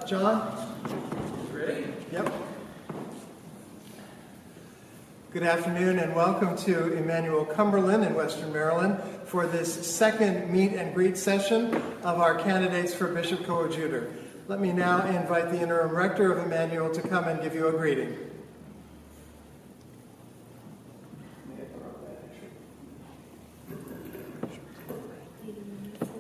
John? Ready? Yep. Good afternoon and welcome to Emmanuel, Cumberland in Western Maryland for this second meet and greet session of our candidates for Bishop Coadjutor. Let me now invite the interim rector of Emmanuel to come and give you a greeting.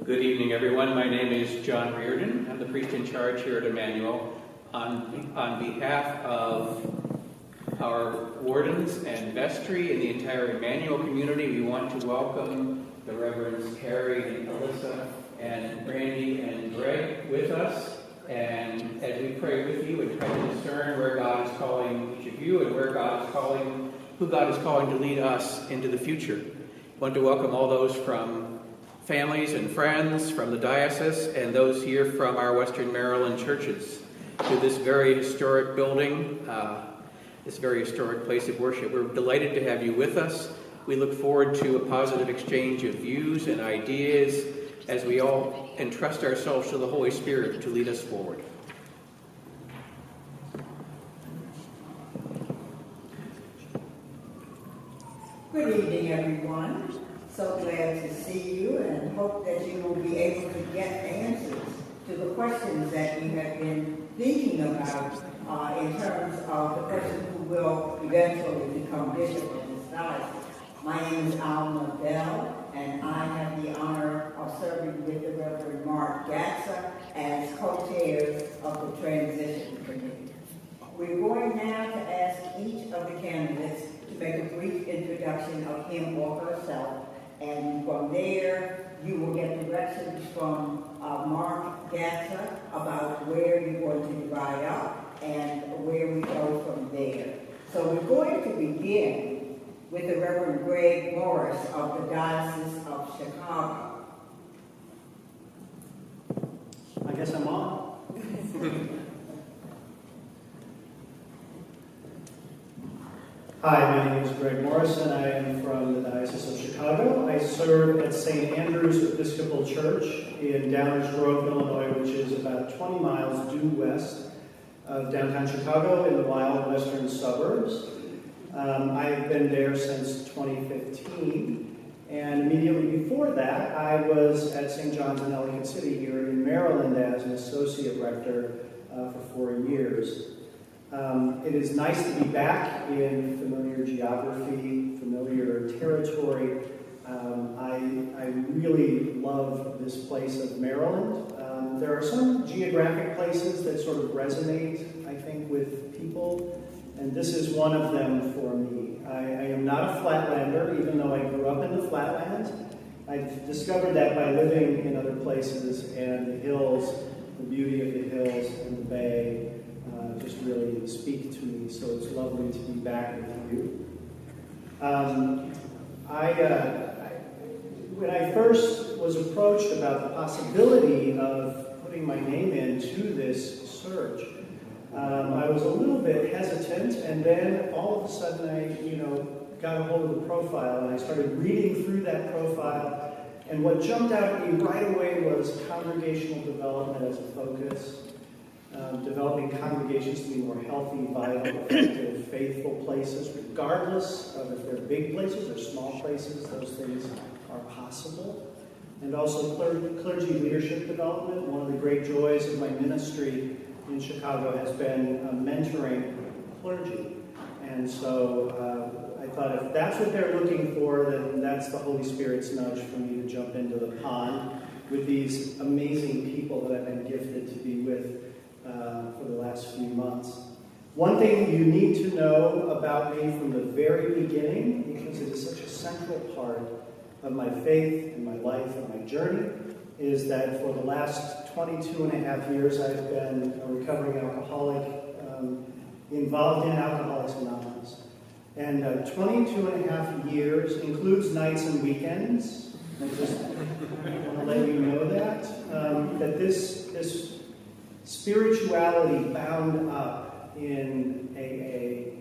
Good evening, everyone. My name is John Reardon. I'm the priest in charge here at Emmanuel. On behalf of our wardens and vestry and the entire Emmanuel community, we want to welcome the Reverends Carrie and Alyssa and Randy and Greg with us. And as we pray with you and try to discern where God is calling each of you and who God is calling to lead us into the future. I want to welcome all those from families and friends from the diocese and those here from our Western Maryland churches to this very historic building, this very historic place of worship. We're delighted to have you with us. We look forward to a positive exchange of views and ideas as we all entrust ourselves to the Holy Spirit to lead us forward. Good evening, everyone. So glad to see you and hope that you will be able to get answers to the questions that you have been thinking about in terms of the person who will eventually become bishop in this diocese. My name is Alma Bell, and I have the honor of serving with the Reverend Mark Gatsa as co-chairs of the transition committee. We're going now to ask each of the candidates to make a brief introduction of him or herself. And from there, you will get directions from Mark Gatsa about where you're going to divide up and where we go from there. So we're going to begin with the Reverend Greg Morris of the Diocese of Chicago. I guess I'm on. Hi, my name is Greg Morris, and I am from the Diocese of Chicago. I serve at St. Andrew's Episcopal Church in Downers Grove, Illinois, which is about 20 miles due west of downtown Chicago in the wild western suburbs. I have been there since 2015, and immediately before that, I was at St. John's in Ellicott City here in Maryland as an associate rector for 4 years. It is nice to be back in familiar geography, familiar territory. I really love this place of Maryland. There are some geographic places that sort of resonate, I think, with people, and this is one of them for me. I am not a flatlander, even though I grew up in the flatlands. I discovered that by living in other places, and the hills, the beauty of the hills and the bay, just really speak to me, so it's lovely to be back with you. When I first was approached about the possibility of putting my name into this search, I was a little bit hesitant, and then all of a sudden I got a hold of the profile, and I started reading through that profile, and what jumped out at me right away was congregational development as a focus. Developing congregations to be more healthy, vital, effective, faithful places, regardless of if they're big places or small places, those things are possible. And also clergy leadership development. One of the great joys of my ministry in Chicago has been mentoring clergy. And so I thought if that's what they're looking for, then that's the Holy Spirit's nudge for me to jump into the pond with these amazing people that I've been gifted to be with for the last few months. One thing you need to know about me from the very beginning, because it is such a central part of my faith and my life and my journey, is that for the last 22 and a half years I've been a recovering alcoholic, involved in Alcoholics Anonymous. And 22 and a half years includes nights and weekends. I just want to let you know that this spirituality bound up in AA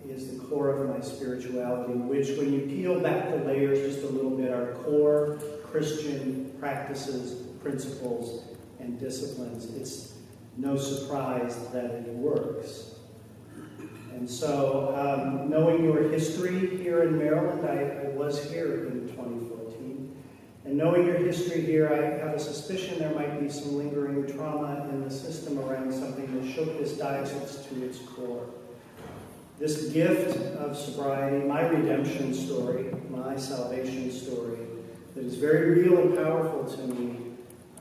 is the core of my spirituality, which when you peel back the layers just a little bit are core Christian practices, principles, and disciplines. no surprise that it works. And so, knowing your history here in Maryland, I was here in 2014, and knowing your history here, I have a suspicion there might be some lingering trauma in the system around something that shook this diocese to its core. This gift of sobriety, my redemption story, my salvation story, that is very real and powerful to me,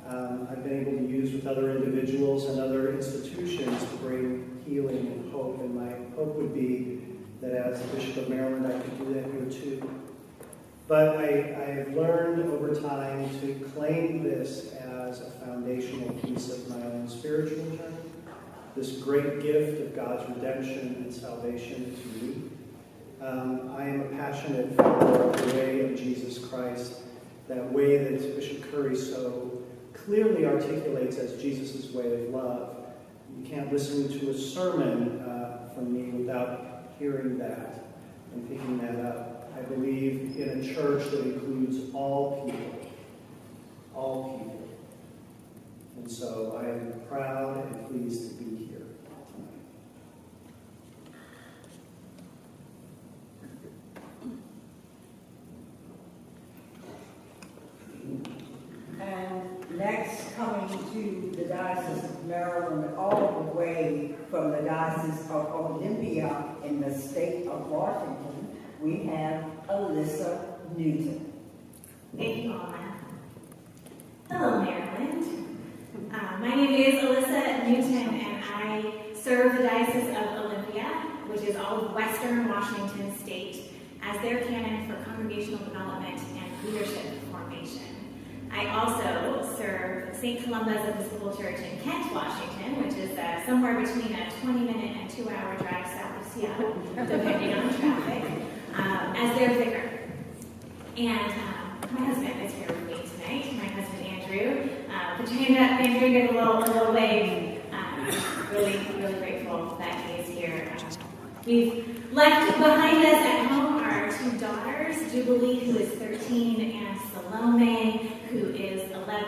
I've been able to use with other individuals and other institutions to bring healing and hope. And my hope would be that as Bishop of Maryland, I could do that here too. But I have learned over time to claim this as a foundational piece of my own spiritual journey, this great gift of God's redemption and salvation to me. I am a passionate follower of the way of Jesus Christ, that way that Bishop Curry so clearly articulates as Jesus' way of love. You can't listen to a sermon from me without hearing that and picking that up. I believe in a church that includes all people. All people. And so I am proud and pleased to be here tonight. And next, coming to the Diocese of Maryland, all the way from the Diocese of Olympia in the state of Washington, we have Alyssa Newton. Thank you, Alma. Hello, Maryland. My name is Alyssa Newton, and I serve the Diocese of Olympia, which is all of Western Washington State, as their canon for congregational development and leadership formation. I also serve St. Columba's Episcopal Church in Kent, Washington, which is somewhere between a 20-minute and 2-hour drive south of Seattle, depending on traffic, as their vicar. And my husband is here with me tonight, my husband Andrew. Put your hand up, Andrew, give a little wave. Really grateful that he is here. We've left behind us at home our 2 daughters, Jubilee, who is 13, and Salome, who is 11,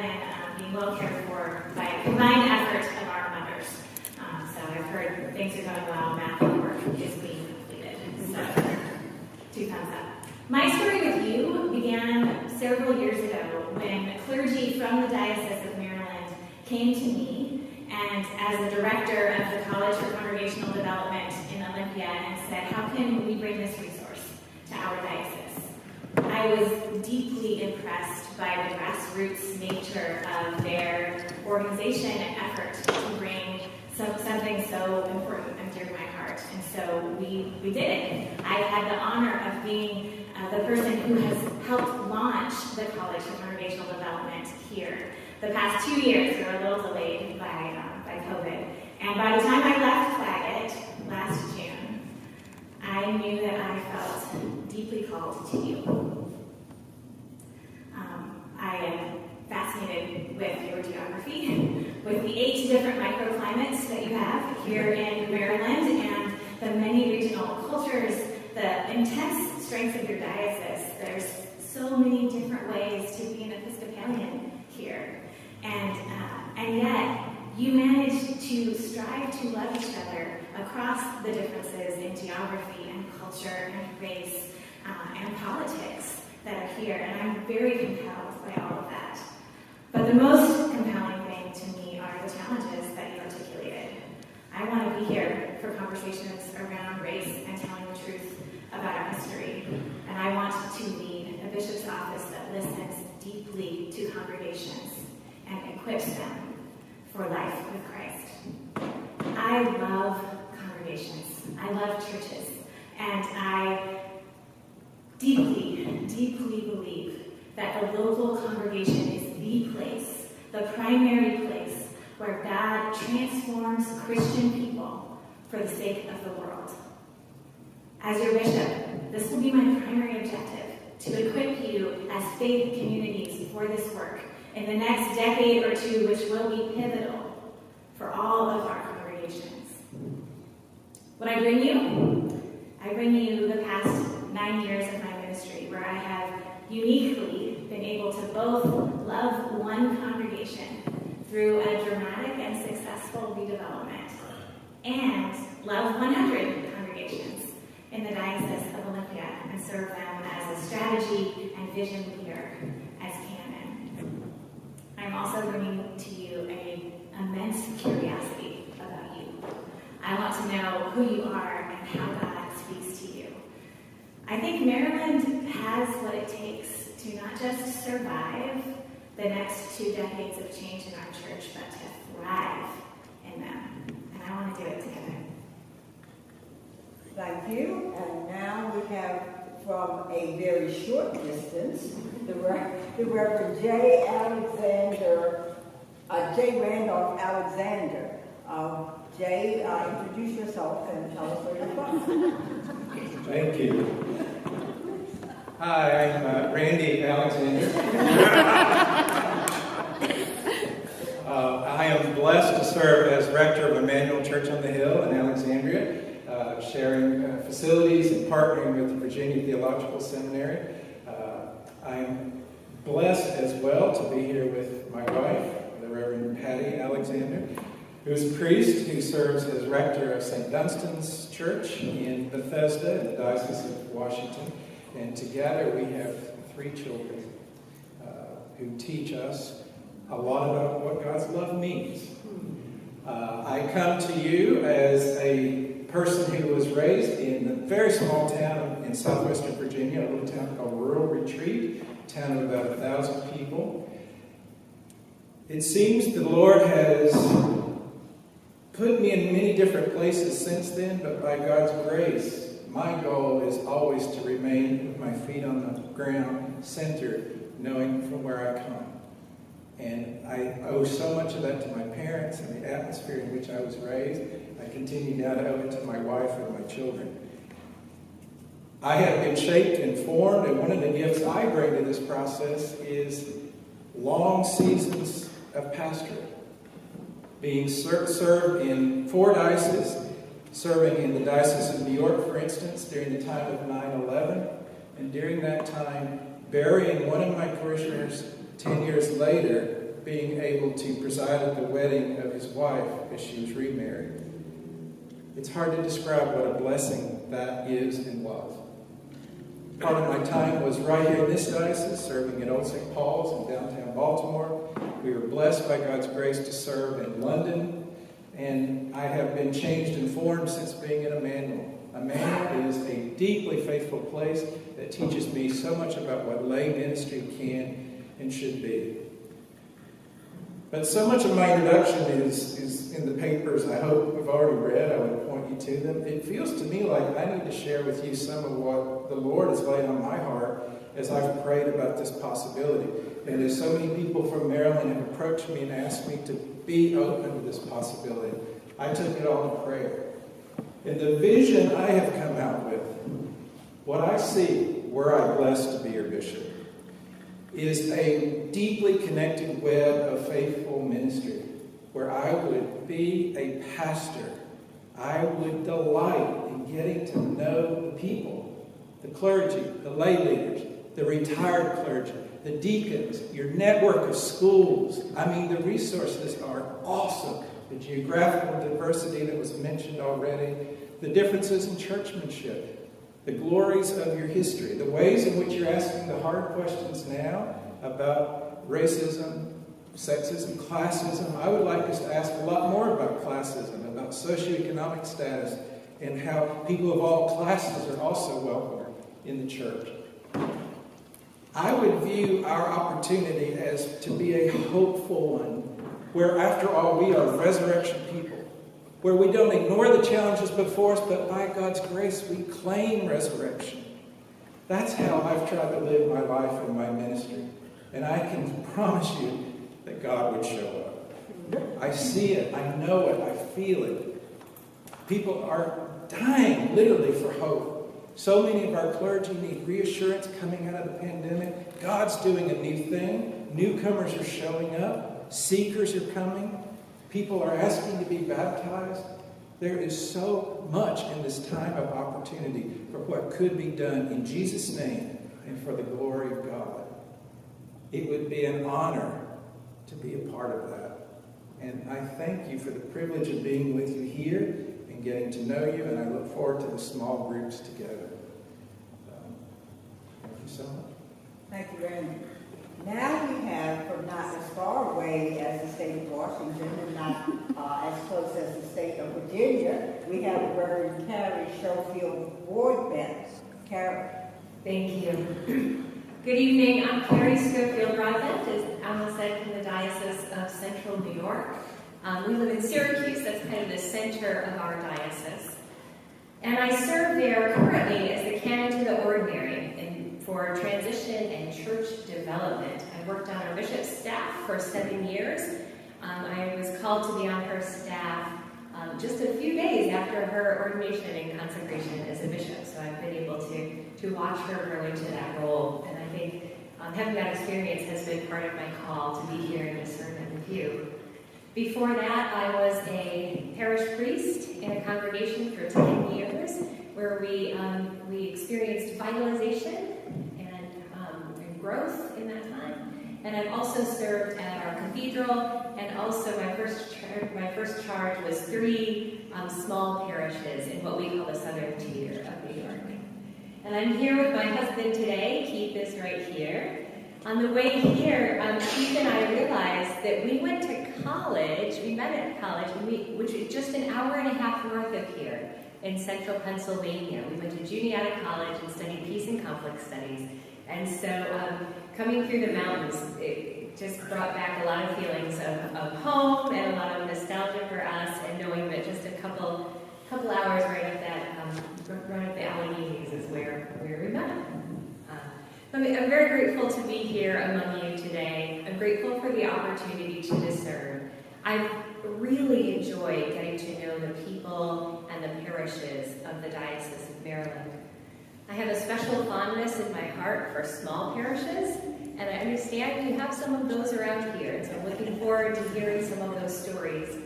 being well cared for by a combined effort of our mothers. So I've heard things are going well, math work is being completed. So 2 thumbs up. My story with you began several years ago when clergy from the Diocese of Maryland came to me, and as the director of the College for Congregational Development in Olympia, and said, how can we bring this resource to our diocese? I was deeply impressed by the grassroots nature of their organization and effort to bring something so important and dear to my heart. And so we did it. I've had the honor of being the person who has helped launch the College for Congregational Development here. The past 2 years were a little delayed by COVID. And by the time I left Claggett last June, I knew that I felt deeply called to you. I am fascinated with your geography, with the 8 different microclimates that you have here in Maryland, and the many regional cultures, the intense strengths of your diocese. There's so many different ways to be an Episcopalian here. And yet, you manage to strive to love each other across the differences in geography and culture and race and politics that are here. And I'm very compelled by all of that. But the most compelling thing to me are the challenges that you articulated. I want to be here for conversations around race and telling the truth about our history. And I want to lead a bishop's office that listens deeply to congregations and equips them for life with Christ. I love congregations. I love churches. And I deeply, deeply believe that the local congregation is the place, the primary place, where God transforms Christian people for the sake of the world. As your bishop, this will be my primary objective, to equip you as faith communities for this work in the next decade or 2, which will be pivotal for all of our congregations. What I bring you the past 9 years of my ministry, where I have uniquely been able to both love one congregation through a dramatic and successful successful redevelopment, and love 100 congregations in the Diocese of Olympia and serve them as a strategy and vision leader as canon. I'm also bringing to you an immense curiosity about you. I want to know who you are and how God speaks to you. I think Maryland has what it takes to not just survive the next 2 decades of change in our church, but to thrive in them. And I want to do it together. Thank you. And now we have, from a very short distance, the Reverend J. Randolph Alexander. Jay, introduce yourself and tell us where you're from. Thank you. Hi, I'm Randy Alexander. I am blessed to serve as rector of Emmanuel Church on the Hill in Alexandria, sharing facilities and partnering with the Virginia Theological Seminary. I'm blessed as well to be here with my wife, the Reverend Patty Alexander, who's a priest who serves as rector of St. Dunstan's Church in Bethesda in the Diocese of Washington. And together we have 3 children who teach us a lot about what God's love means. I come to you as a person who was raised in a very small town in southwestern Virginia, a little town called Rural Retreat, a town of about 1,000 people. It seems the Lord has put me in many different places since then, but by God's grace, my goal is always to remain with my feet on the ground, centered, knowing from where I come. And I owe so much of that to my parents and the atmosphere in which I was raised. I continue now to owe it to my wife and my children. I have been shaped and formed, and one of the gifts I bring to this process is long seasons of pastorate. Being served in 4 dioceses, serving in the Diocese of New York, for instance, during the time of 9/11, and during that time, burying one of my parishioners 10 years later, being able to preside at the wedding of his wife as she was remarried. It's hard to describe what a blessing that is and was. Part of my time was right here in this diocese, serving at Old St. Paul's in downtown Baltimore. We were blessed by God's grace to serve in London, and I have been changed and formed since being in Emmanuel. Emmanuel is a deeply faithful place that teaches me so much about what lay ministry can and should be. But so much of my introduction is in the papers I hope we've already read. I would point you to them. It feels to me like I need to share with you some of what the Lord has laid on my heart as I've prayed about this possibility. And as so many people from Maryland have approached me and asked me to be open to this possibility, I took it all to prayer. And the vision I have come out with, what I see, were I blessed to be your bishop, is a deeply connected web of faithful ministry where I would be a pastor. I would delight in getting to know the people, the clergy, the lay leaders, the retired clergy, the deacons, your network of schools. I mean, the resources are awesome. The geographical diversity that was mentioned already, the differences in churchmanship, the glories of your history, the ways in which you're asking the hard questions now about racism, sexism, classism. I would like us to ask a lot more about classism, about socioeconomic status, and how people of all classes are also welcome in the church. I would view our opportunity as to be a hopeful one, where after all we are resurrection people, where we don't ignore the challenges before us, but by God's grace we claim resurrection. That's how I've tried to live my life and my ministry. And I can promise you that God would show up. I see it, I know it, I feel it. People are dying literally for hope. So many of our clergy need reassurance coming out of the pandemic. God's doing a new thing. Newcomers are showing up. Seekers are coming. People are asking to be baptized. There is so much in this time of opportunity for what could be done in Jesus' name and for the glory of God. It would be an honor to be a part of that. And I thank you for the privilege of being with you here and getting to know you, and I look forward to the small groups together. Thank you so much. Thank you very much. Now we have, from not as far away as the state of Washington and not as close as the state of Virginia, we have Reverend Carrie Schofield Broadbent. Carrie. Thank you. Good evening. I'm Carrie Schofield Broadbent, as Emma said, from the Diocese of Central New York. We live in Syracuse. That's kind of the center of our diocese. And I serve there currently as the canon to the ordinary for transition and church development. I worked on our bishop's staff for 7 years. I was called to be on her staff just a few days after her ordination and consecration as a bishop. So I've been able to watch her grow into that role. And I think having that experience has been part of my call to be here in discernment with you. Before that, I was a parish priest in a congregation for 10 years, where we experienced vitalization and growth in that time. And I've also served at our cathedral, and also my first charge was 3 small parishes in what we call the southern tier of New York. And I'm here with my husband today. Keith is right here. On the way here, Keith and I realized that we went to college, we met at college, which is just an hour and a half north of here in central Pennsylvania. We went to Juniata College and studied peace and conflict studies. And so coming through the mountains, it just brought back a lot of feelings of home and a lot of nostalgia for us, and knowing that just a couple hours right up the Alleghenies is where we met. I'm very grateful to be here among you today. I'm grateful for the opportunity to discern. I've really enjoyed getting to know the people and the parishes of the Diocese of Maryland. I have a special fondness in my heart for small parishes, and I understand you have some of those around here, so I'm looking forward to hearing some of those stories.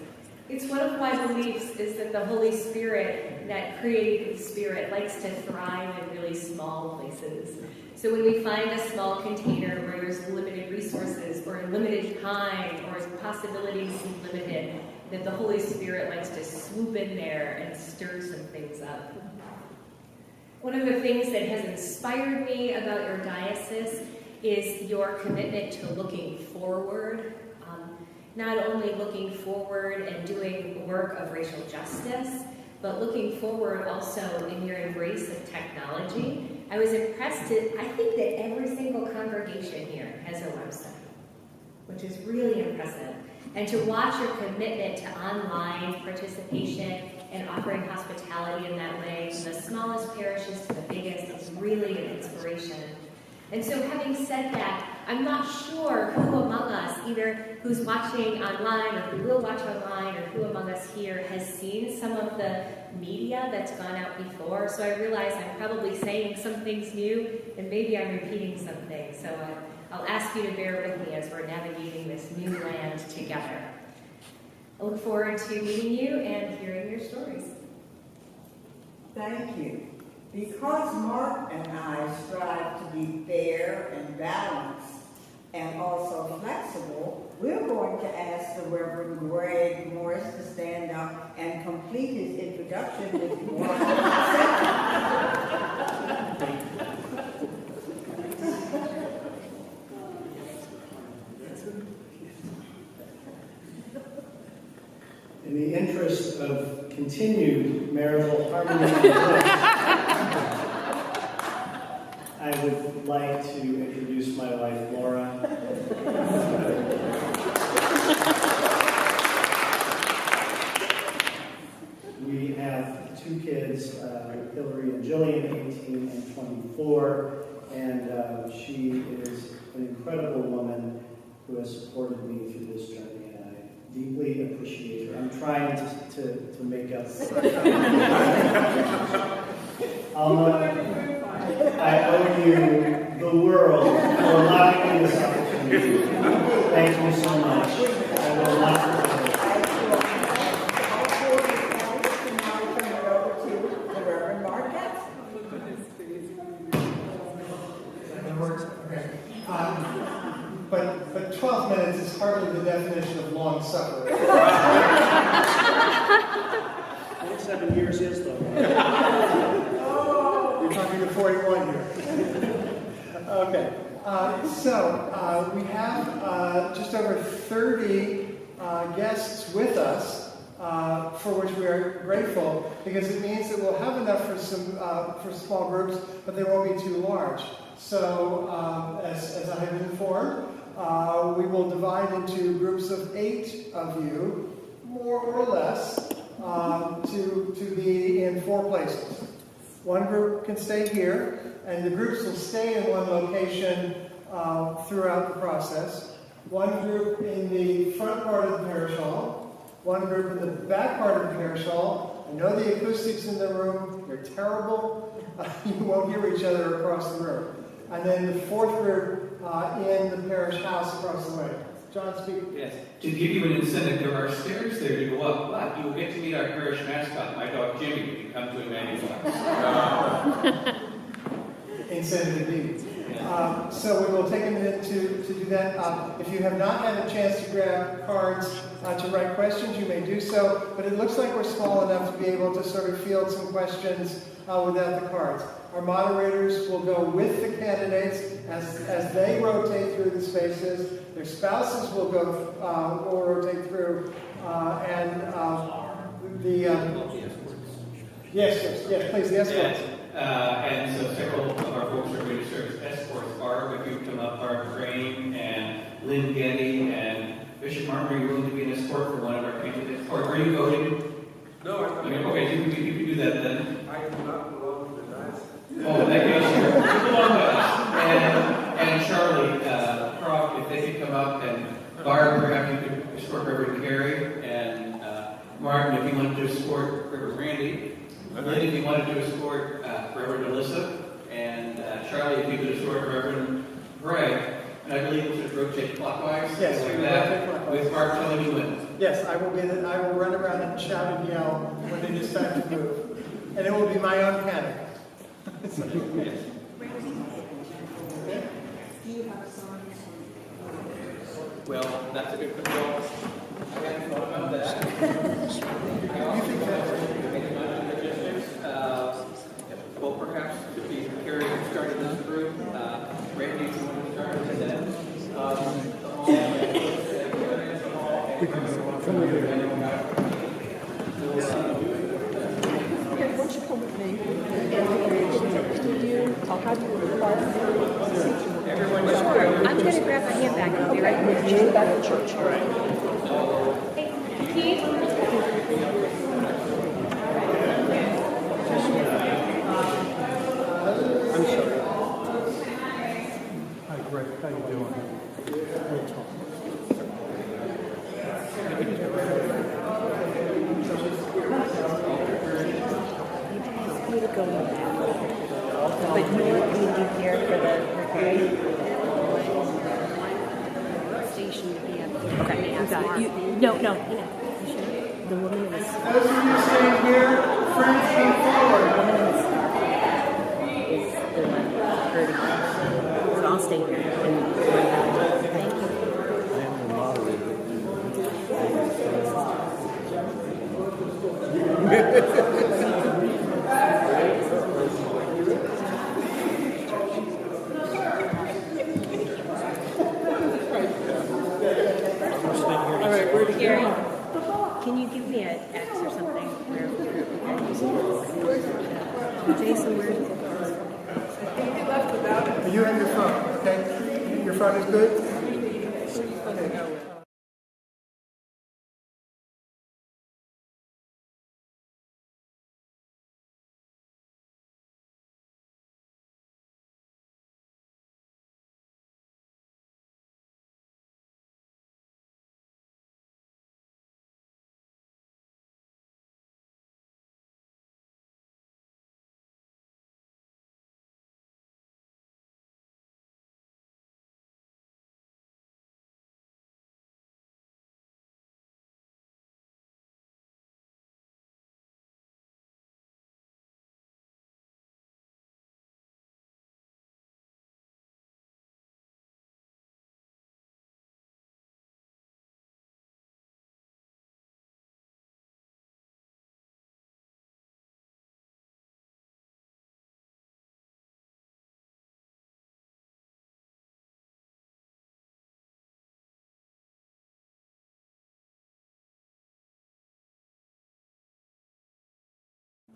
It's one of my beliefs is that the Holy Spirit, that creative spirit, likes to thrive in really small places. So when we find a small container where there's limited resources or limited time or possibilities seem limited, that the Holy Spirit likes to swoop in there and stir some things up. One of the things that has inspired me about your diocese is your commitment to looking forward. Not only looking forward and doing work of racial justice, but looking forward also in your embrace of technology. I was impressed I think that every single congregation here has a website, which is really impressive. And to watch your commitment to online participation and offering hospitality in that way, from the smallest parishes to the biggest, is really an inspiration. And so having said that, I'm not sure who among us, either who's watching online or who will watch online, or who among us here has seen some of the media that's gone out before. So I realize I'm probably saying some things new, and maybe I'm repeating some things. So I'll ask you to bear with me as we're navigating this new land together. I look forward to meeting you and hearing your stories. Thank you. Because Mark and I strive to be fair and balanced and also flexible, we're going to ask the Reverend Greg Morris to stand up and complete his introduction with one In the interest of continued marital harmony and bliss, I would like to introduce my wife, Laura. We have 2 kids, Hillary and Jillian, 18 and 24, and she is an incredible woman who has supported me through this journey, and I deeply appreciate her. I'm trying to make up for it. I owe you the world for allowing me this opportunity. Thank you so much. I will not forget it. now turn it over to the Reverend Mark Gatson. That works? Okay. But 12 minutes is hardly the definition definition of long suffering. 27 years is though. You're talking to 41 here. Okay. So we have just over 30 guests with us, for which we are grateful, because it means that we'll have enough for some for small groups, but they won't be too large. So as I have informed, we will divide into groups of 8 of you, more or less, to be in 4 places. One group can stay here, and the groups will stay in one location throughout the process. One group in the front part of the parish hall, one group in the back part of the parish hall. I know the acoustics in the room, they're terrible. You won't hear each other across the room. And then the 4th group in the parish house across the way. John, speak. Yes. To give you an incentive, there are stairs there to go up, but you will get to meet our parish mascot, my dog Jimmy, if you come to Emmanuel. Incentive indeed. So we will take a minute to do that. If you have not had a chance to grab cards to write questions, you may do so. But it looks like we're small enough to be able to sort of field some questions without the cards. Our moderators will go with the candidates as they rotate through the spaces. Their spouses will rotate through, yes, please, the escorts. Yes. And so several of our folks are going to serve as escorts. Barb, if you come up, Barb Crane and Lynn Getty and Bishop Martin, are you willing to be an escort for one of our candidates? Or are you voting? No, I'm not. Okay, you can do that then. I do not belong to the diocese. Oh, in that case, you belong to us. And Charlie, Croft, if they could come up, and Barb, perhaps you could escort Reverend Carrie, and Martin, if you wanted to escort Reverend Randy, Lynn, if you wanted to escort Reverend Alyssa, and Charlie, if you could escort Reverend Greg, and I believe we should rotate clockwise. Yes, like we that, rotate clockwise. with Mark telling you when. Yes, I will run around and shout and yell when it is time to move. And it will be my own panic. Yes. Well, that's a good control. I hadn't thought about that. You think that's Well, perhaps if you Carrie started this group, Randy, if you want to start, and then Once you come with me, I'll have you Sure. I'm going to grab my handbag and be right with you. back to church. Hey, Keith? I'm sorry. Hi, Greg. How you doing? You to go in back. But you want me to be here for the recording? Station to be at. Okay, you got it. No. The woman in the those of you staying here, friends come forward. is the one hurting. So I'll stay here. Thank you. I am the moderator. All right, where to Gary? go? Can you give me an X or something? Jason, where is it? You have your phone, okay? Your phone is good? Okay.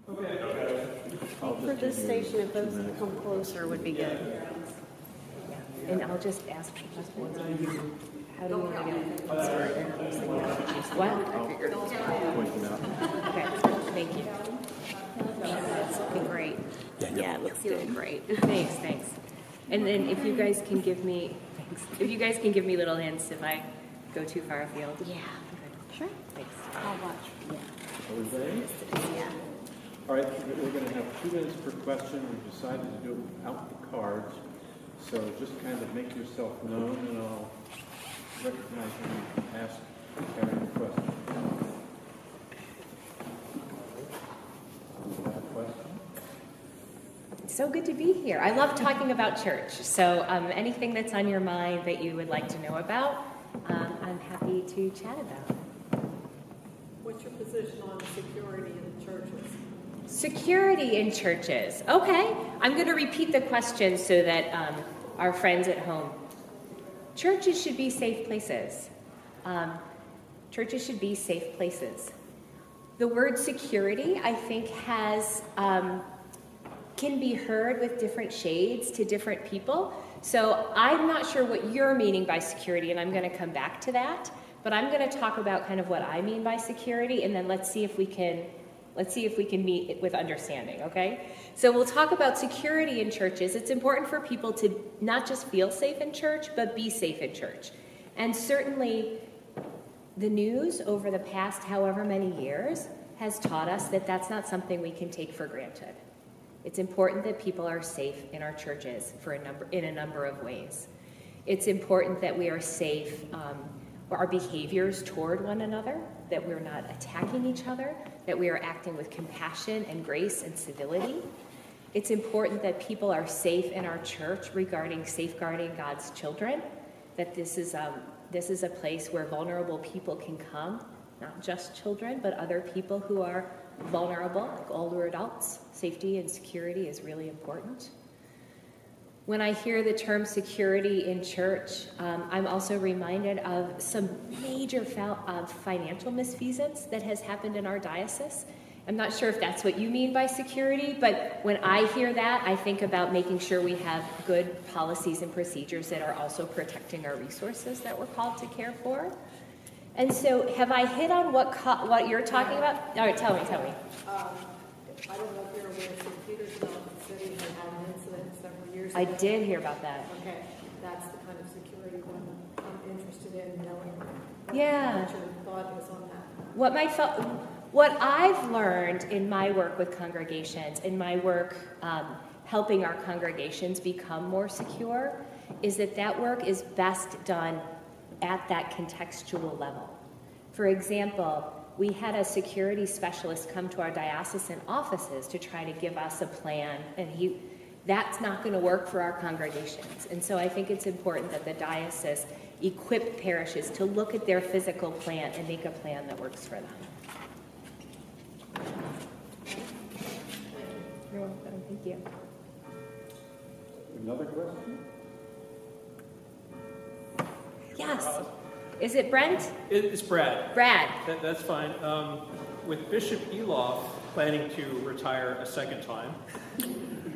For this station, if those come closer would be good. Yeah. And I'll just ask questions. How do you want to get started in case they want to choose what? Point them out. Okay, thank you. That's looking great. Yeah, it looks really great. Thanks. And then if you guys can give me, little hints if I go too far afield. Yeah. Okay. Sure. Thanks. I'll watch. Yeah. Are we ready? Yeah. All right, we're going to have 2 minutes per question. We've decided to do it without the cards. So just kind of make yourself known, and I'll recognize you and ask Carrie a question. So good to be here. I love talking about church. So anything that's on your mind that you would like to know about, I'm happy to chat about. What's your position on security in churches? Security in churches. Okay. I'm going to repeat the question so that our friends at home. Churches should be safe places. Churches should be safe places. The word security, I think, can be heard with different shades to different people. So I'm not sure what you're meaning by security, and I'm going to come back to that. But I'm going to talk about kind of what I mean by security, and then let's see if we can meet with understanding, okay? So we'll talk about security in churches. It's important for people to not just feel safe in church, but be safe in church. And certainly the news over the past however many years has taught us that that's not something we can take for granted. It's important that people are safe in our churches in a number of ways. It's important that we are safe, our behaviors toward one another, that we're not attacking each other, that we are acting with compassion and grace and civility. It's important that people are safe in our church regarding safeguarding God's children, that this is a place where vulnerable people can come, not just children, but other people who are vulnerable, like older adults. Safety and security is really important. When I hear the term security in church, I'm also reminded of some major financial misfeasance that has happened in our diocese. I'm not sure if that's what you mean by security, but when I hear that, I think about making sure we have good policies and procedures that are also protecting our resources that we're called to care for. And so have I hit on what you're talking about? All right, tell me. I don't know if you're aware, St. Petersburg City had an incident several years ago. I did hear about that. Okay, that's the kind of security that I'm interested in knowing. Yeah. What your thought is on that. What I've learned in my work with congregations, in my work helping our congregations become more secure, is that work is best done at that contextual level. For example, we had a security specialist come to our diocesan offices to try to give us a plan, and that's not going to work for our congregations. And so I think it's important that the diocese equip parishes to look at their physical plan and make a plan that works for them. You're welcome. Thank you. Another question? Yes. Is it Brent? It's Brad. Brad. That's fine. With Bishop Eloff planning to retire a second time,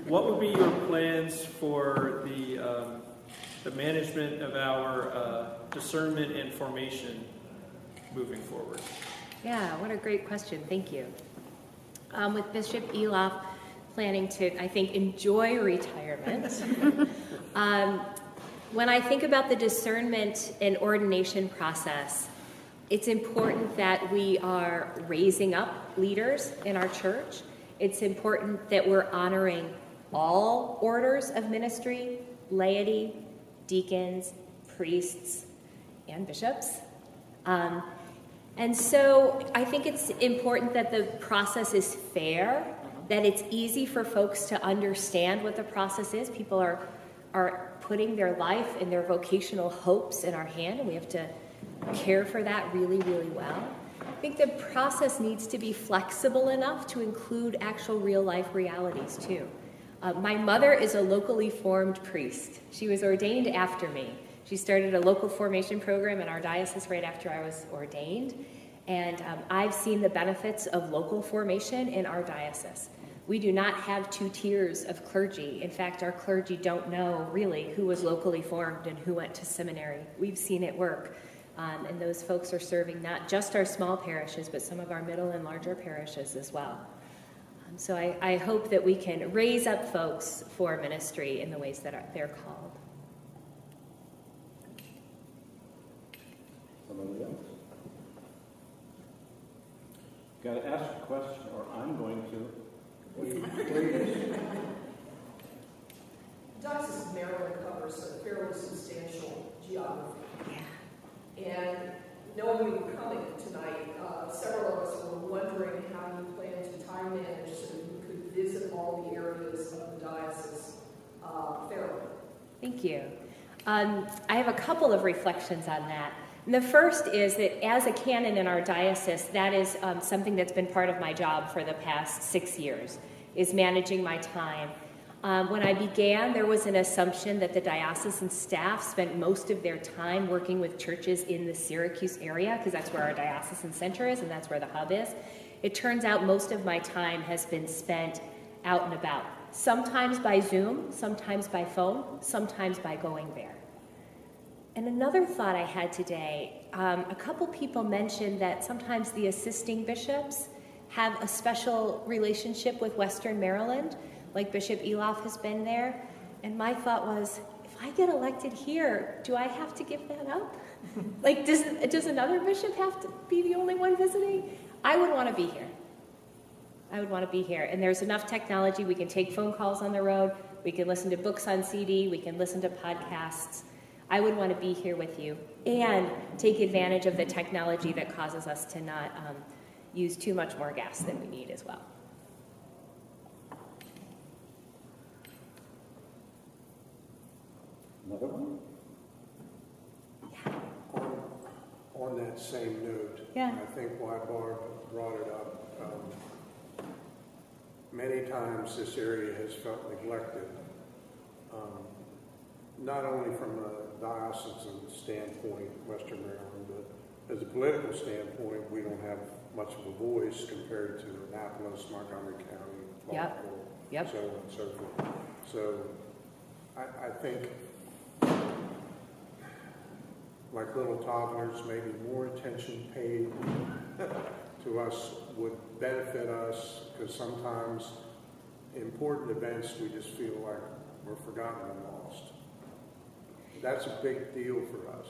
what would be your plans for the management of our discernment and formation moving forward? Yeah, what a great question. Thank you. With Bishop Eloff planning to, I think, enjoy retirement, when I think about the discernment and ordination process, it's important that we are raising up leaders in our church. It's important that we're honoring all orders of ministry, laity, deacons, priests, and bishops. And so I think it's important that the process is fair, that it's easy for folks to understand what the process is. People are putting their life and their vocational hopes in our hand, and we have to care for that really, really well. I think the process needs to be flexible enough to include actual real-life realities, too. My mother is a locally formed priest. She was ordained after me. She started a local formation program in our diocese right after I was ordained. And I've seen the benefits of local formation in our diocese. We do not have 2 tiers of clergy. In fact, our clergy don't know really who was locally formed and who went to seminary. We've seen it work. And those folks are serving not just our small parishes, but some of our middle and larger parishes as well. So I hope that we can raise up folks for ministry in the ways that they're called. Somebody else? Got to ask a question, or I'm going to. The Diocese of Maryland covers a fairly substantial geography. And knowing you were coming tonight, several of us were wondering how you plan to time manage so that you could visit all the areas of the diocese fairly. Thank you. I have a couple of reflections on that. And the first is that as a canon in our diocese, that is something that's been part of my job for the past 6 years, is managing my time. When I began, there was an assumption that the diocesan staff spent most of their time working with churches in the Syracuse area, because that's where our diocesan center is and that's where the hub is. It turns out most of my time has been spent out and about, sometimes by Zoom, sometimes by phone, sometimes by going there. And another thought I had today, a couple people mentioned that sometimes the assisting bishops have a special relationship with Western Maryland, like Bishop Eloff has been there. And my thought was, if I get elected here, do I have to give that up? Like, does another bishop have to be the only one visiting? I would want to be here. I would want to be here. And there's enough technology. We can take phone calls on the road. We can listen to books on CD. We can listen to podcasts. I would want to be here with you and take advantage of the technology that causes us to not use too much more gas than we need as well. Another one? On that same note, Yeah. I think why Barb brought it up, many times this area has felt neglected, not only from a diocesan standpoint, Western Maryland, but as a political standpoint, we don't have much of a voice compared to Annapolis, Montgomery County, Baltimore, Yep. so on and so forth. So I think, like little toddlers, maybe more attention paid to us would benefit us, because sometimes important events we just feel like we're forgotten and lost. That's a big deal for us.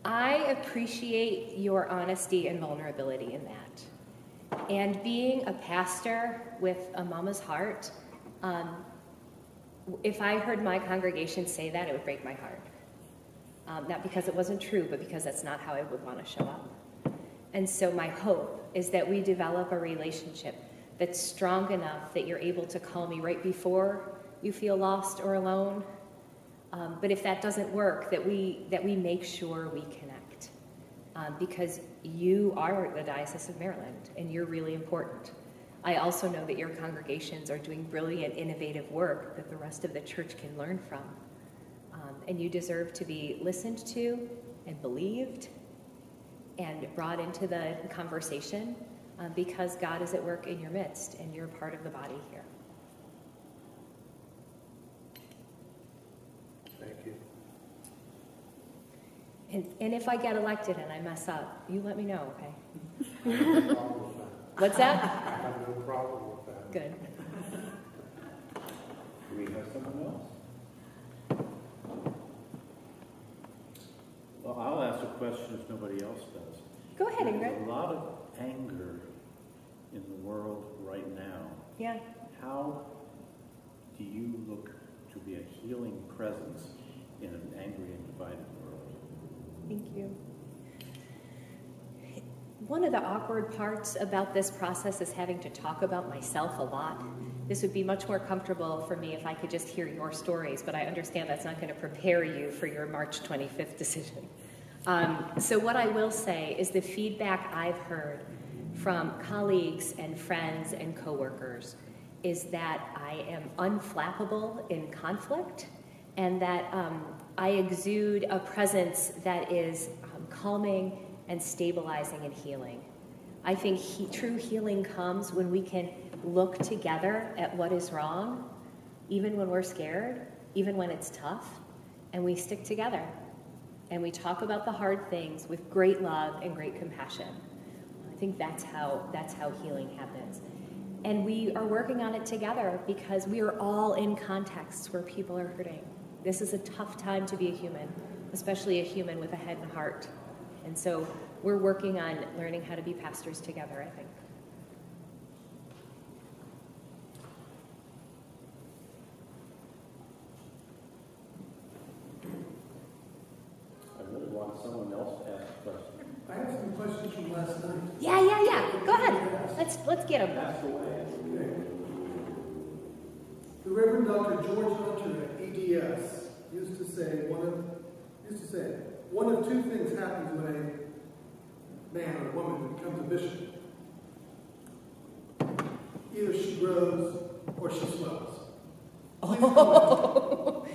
I appreciate your honesty and vulnerability in that. And being a pastor with a mama's heart, if I heard my congregation say that, it would break my heart. Not because it wasn't true, but because that's not how I would want to show up. And so my hope is that we develop a relationship that's strong enough that you're able to call me right before you feel lost or alone. But if that doesn't work, that we make sure we connect. Because you are the Diocese of Maryland, and you're really important. I also know that your congregations are doing brilliant, innovative work that the rest of the church can learn from. And you deserve to be listened to and believed and brought into the conversation because God is at work in your midst, and you're part of the body here. Thank you. And if I get elected and I mess up, you let me know, okay? I have no problem with that. What's that? I have no problem with that. Good. Do we have someone else? Well, I'll ask a question if nobody else does. Go ahead, Ingrid. There's a lot of anger in the world right now. Yeah. How do you look to be a healing presence in an angry and divided world? Thank you. One of the awkward parts about this process is having to talk about myself a lot. This would be much more comfortable for me if I could just hear your stories, but I understand that's not going to prepare you for your March 25th decision. So what I will say is the feedback I've heard from colleagues and friends and coworkers is that I am unflappable in conflict, and that I exude a presence that is calming and stabilizing and healing. I think true healing comes when we can look together at what is wrong, even when we're scared, even when it's tough, and we stick together. And we talk about the hard things with great love and great compassion. I think that's how healing happens. And we are working on it together because we are all in contexts where people are hurting. This is a tough time to be a human, especially a human with a head and heart. And so we're working on learning how to be pastors together, I think. I really want someone else to ask a question. I have some questions from last night. Yeah. Go ahead. Let's get them. That's the way. The Reverend Dr. George Hunter at EDS used to say one of two things happens when a man or a woman becomes a bishop. Either she grows or she swells. Oh.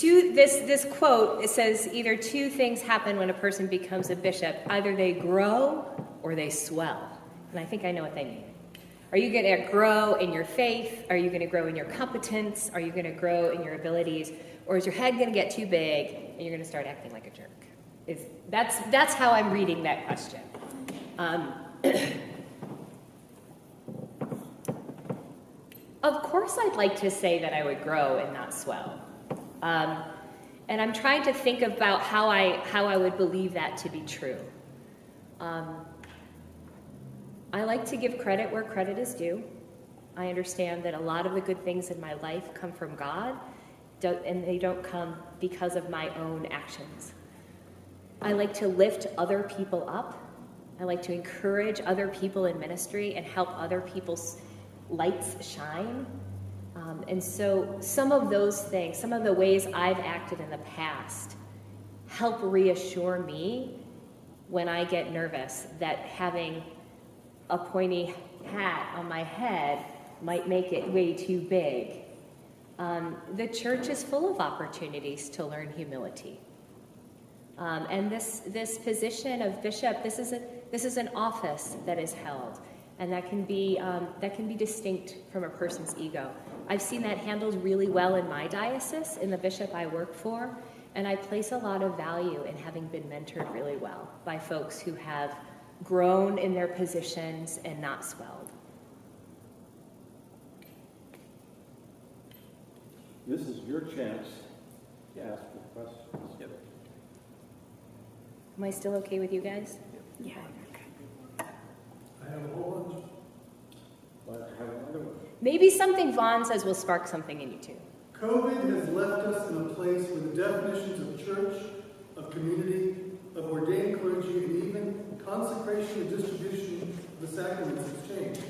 This quote, it says either two things happen when a person becomes a bishop. Either they grow or they swell. And I think I know what they mean. Are you going to grow in your faith? Are you going to grow in your competence? Are you going to grow in your abilities? Or is your head going to get too big and you're going to start acting like a jerk? That's how I'm reading that question. Of course I'd like to say that I would grow and not swell. And I'm trying to think about how I would believe that to be true. I like to give credit where credit is due. I understand that a lot of the good things in my life come from God, and they don't come because of my own actions. I like to lift other people up. I like to encourage other people in ministry and help other people's lights shine. And so some of those things, some of the ways I've acted in the past help reassure me when I get nervous that having a pointy hat on my head might make it way too big. The church is full of opportunities to learn humility. And this position of bishop, this is an office that is held, and that can be distinct from a person's ego. I've seen that handled really well in my diocese, in the bishop I work for, and I place a lot of value in having been mentored really well by folks who have grown in their positions and not swelled. This is your chance to ask the questions. Yep. Am I still okay with you guys? Yeah. I have a whole bunch. But I have another one. Maybe something Vaughn says will spark something in you too. COVID has left us in a place where the definitions of church, of community, of ordained clergy, and even consecration and distribution of the sacraments has changed.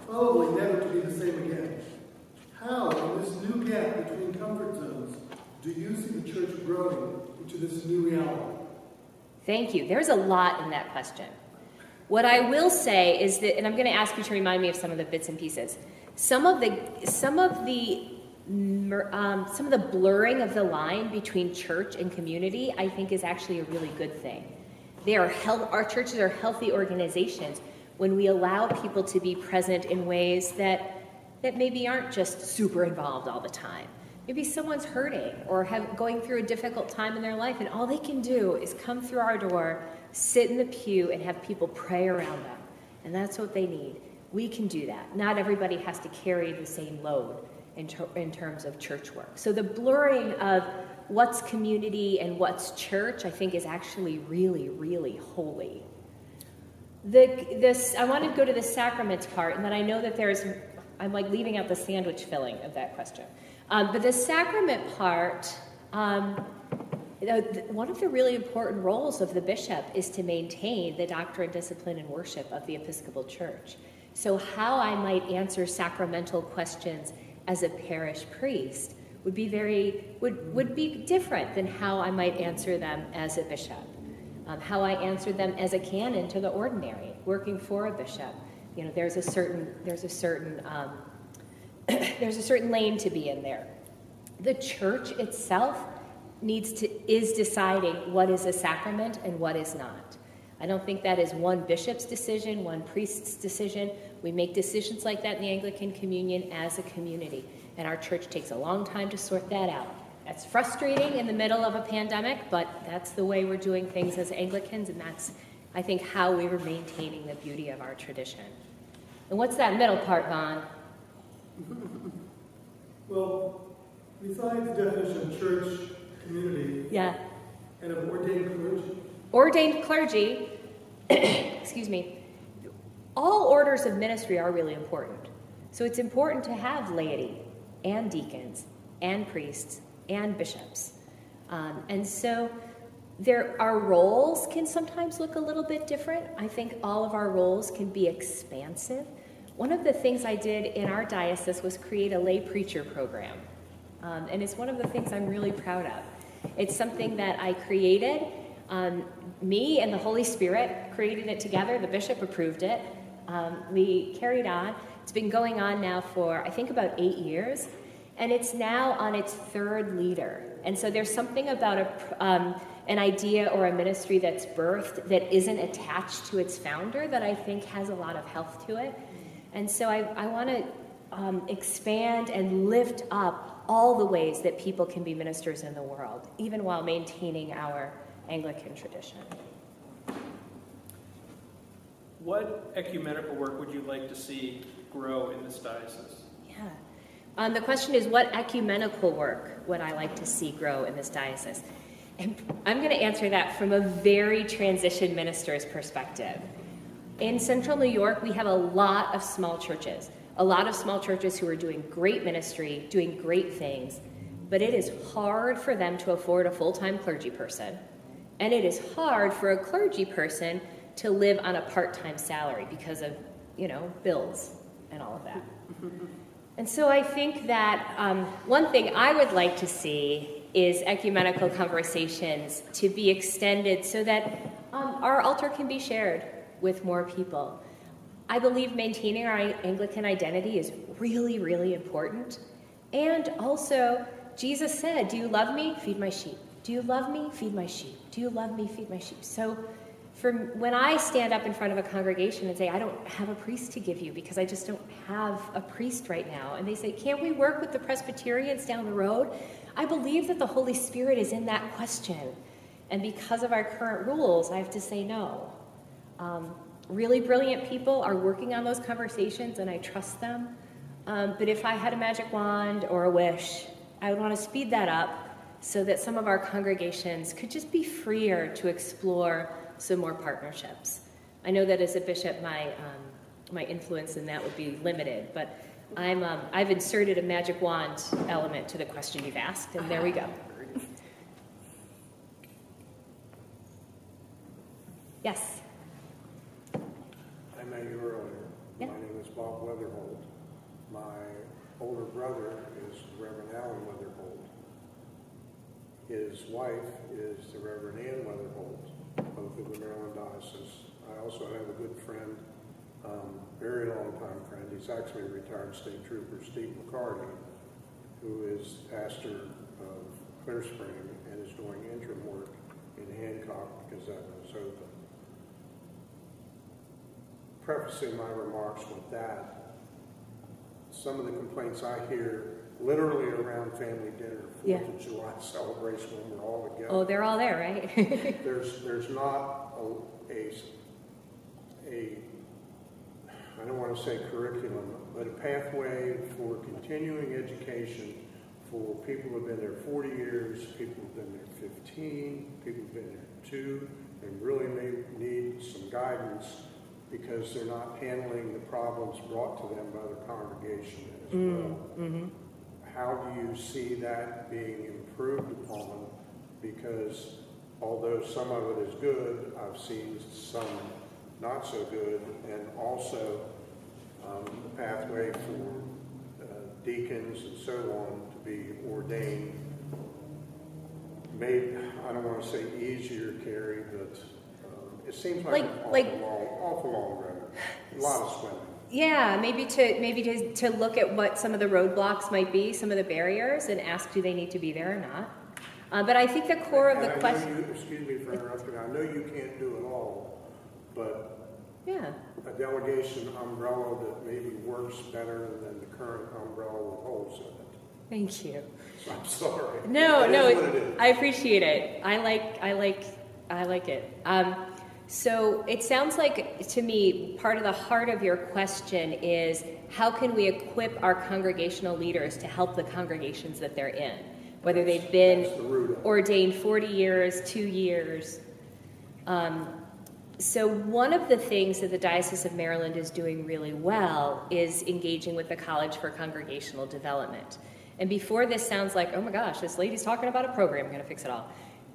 Probably never to be the same again. How, in this new gap between comfort zones, do you see the church growing into this new reality? Thank you. There's a lot in that question. What I will say is that, and I'm going to ask you to remind me of some of the bits and pieces. Some of the blurring of the line between church and community, I think, is actually a really good thing. Our churches are healthy organizations when we allow people to be present in ways that maybe aren't just super involved all the time. Maybe someone's hurting or going through a difficult time in their life, and all they can do is come through our door, sit in the pew, and have people pray around them. And that's what they need. We can do that. Not everybody has to carry the same load in terms of church work. So the blurring of what's community and what's church, I think, is actually really, really holy. I want to go to the sacraments part, and then I know that I'm like leaving out the sandwich filling of that question. But the sacrament part, one of the really important roles of the bishop is to maintain the doctrine, discipline, and worship of the Episcopal Church. So how I might answer sacramental questions as a parish priest would be different than how I might answer them as a bishop. How I answer them as a canon to the ordinary, working for a bishop. There's a certain lane to be in there. The church itself is deciding what is a sacrament and what is not. I don't think that is one bishop's decision, one priest's decision. We make decisions like that in the Anglican Communion as a community, and our church takes a long time to sort that out. That's frustrating in the middle of a pandemic, but that's the way we're doing things as Anglicans, and that's, I think, how we were maintaining the beauty of our tradition. And what's that middle part, Vaughn? Well, besides the definition of church, community, Yeah. and of ordained clergy. Ordained clergy, excuse me, all orders of ministry are really important. So it's important to have laity and deacons and priests and bishops. And so our roles can sometimes look a little bit different. I think all of our roles can be expansive. One of the things I did in our diocese was create a lay preacher program. And it's one of the things I'm really proud of. It's something that I created. Me and the Holy Spirit created it together. The bishop approved it. We carried on. It's been going on now for, I think, about 8 years. And it's now on its third leader. And so there's something about an idea or a ministry that's birthed that isn't attached to its founder that I think has a lot of health to it. And so I want to expand and lift up all the ways that people can be ministers in the world, even while maintaining our Anglican tradition. What ecumenical work would you like to see grow in this diocese? Yeah. The question is, what ecumenical work would I like to see grow in this diocese? And I'm going to answer that from a very transition minister's perspective. In Central New York, we have a lot of small churches who are doing great ministry, doing great things, but it is hard for them to afford a full-time clergy person. And it is hard for a clergy person to live on a part-time salary because of, bills and all of that. And so I think that one thing I would like to see is ecumenical conversations to be extended so that our altar can be shared with more people. I believe maintaining our Anglican identity is really, really important. And also, Jesus said, "Do you love me? Feed my sheep. Do you love me? Feed my sheep. Do you love me? Feed my sheep." So when I stand up in front of a congregation and say, "I don't have a priest to give you because I just don't have a priest right now," and they say, "Can't we work with the Presbyterians down the road?" I believe that the Holy Spirit is in that question. And because of our current rules, I have to say no. Really brilliant people are working on those conversations, and I trust them. But if I had a magic wand or a wish, I would want to speed that up so that some of our congregations could just be freer to explore some more partnerships. I know that as a bishop, my influence in that would be limited, but I've inserted a magic wand element to the question you've asked, and there we go. Yes? I met you earlier. Yeah. My name is Bob Weatherholt. My older brother is Reverend Alan Weatherholt. His wife is the Reverend Ann Weatherholt, both of the Maryland Diocese. I also have a good friend, very long-time friend. He's actually a retired state trooper, Steve McCarty, who is pastor of Clear Spring and is doing interim work in Hancock because that was open. Prefacing my remarks with that, some of the complaints I hear literally around family dinner, 4th of July celebration when we're all together. Oh, they're all there, right? There's not I don't want to say curriculum, but a pathway for continuing education for people who have been there 40 years, people who have been there 15, people who have been there 2, and really need some guidance because they're not handling the problems brought to them by the congregation as well. Mm-hmm. How do you see that being improved upon? Because although some of it is good, I've seen some not so good, and also the pathway for deacons and so on to be ordained made, I don't want to say easier, Carrie, but it seems like an awful long road. A lot of swimming. Yeah, maybe to look at what some of the roadblocks might be, some of the barriers, and ask, do they need to be there or not? But I think the core of the And question... Excuse me for interrupting. I know you can't do it all, but Yeah. a delegation umbrella that maybe works better than the current umbrella with holes in it. Thank you. So I'm sorry. No, It no, is what it is. I appreciate it. I like it. So it sounds like, to me, part of the heart of your question is how can we equip our congregational leaders to help the congregations that they're in, whether they've been ordained 40 years, 2 years. So one of the things that the Diocese of Maryland is doing really well is engaging with the College for Congregational Development. And before this sounds like, oh my gosh, this lady's talking about a program, I'm going to fix it all.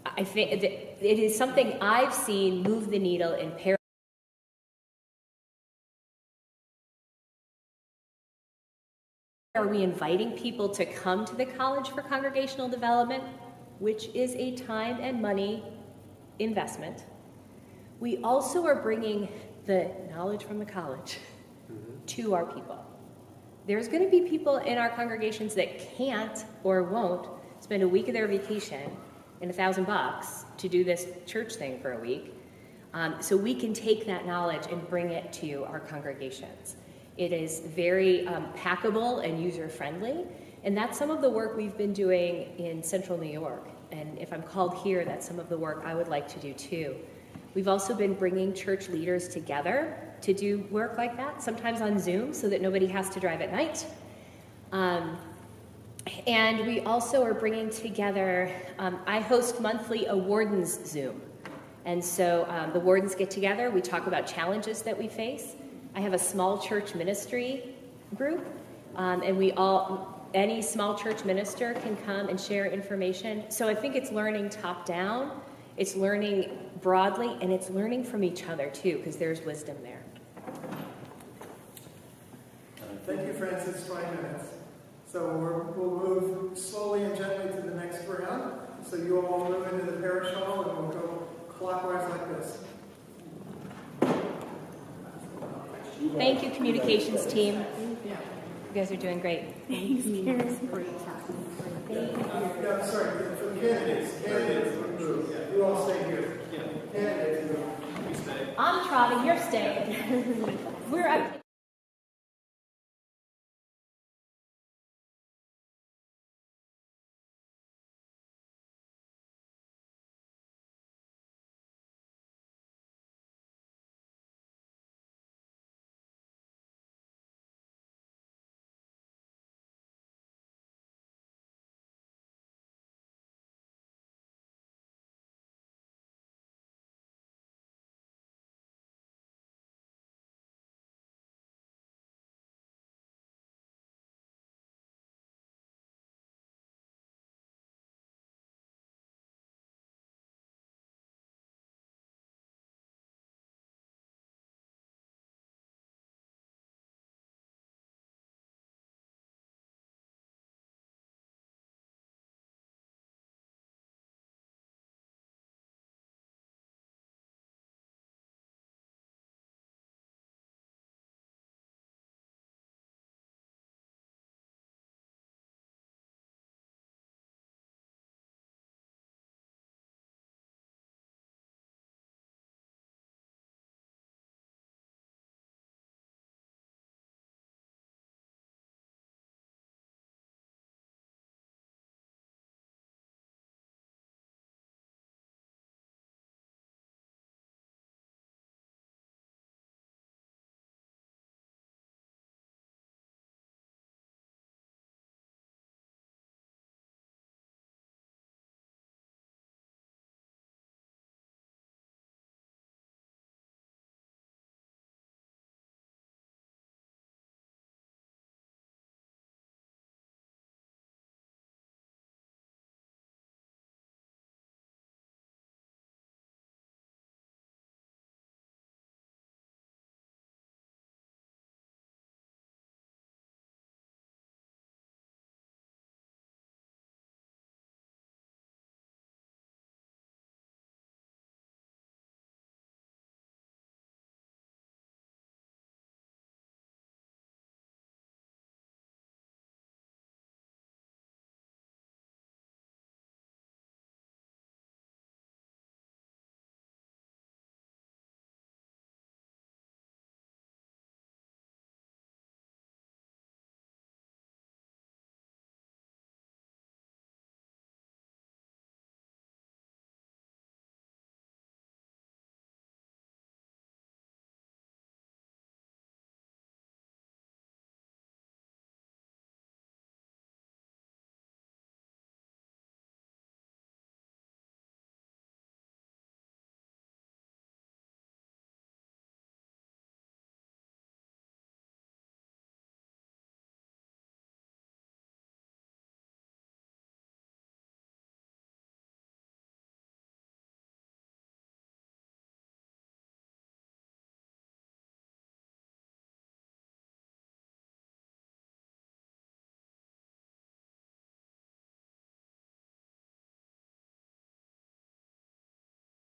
I think that it is something I've seen move the needle in Are we inviting people to come to the College for Congregational Development, which is a time and money investment? We also are bringing the knowledge from the college to our people. There's going to be people in our congregations that can't or won't spend a week of their vacation and $1,000 to do this church thing for a week. So we can take that knowledge and bring it to our congregations. It is very packable and user-friendly, and that's some of the work we've been doing in Central New York. And if I'm called here, that's some of the work I would like to do too. We've also been bringing church leaders together to do work like that, sometimes on Zoom so that nobody has to drive at night. And we also are bringing together, I host monthly a Wardens Zoom. And so the wardens get together, we talk about challenges that we face. I have a small church ministry group, and any small church minister can come and share information. So I think it's learning top down, it's learning broadly, and it's learning from each other too, because there's wisdom there. Thank you, Francis. 20 minutes. So we'll move slowly and gently to the next round. So you all will move into the parish hall, and we'll go clockwise like this. Thank you, communications team. You guys are doing great. Thanks, Karen. Yeah, sorry, for candidates, move. You all stay here. Candidates, move. I'm trotting, you're staying. We're up.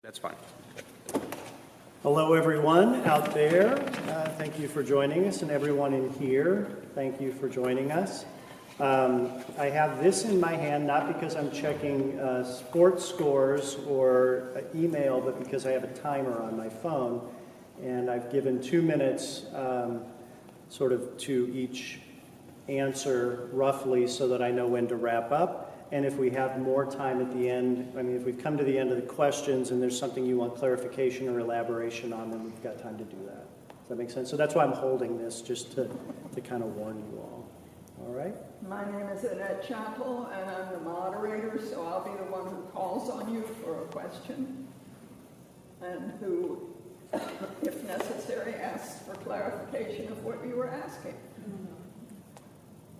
That's fine. Hello, everyone out there. Thank you for joining us, and everyone in here, thank you for joining us. I have this in my hand, not because I'm checking sports scores or email, but because I have a timer on my phone, and I've given 2 minutes sort of to each answer roughly so that I know when to wrap up. And if we have more time at the end, I mean, if we've come to the end of the questions and there's something you want clarification or elaboration on, then we've got time to do that. Does that make sense? So that's why I'm holding this, just to kind of warn you all. All right? My name is Annette Chappell, and I'm the moderator, so I'll be the one who calls on you for a question and who, if necessary, asks for clarification of what you were asking.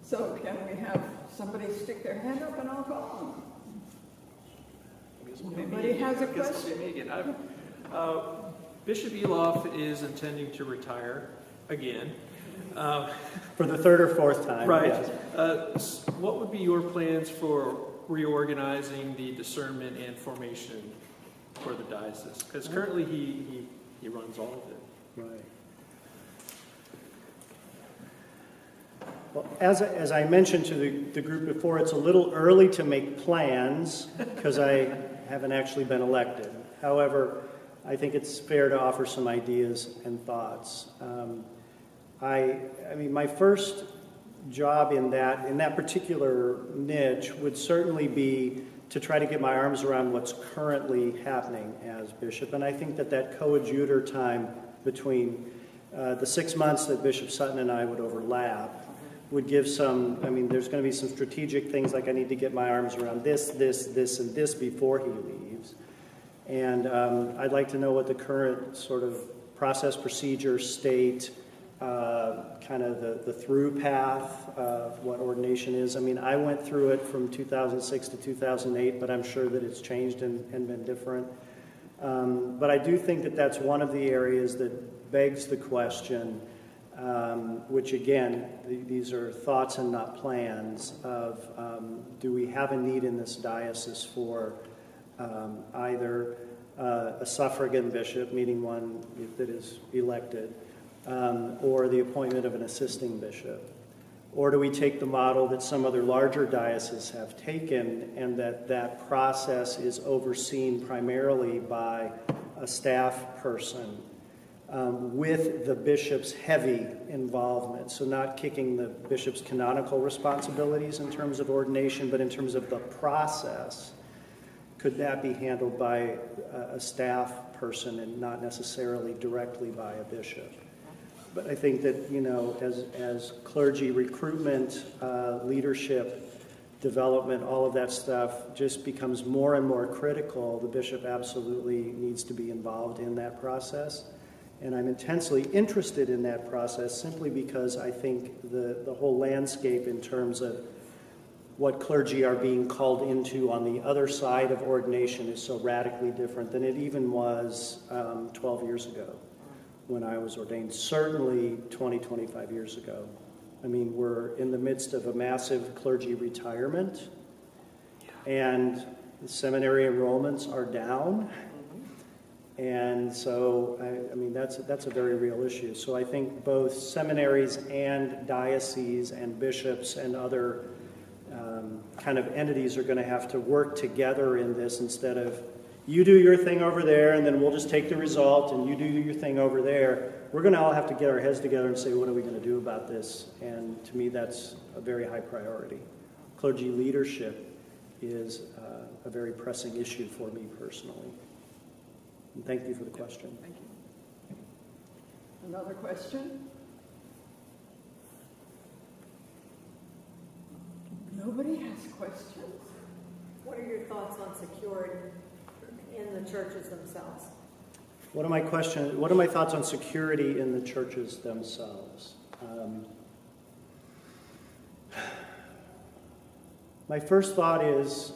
So can we have somebody stick their hand up and I'll call them? Anybody has a question? Bishop Eloff is intending to retire again. For the third or fourth time. Right. Yes. What would be your plans for reorganizing the discernment and formation for the diocese? Because currently he runs all of it. Right. Well, as I mentioned to the group before, it's a little early to make plans because I haven't actually been elected. However, I think it's fair to offer some ideas and thoughts. I mean, my first job in that particular niche would certainly be to try to get my arms around what's currently happening as bishop. And I think that coadjutor time between the 6 months that Bishop Sutton and I would overlap would give some, I mean, there's going to be some strategic things like I need to get my arms around this, and this before he leaves. And I'd like to know what the current sort of process, procedure, state, kind of the through path of what ordination is. I mean, I went through it from 2006 to 2008, but I'm sure that it's changed and been different. But I do think that that's one of the areas that begs the question, which again, these are thoughts and not plans, of do we have a need in this diocese for either a suffragan bishop, meaning one that is elected, or the appointment of an assisting bishop? Or do we take the model that some other larger dioceses have taken, and that process is overseen primarily by a staff person with the bishop's heavy involvement? So not kicking the bishop's canonical responsibilities in terms of ordination, but in terms of the process. Could that be handled by a staff person and not necessarily directly by a bishop? But I think that, you know, as clergy recruitment, leadership, development, all of that stuff just becomes more and more critical, the bishop absolutely needs to be involved in that process. And I'm intensely interested in that process simply because I think the whole landscape in terms of what clergy are being called into on the other side of ordination is so radically different than it even was 12 years ago when I was ordained, certainly 20, 25 years ago. I mean, we're in the midst of a massive clergy retirement, and the seminary enrollments are down. And so, I mean, that's a very real issue. So I think both seminaries and dioceses and bishops and other kind of entities are going to have to work together in this, instead of you do your thing over there and then we'll just take the result, and you do your thing over there. We're going to all have to get our heads together and say, what are we going to do about this? And to me, that's a very high priority. Clergy leadership is a very pressing issue for me personally. And thank you for the question. Thank you. Another question? Nobody has questions. What are your thoughts on security in the churches themselves? What are my thoughts on security in the churches themselves? My first thought is,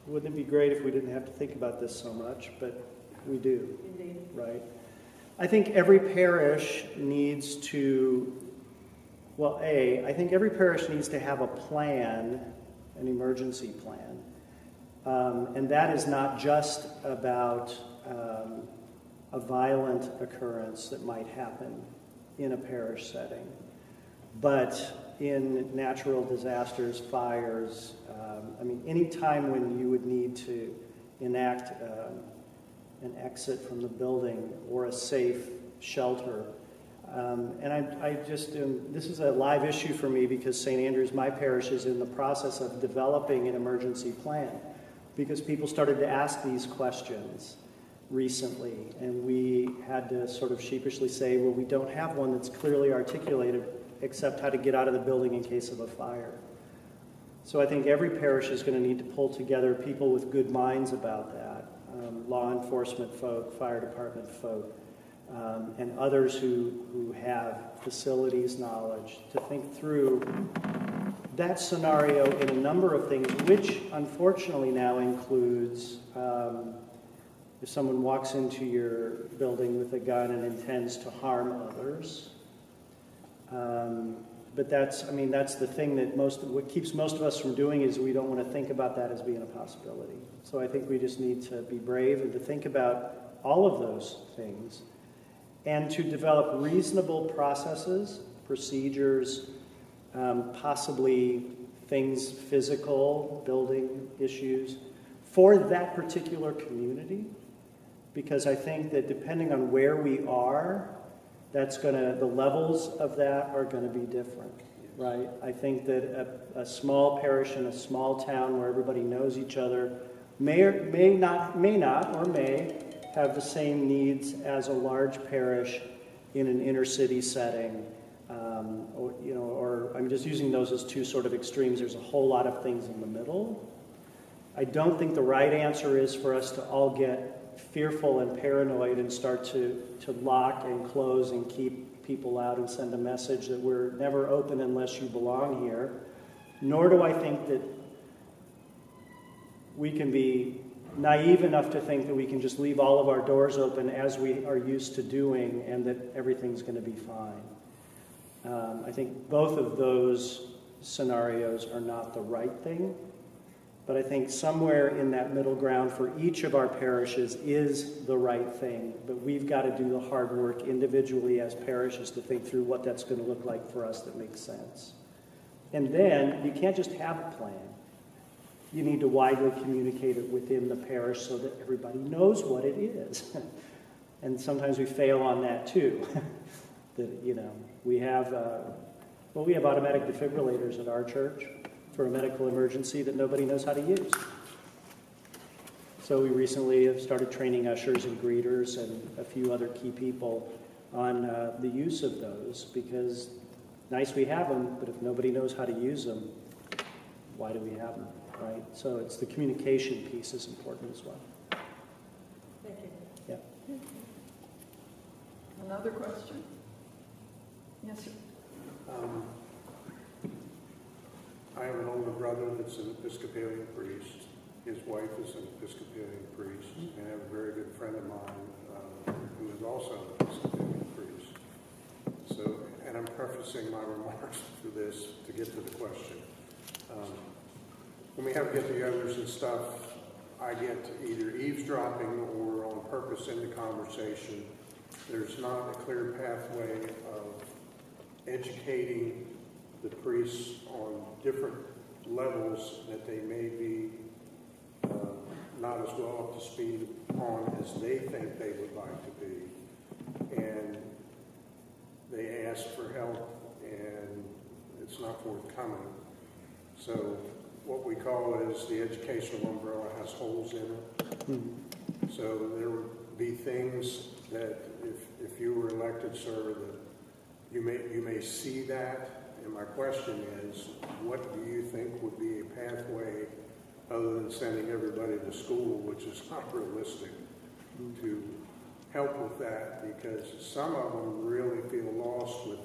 wouldn't it be great if we didn't have to think about this so much? But we do. Indeed. Right? I think every parish needs to, well, I think every parish needs to have a plan, an emergency plan, And that is not just about a violent occurrence that might happen in a parish setting, but in natural disasters, fires, any time when you would need to enact an exit from the building or a safe shelter. And I just, this is a live issue for me because St. Andrew's, my parish, is in the process of developing an emergency plan because people started to ask these questions recently, and we had to sort of sheepishly say, well, we don't have one that's clearly articulated except how to get out of the building in case of a fire. So I think every parish is going to need to pull together people with good minds about that, law enforcement folk, fire department folk, and others who have facilities knowledge to think through that scenario in a number of things, which unfortunately now includes if someone walks into your building with a gun and intends to harm others. But that's the thing that what keeps most of us from doing is we don't want to think about that as being a possibility. So I think we just need to be brave and to think about all of those things and to develop reasonable processes, procedures, possibly things, physical, building issues, for that particular community. Because I think that depending on where we are, the levels of that are going to be different, right? I think that a small parish in a small town where everybody knows each other may have the same needs as a large parish in an inner city setting, or I'm just using those as two sort of extremes. There's a whole lot of things in the middle. I don't think the right answer is for us to all get fearful and paranoid and start to lock and close and keep people out and send a message that we're never open unless you belong here. Nor do I think that we can be naive enough to think that we can just leave all of our doors open as we are used to doing and that everything's going to be fine. I think both of those scenarios are not the right thing. But I think somewhere in that middle ground for each of our parishes is the right thing. But we've got to do the hard work individually as parishes to think through what that's going to look like for us that makes sense. And then you can't just have a plan. You need to widely communicate it within the parish so that everybody knows what it is. And sometimes we fail on that too. We have automatic defibrillators at our church for a medical emergency that nobody knows how to use. So we recently have started training ushers and greeters and a few other key people on the use of those, because nice we have them, but if nobody knows how to use them, why do we have them, right? So it's the communication piece is important as well. Thank you. Yeah. Another question? Yes, sir. I have an older brother that's an Episcopalian priest. His wife is an Episcopalian priest. And I have a very good friend of mine who is also an Episcopalian priest. So, and I'm prefacing my remarks to this to get to the question. When we have get-togethers and stuff, I get either eavesdropping or on purpose in the conversation. There's not a clear pathway of educating the priests on different levels that they may be not as well up to speed on as they think they would like to be. And they ask for help, and it's not forthcoming. So what we call it is the educational umbrella has holes in it. Mm-hmm. So there would be things that if you were elected, sir, that you may see that. And my question is, what do you think would be a pathway other than sending everybody to school, which is not realistic, to help with that? Because some of them really feel lost with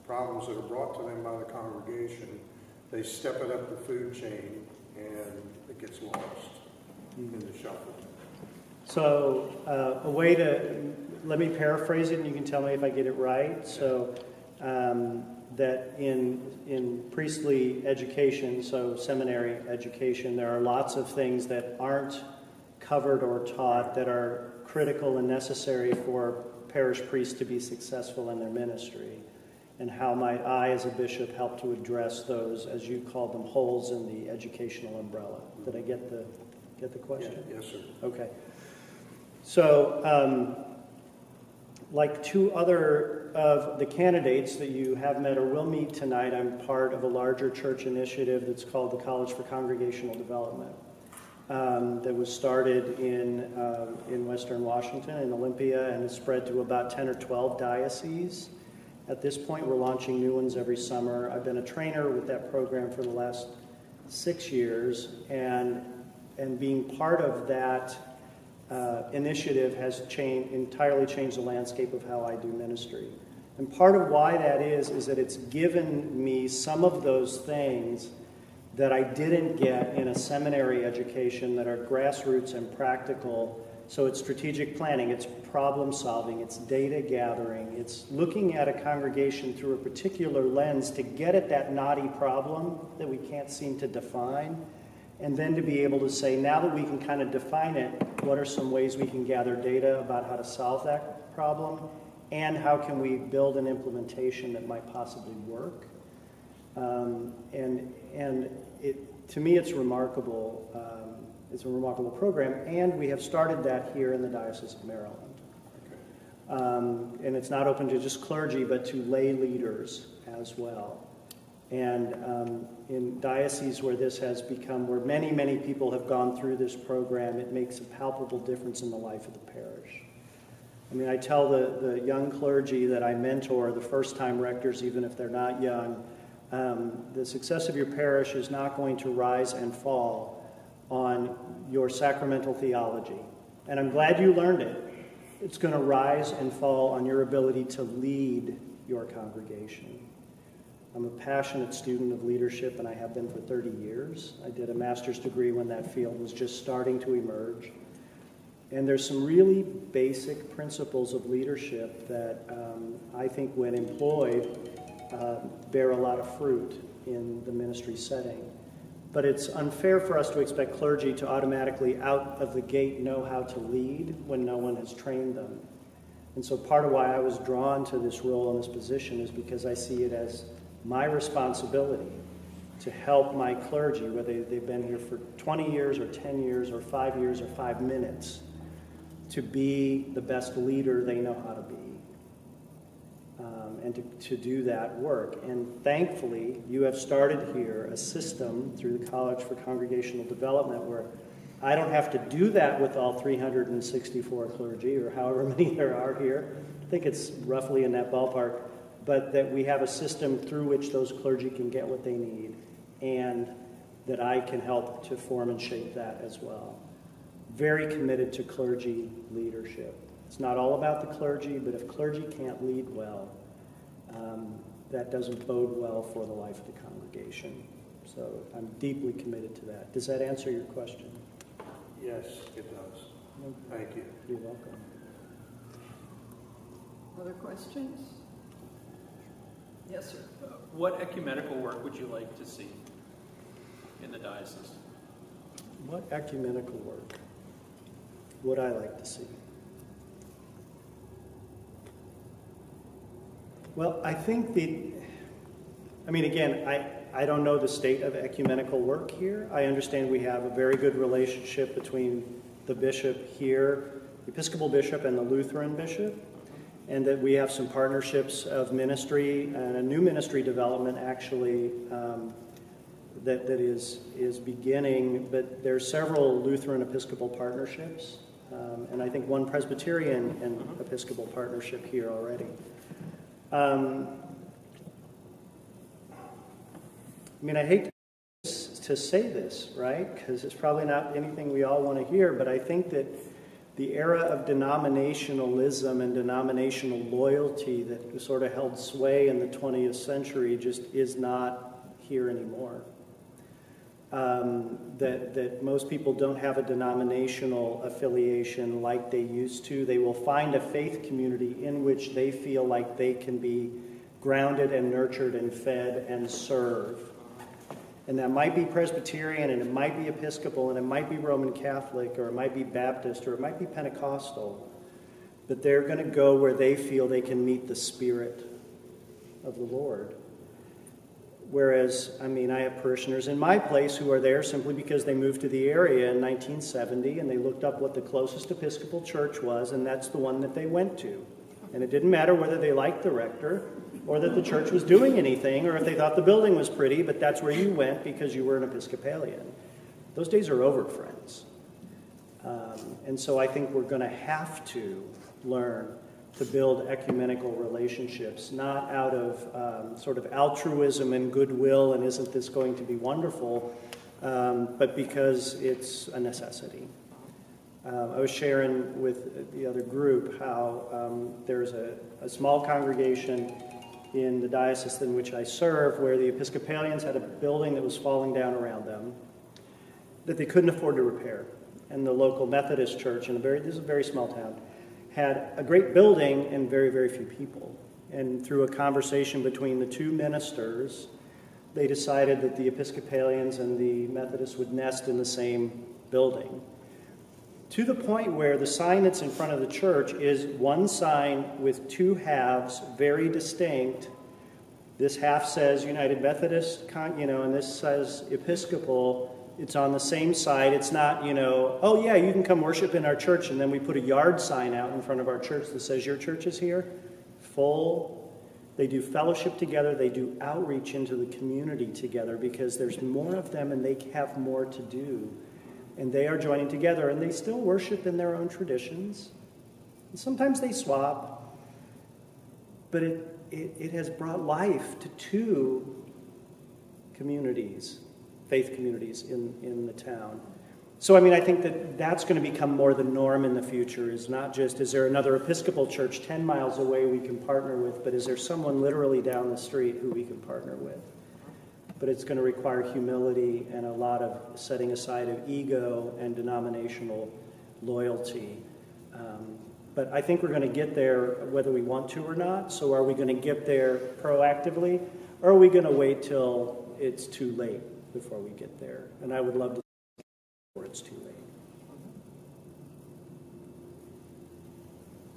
problems that are brought to them by the congregation. They step it up the food chain and it gets lost in the shuffle. So a way to, let me paraphrase it and you can tell me if I get it right. So that in priestly education, so seminary education, there are lots of things that aren't covered or taught that are critical and necessary for parish priests to be successful in their ministry. And how might I, as a bishop, help to address those, as you called them, holes in the educational umbrella? Did I get the question? Yes, sir. Okay. So, like two other of the candidates that you have met or will meet tonight, I'm part of a larger church initiative that's called the College for Congregational Development. That was started in Western Washington, in Olympia, and has spread to about 10 or 12 dioceses. At this point, we're launching new ones every summer. I've been a trainer with that program for the last 6 years, and being part of that initiative has entirely changed the landscape of how I do ministry. And part of why that is that it's given me some of those things that I didn't get in a seminary education that are grassroots and practical. So it's strategic planning, it's problem solving, it's data gathering, it's looking at a congregation through a particular lens to get at that knotty problem that we can't seem to define, and then to be able to say, now that we can kind of define it, what are some ways we can gather data about how to solve that problem, and how can we build an implementation that might possibly work. To me, it's remarkable. It's a remarkable program, and we have started that here in the Diocese of Maryland. And it's not open to just clergy, but to lay leaders as well. And in dioceses where this has become, where many, many people have gone through this program, it makes a palpable difference in the life of the parish. I mean, I tell the young clergy that I mentor, the first-time rectors, even if they're not young, the success of your parish is not going to rise and fall on your sacramental theology. And I'm glad you learned it. It's going to rise and fall on your ability to lead your congregation. I'm a passionate student of leadership, and I have been for 30 years. I did a master's degree when that field was just starting to emerge. And there's some really basic principles of leadership that I think, when employed, bear a lot of fruit in the ministry setting. But it's unfair for us to expect clergy to automatically, out of the gate, know how to lead when no one has trained them. And so part of why I was drawn to this role and this position is because I see it as my responsibility to help my clergy, whether they've been here for 20 years or 10 years or 5 years or 5 minutes, to be the best leader they know how to be. And to do that work. And thankfully, you have started here a system through the College for Congregational Development where I don't have to do that with all 364 clergy, or however many there are here. I think it's roughly in that ballpark. But that we have a system through which those clergy can get what they need, and that I can help to form and shape that as well. Very committed to clergy leadership. It's not all about the clergy, but if clergy can't lead well, that doesn't bode well for the life of the congregation. So I'm deeply committed to that. Does that answer your question? Yes, it does. Okay. Thank you. You're welcome. Other questions? Yes, sir. What ecumenical work would you like to see in the diocese? What ecumenical work would I like to see? Well, I think I don't know the state of ecumenical work here. I understand we have a very good relationship between the bishop here, the Episcopal bishop, and the Lutheran bishop, and that we have some partnerships of ministry and a new ministry development actually that is beginning, but there's several Lutheran Episcopal partnerships, and I think one Presbyterian and Episcopal partnership here already. I hate to say this, right? Because it's probably not anything we all want to hear, but I think that the era of denominationalism and denominational loyalty that sort of held sway in the 20th century just is not here anymore. That most people don't have a denominational affiliation like they used to. They will find a faith community in which they feel like they can be grounded and nurtured and fed and serve. And that might be Presbyterian, and it might be Episcopal, and it might be Roman Catholic, or it might be Baptist, or it might be Pentecostal. But they're going to go where they feel they can meet the Spirit of the Lord. Whereas, I have parishioners in my place who are there simply because they moved to the area in 1970, and they looked up what the closest Episcopal church was, and that's the one that they went to. And it didn't matter whether they liked the rector, or that the church was doing anything, or if they thought the building was pretty, but that's where you went because you were an Episcopalian. Those days are over, friends. And so I think we're going to have to learn to build ecumenical relationships, not out of sort of altruism and goodwill and isn't this going to be wonderful, but because it's a necessity. I was sharing with the other group how there's a small congregation in the diocese in which I serve where the Episcopalians had a building that was falling down around them that they couldn't afford to repair. And the local Methodist church, this is a very small town, had a great building and very, very few people. And through a conversation between the two ministers, they decided that the Episcopalians and the Methodists would nest in the same building. To the point where the sign that's in front of the church is one sign with two halves, very distinct. This half says United Methodist, and this says Episcopal. It's on the same side. It's not, oh yeah, you can come worship in our church, and then we put a yard sign out in front of our church that says your church is here. Full. They do fellowship together. They do outreach into the community together because there's more of them and they have more to do. And they are joining together, and they still worship in their own traditions. And sometimes they swap, but it has brought life to two communities, faith communities in the town. So, I think that that's going to become more the norm in the future, is not just, is there another Episcopal church 10 miles away we can partner with, but is there someone literally down the street who we can partner with? But it's going to require humility and a lot of setting aside of ego and denominational loyalty. But I think we're going to get there whether we want to or not. So are we going to get there proactively, or are we going to wait till it's too late before we get there? And I would love to see before it's too late.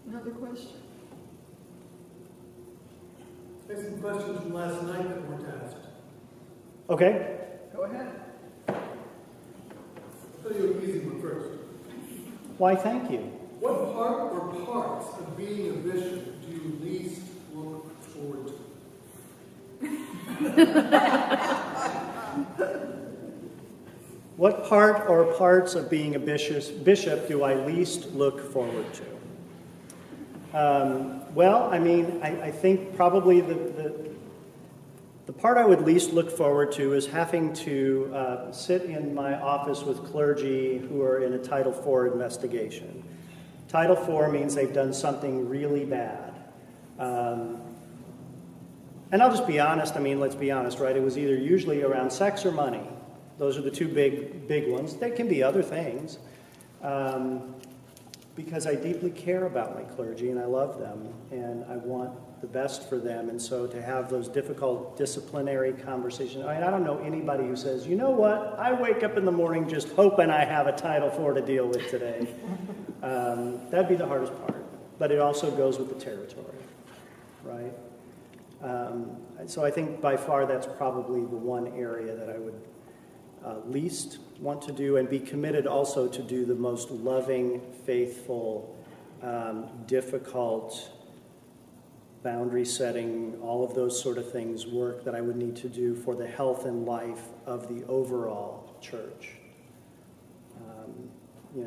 Another question? I have some questions from last night that weren't asked. Okay. Go ahead. I'll tell you an easy one first. Why, thank you. What part or parts of being a bishop do you least look forward to? What part or parts of being a bishop do I least look forward to? I think probably the part I would least look forward to is having to sit in my office with clergy who are in a Title IV investigation. Title IV means they've done something really bad. And I'll just be honest, let's be honest, right? It was either usually around sex or money. Those are the two big ones. There can be other things. Because I deeply care about my clergy and I love them and I want the best for them. And so to have those difficult disciplinary conversations, I don't know anybody who says, you know what, I wake up in the morning just hoping I have a Title IV to deal with today. That'd be the hardest part. But it also goes with the territory, right? So I think by far that's probably the one area that I would least want to do, and be committed also to do the most loving, faithful, difficult, boundary setting, all of those sort of things, work that I would need to do for the health and life of the overall church.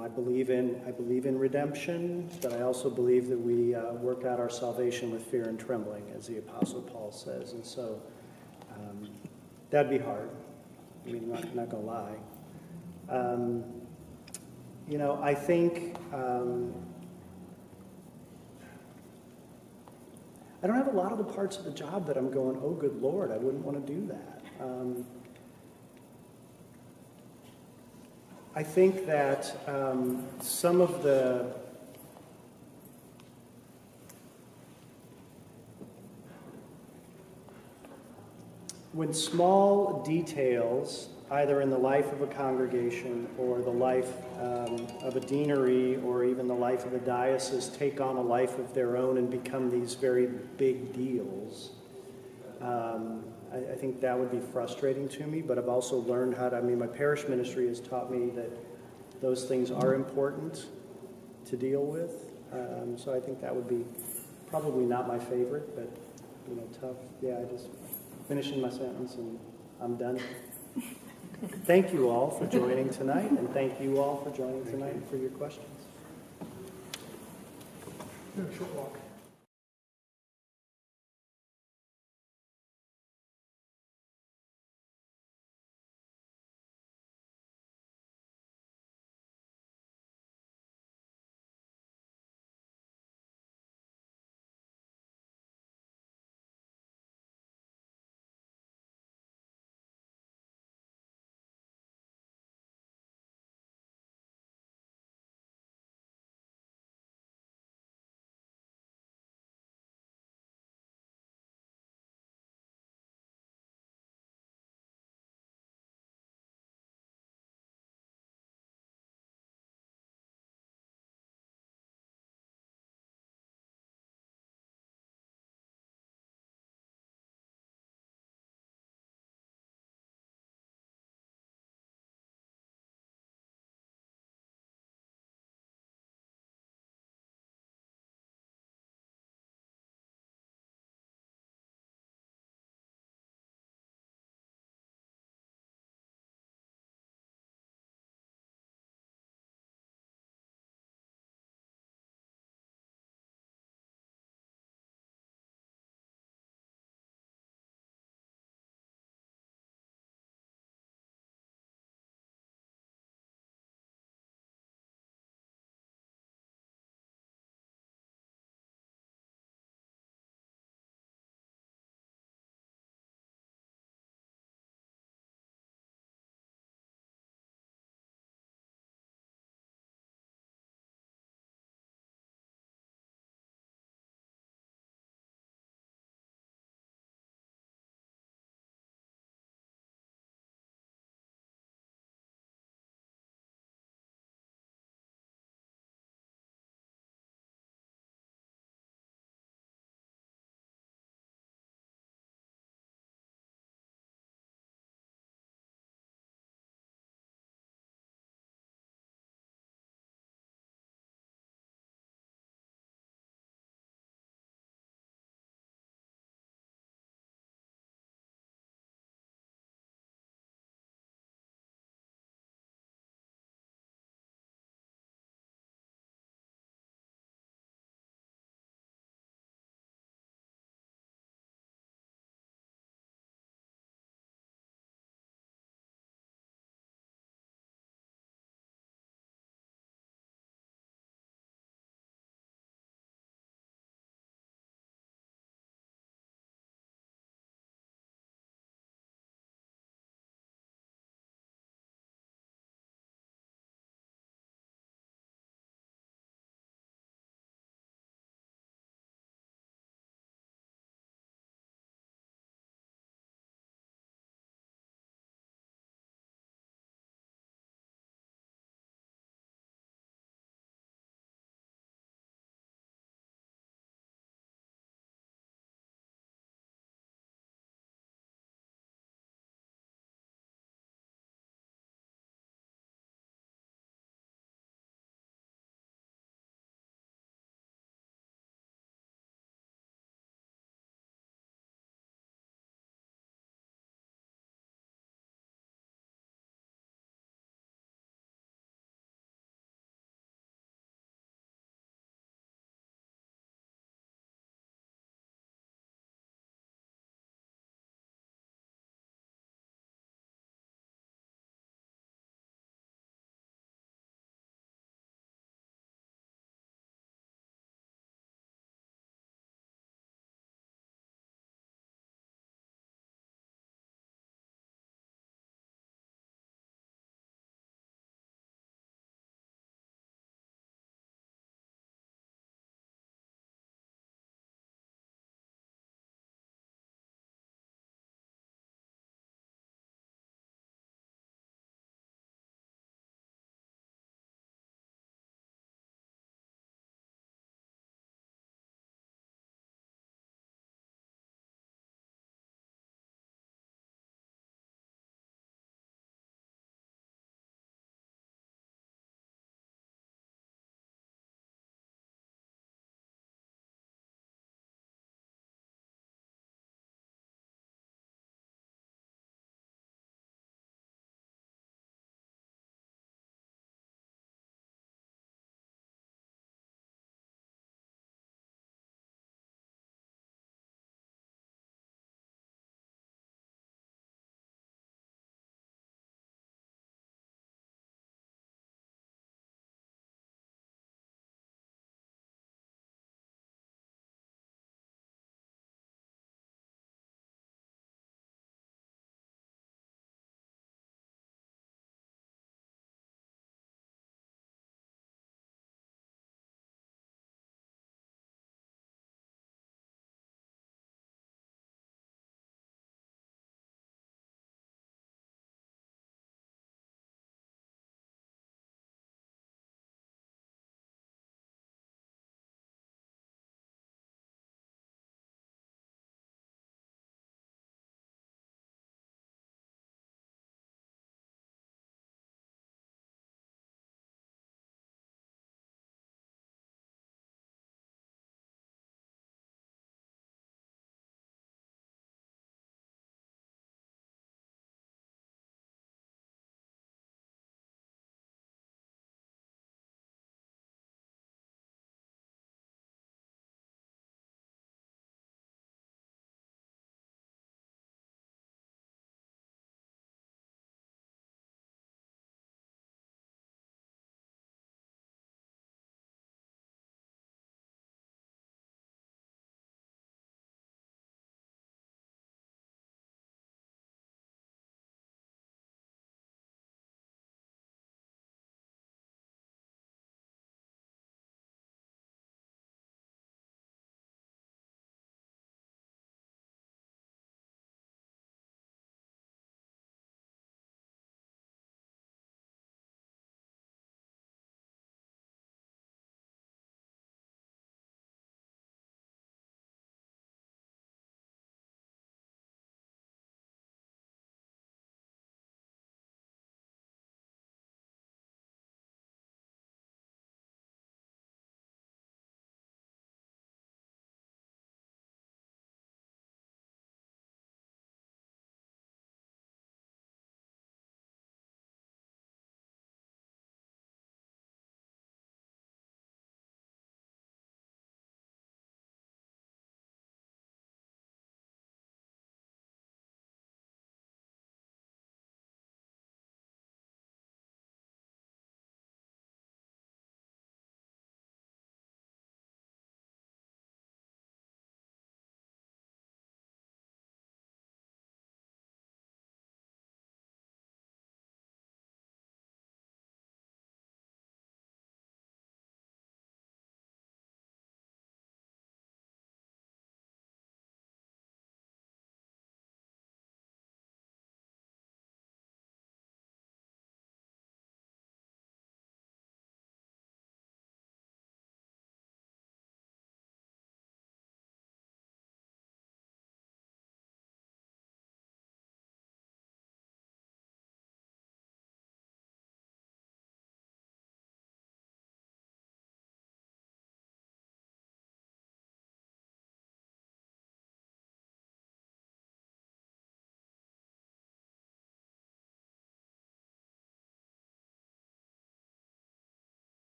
I believe in redemption, but I also believe that we work out our salvation with fear and trembling, as the Apostle Paul says, and so that'd be hard. I'm not going to lie. I think I don't have a lot of the parts of the job that I'm going, oh, good Lord, I wouldn't want to do that. I think that some of the when small details, either in the life of a congregation or the life of a deanery or even the life of a diocese, take on a life of their own and become these very big deals, I think that would be frustrating to me, but I've also learned how to, I mean, my parish ministry has taught me that those things are important to deal with. So I think that would be probably not my favorite, but, you know, tough. Yeah, I just finishing my sentence and I'm done. Thank you all for joining tonight, and thank you all for joining tonight and for your questions. Short walk.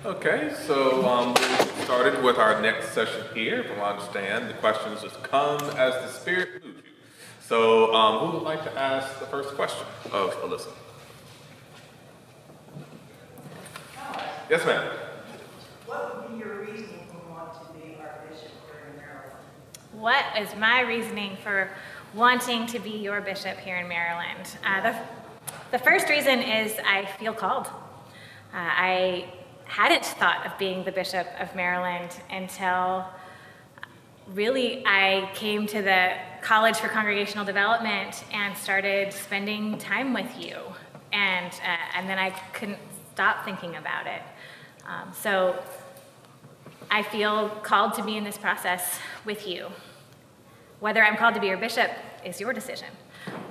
Okay, so we started with our next session here. From what I understand, the questions just come as the Spirit moves you. So who would like to ask the first question of Alyssa? Yes, ma'am. What would be your reasoning for wanting to be our bishop here in Maryland? What is my reasoning for wanting to be your bishop here in Maryland? The first reason is I feel called. I hadn't thought of being the Bishop of Maryland until really I came to the College for Congregational Development and started spending time with you. And then I couldn't stop thinking about it. So I feel called to be in this process with you. Whether I'm called to be your bishop is your decision.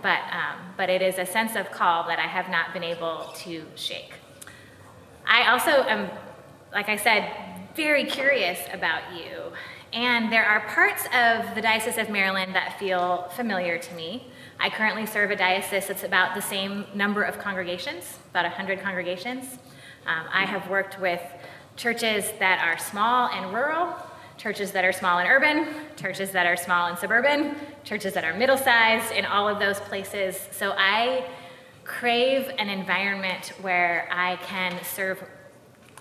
But it is a sense of call that I have not been able to shake. I also am, like I said, very curious about you. And there are parts of the Diocese of Maryland that feel familiar to me. I currently serve a diocese that's about the same number of congregations, about 100 congregations. I have worked with churches that are small and rural, churches that are small and urban, churches that are small and suburban, churches that are middle-sized, in all of those places. So I crave an environment where I can serve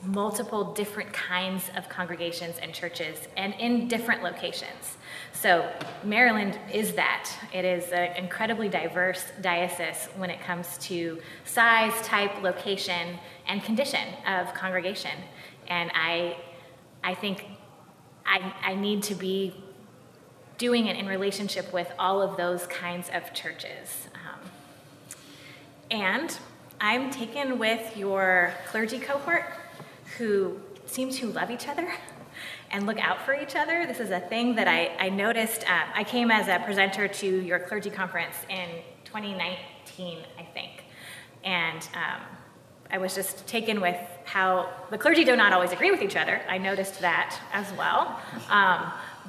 multiple different kinds of congregations and churches and in different locations. So Maryland is that. It is an incredibly diverse diocese when it comes to size, type, location, and condition of congregation. And I think I need to be doing it in relationship with all of those kinds of churches. And I'm taken with your clergy cohort who seem to love each other and look out for each other. This is a thing that I noticed. I came as a presenter to your clergy conference in 2019, I think. And I was just taken with how the clergy do not always agree with each other. I noticed that as well.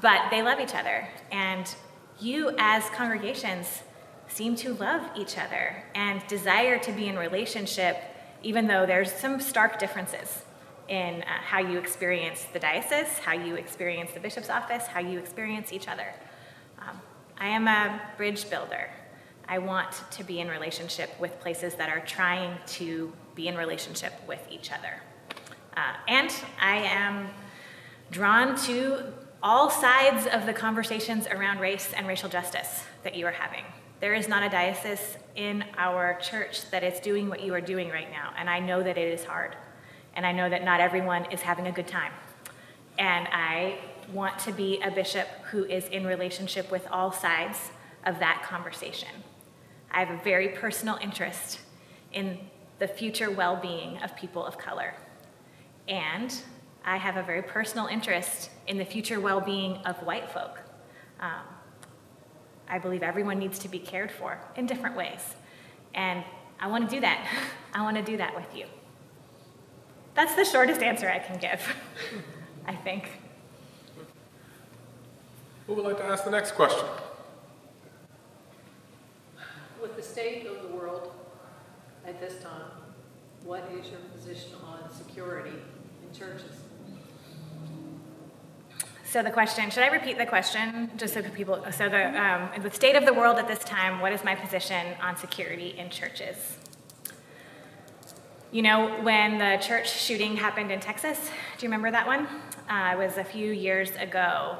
But they love each other. And you as congregations seem to love each other and desire to be in relationship, even though there's some stark differences in how you experience the diocese, how you experience the bishop's office, how you experience each other. I am a bridge builder. I want to be in relationship with places that are trying to be in relationship with each other. And I am drawn to all sides of the conversations around race and racial justice that you are having. There is not a diocese in our church that is doing what you are doing right now, and I know that it is hard. And I know that not everyone is having a good time. And I want to be a bishop who is in relationship with all sides of that conversation. I have a very personal interest in the future well-being of people of color. And I have a very personal interest in the future well-being of white folk. I believe everyone needs to be cared for in different ways. And I want to do that. I want to do that with you. That's the shortest answer I can give, I think. Who would like to ask the next question? With the state of the world at this time, what is your position on security in churches? So the question, should I repeat the question just so people, so the state of the world at this time, what is my position on security in churches? You know, when the church shooting happened in Texas, do you remember that one? It was a few years ago.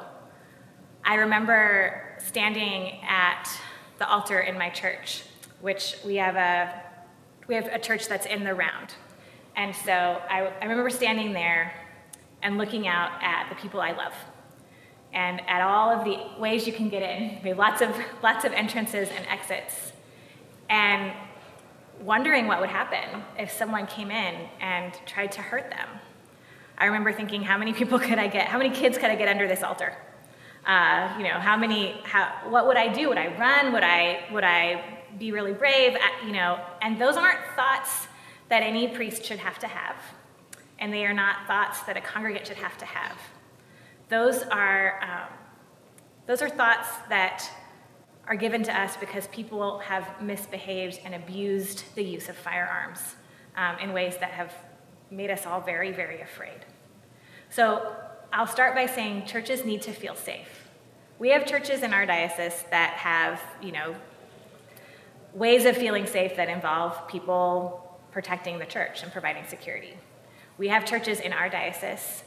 I remember standing at the altar in my church, which we have a church that's in the round. And so I remember standing there and looking out at the people I love and at all of the ways you can get in. We have lots of entrances and exits, and wondering what would happen if someone came in and tried to hurt them. I remember thinking, how many kids could I get under this altar? What would I do? Would I run? Would I be really brave? And those aren't thoughts that any priest should have to have. And they are not thoughts that a congregant should have to have. Those are thoughts that are given to us because people have misbehaved and abused the use of firearms in ways that have made us all very, very afraid. So I'll start by saying churches need to feel safe. We have churches in our diocese that have, ways of feeling safe that involve people protecting the church and providing security. We have churches in our diocese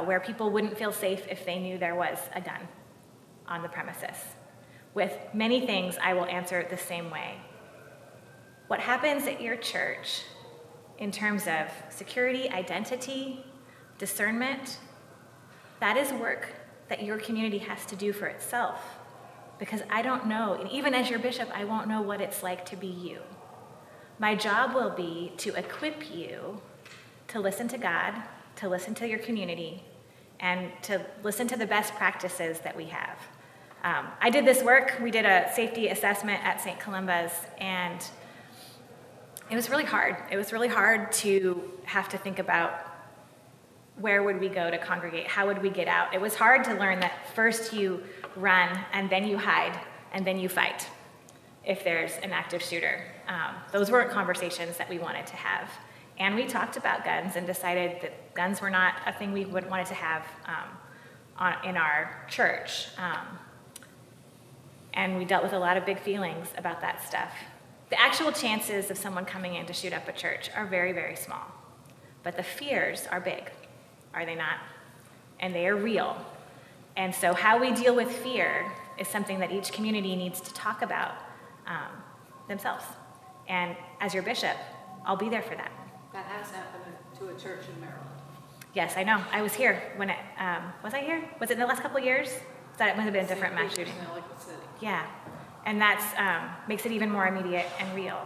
where people wouldn't feel safe if they knew there was a gun on the premises. With many things, I will answer the same way. What happens at your church in terms of security, identity, discernment, that is work that your community has to do for itself. Because I don't know, and even as your bishop, I won't know what it's like to be you. My job will be to equip you to listen to God, to listen to your community, and to listen to the best practices that we have. I did this work. We did a safety assessment at St. Columba's, and it was really hard. It was really hard to have to think about where would we go to congregate? How would we get out? It was hard to learn that first you run, and then you hide, and then you fight if there's an active shooter. Those weren't conversations that we wanted to have. And we talked about guns and decided that guns were not a thing we wanted to have in our church. And we dealt with a lot of big feelings about that stuff. The actual chances of someone coming in to shoot up a church are very, very small. But the fears are big, are they not? And they are real. And so how we deal with fear is something that each community needs to talk about themselves. And as your bishop, I'll be there for that. That has happened to a church in Maryland. Yes, I know. I was here when it, was I here? Was it in the last couple of years? That it might have been a different mass shooting. Yeah, and that's makes it even more immediate and real.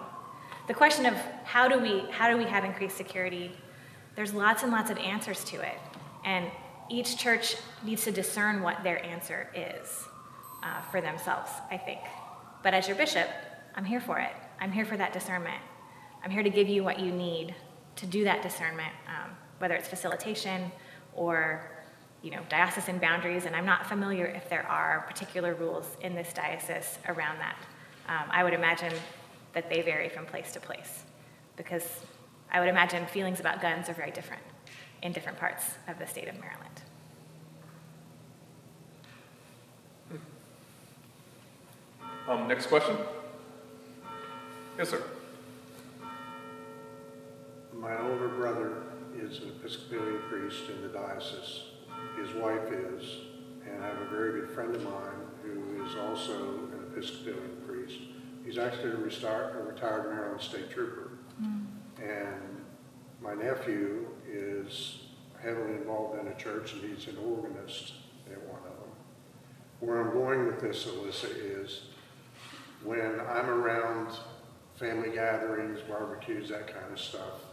The question of how do we have increased security, there's lots and lots of answers to it. And each church needs to discern what their answer is for themselves, I think. But as your bishop, I'm here for it. I'm here for that discernment. I'm here to give you what you need to do that discernment, whether it's facilitation or diocesan boundaries, and I'm not familiar if there are particular rules in this diocese around that. I would imagine that they vary from place to place, because I would imagine feelings about guns are very different in different parts of the state of Maryland. Next question? Yes, sir. My older brother is an Episcopalian priest in the diocese. His wife is, and I have a very good friend of mine who is also an Episcopalian priest. He's actually a retired Maryland State Trooper. And my nephew is heavily involved in a church, and he's an organist at one of them. Where I'm going with this, Alyssa, is when I'm around family gatherings, barbecues, that kind of stuff,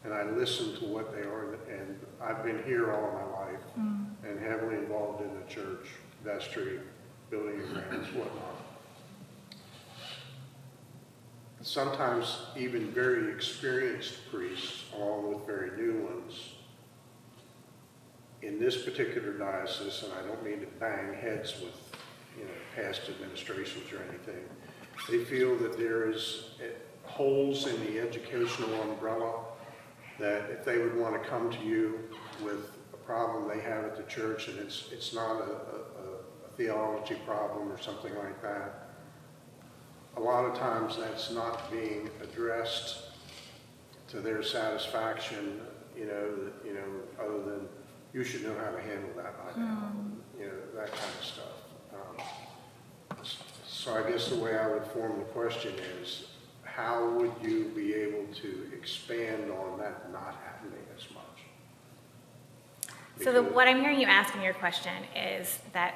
and I listen to what they are, and I've been here all my life and heavily involved in the church, vestry, building of grounds, whatnot. Sometimes even very experienced priests, along with very new ones, in this particular diocese, and I don't mean to bang heads with past administrations or anything, they feel that there is holes in the educational umbrella, that if they would want to come to you with a problem they have at the church, and it's not a theology problem or something like that, a lot of times that's not being addressed to their satisfaction, other than you should know how to handle that by now, that kind of stuff. So I guess the way I would form the question is, how would you be able to expand on that not happening as much? So what I'm hearing you ask in your question is that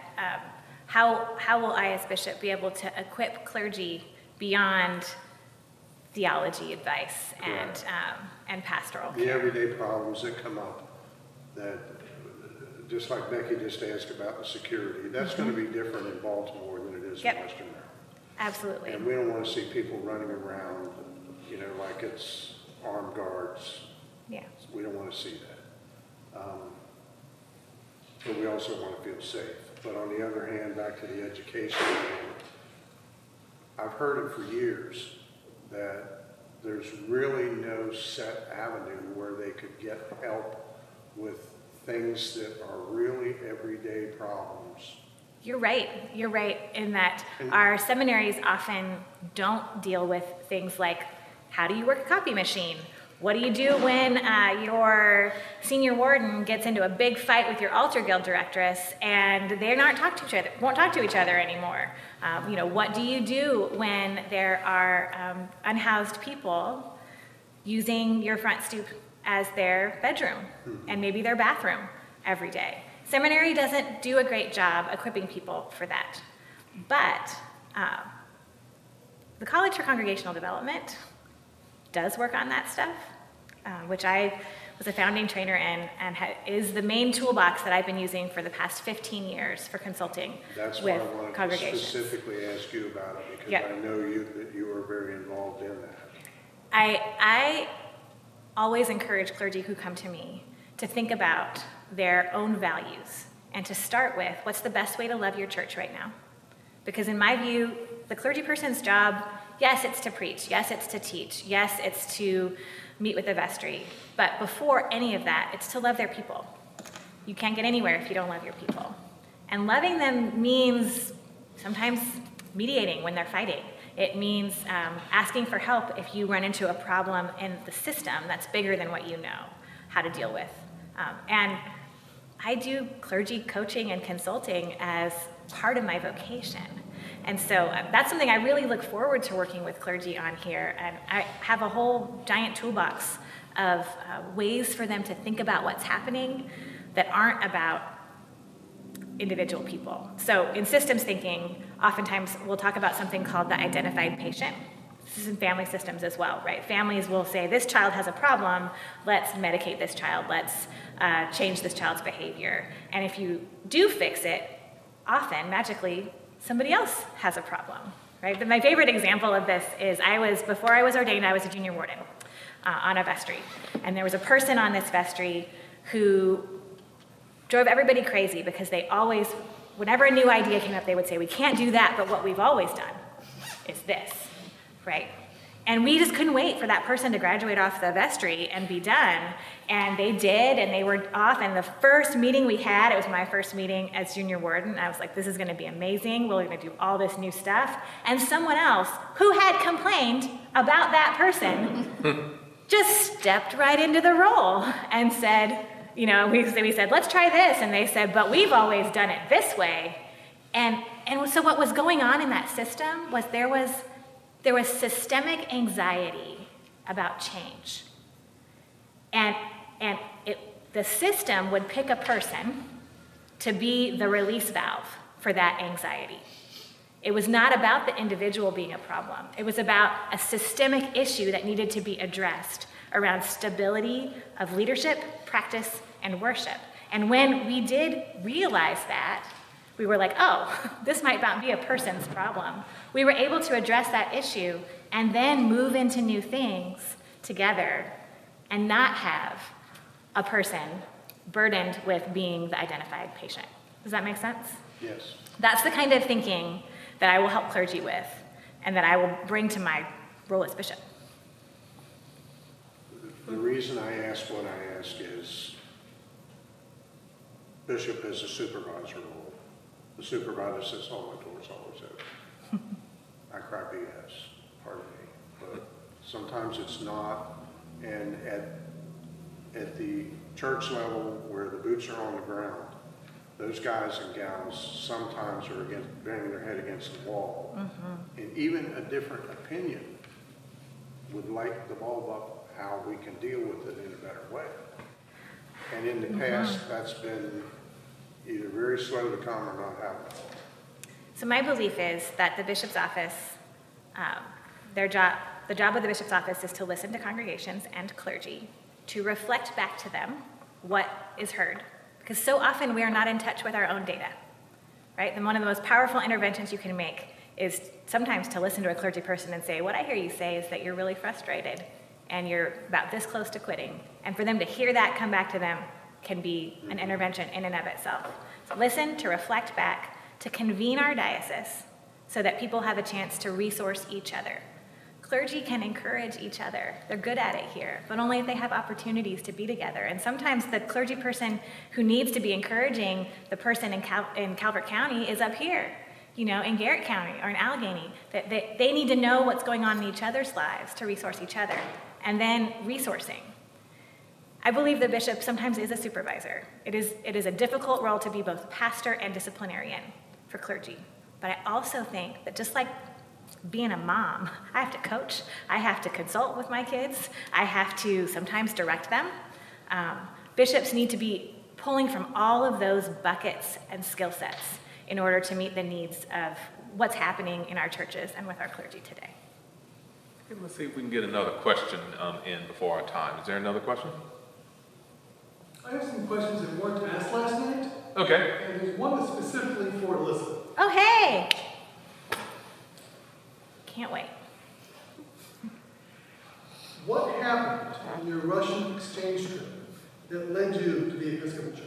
how will I as bishop be able to equip clergy beyond theology advice and pastoral care? The everyday problems that come up, that just like Becky just asked about the security, that's going to be different in Baltimore than it is in Western Maryland. Absolutely. And we don't want to see people running around, like it's armed guards. Yeah. We don't want to see that. But we also want to feel safe. But on the other hand, back to the education thing, I've heard it for years that there's really no set avenue where they could get help with things that are really everyday problems. You're right in that our seminaries often don't deal with things like, how do you work a copy machine? What do you do when your senior warden gets into a big fight with your altar guild directress and they're not won't talk to each other anymore? What do you do when there are unhoused people using your front stoop as their bedroom and maybe their bathroom every day? Seminary doesn't do a great job equipping people for that. But the College for Congregational Development does work on that stuff, which I was a founding trainer in and is the main toolbox that I've been using for the past 15 years for consulting with congregations. That's why I wanted to specifically ask you about it, because I know that you are very involved in that. I always encourage clergy who come to me to think about their own values and to start with, what's the best way to love your church right now? Because in my view, the clergy person's job, yes, it's to preach, yes, it's to teach, yes, it's to meet with the vestry, but before any of that, it's to love their people. You can't get anywhere if you don't love your people. And loving them means sometimes mediating when they're fighting. It means asking for help if you run into a problem in the system that's bigger than what you know how to deal with. And I do clergy coaching and consulting as part of my vocation. And so that's something I really look forward to working with clergy on here. And I have a whole giant toolbox of ways for them to think about what's happening that aren't about individual people. So in systems thinking, oftentimes we'll talk about something called the identified patient. This is in family systems as well, right? Families will say, this child has a problem, let's medicate this child, let's change this child's behavior. And if you do fix it, often, magically, somebody else has a problem, right? But my favorite example of this is before I was ordained, I was a junior warden on a vestry. And there was a person on this vestry who drove everybody crazy because they always, whenever a new idea came up, they would say, we can't do that, but what we've always done is this, right? And we just couldn't wait for that person to graduate off the vestry and be done. And they did, and they were off. And the first meeting we had, it was my first meeting as junior warden. I was like, this is going to be amazing. We're going to do all this new stuff. And someone else who had complained about that person just stepped right into the role and said, we said, let's try this. And they said, but we've always done it this way. And so what was going on in that system was there was systemic anxiety about change. And the system would pick a person to be the release valve for that anxiety. It was not about the individual being a problem. It was about a systemic issue that needed to be addressed around stability of leadership, practice, and worship. And when we did realize that, we were like, oh, this might not be a person's problem. We were able to address that issue and then move into new things together and not have a person burdened with being the identified patient. Does that make sense? Yes. That's the kind of thinking that I will help clergy with and that I will bring to my role as bishop. The reason I ask what I ask is bishop is a supervisor role. The supervisor says, oh, my door's always open. I cry BS, pardon me. But sometimes it's not. And at the church level where the boots are on the ground, those guys and gals sometimes are banging their head against the wall. Mm-hmm. And even a different opinion would light the bulb up how we can deal with it in a better way. And in the past, that's been either very slow to come or not happening. So my belief is that the bishop's office, the job of the bishop's office is to listen to congregations and clergy, to reflect back to them what is heard. Because so often we are not in touch with our own data, right? And one of the most powerful interventions you can make is sometimes to listen to a clergy person and say, what I hear you say is that you're really frustrated and you're about this close to quitting. And for them to hear that come back to them can be an intervention in and of itself. So listen, to reflect back, to convene our diocese so that people have a chance to resource each other. clergy can encourage each other. They're good at it here, but only if they have opportunities to be together. And sometimes the clergy person who needs to be encouraging the person in Calvert County is up here, in Garrett County or in Allegheny. That they need to know what's going on in each other's lives to resource each other. And then resourcing. I believe the bishop sometimes is a supervisor. It is a difficult role to be both pastor and disciplinarian for clergy. But I also think that just like being a mom, I have to coach, I have to consult with my kids, I have to sometimes direct them. Bishops need to be pulling from all of those buckets and skill sets in order to meet the needs of what's happening in our churches and with our clergy today. Okay, let's see if we can get another question in before our time. Is there another question? I have some questions that weren't asked last night. Okay. And there's one that's specifically for Alyssa. Oh, hey! Can't wait. What happened in your Russian exchange trip that led you to the Episcopal Church?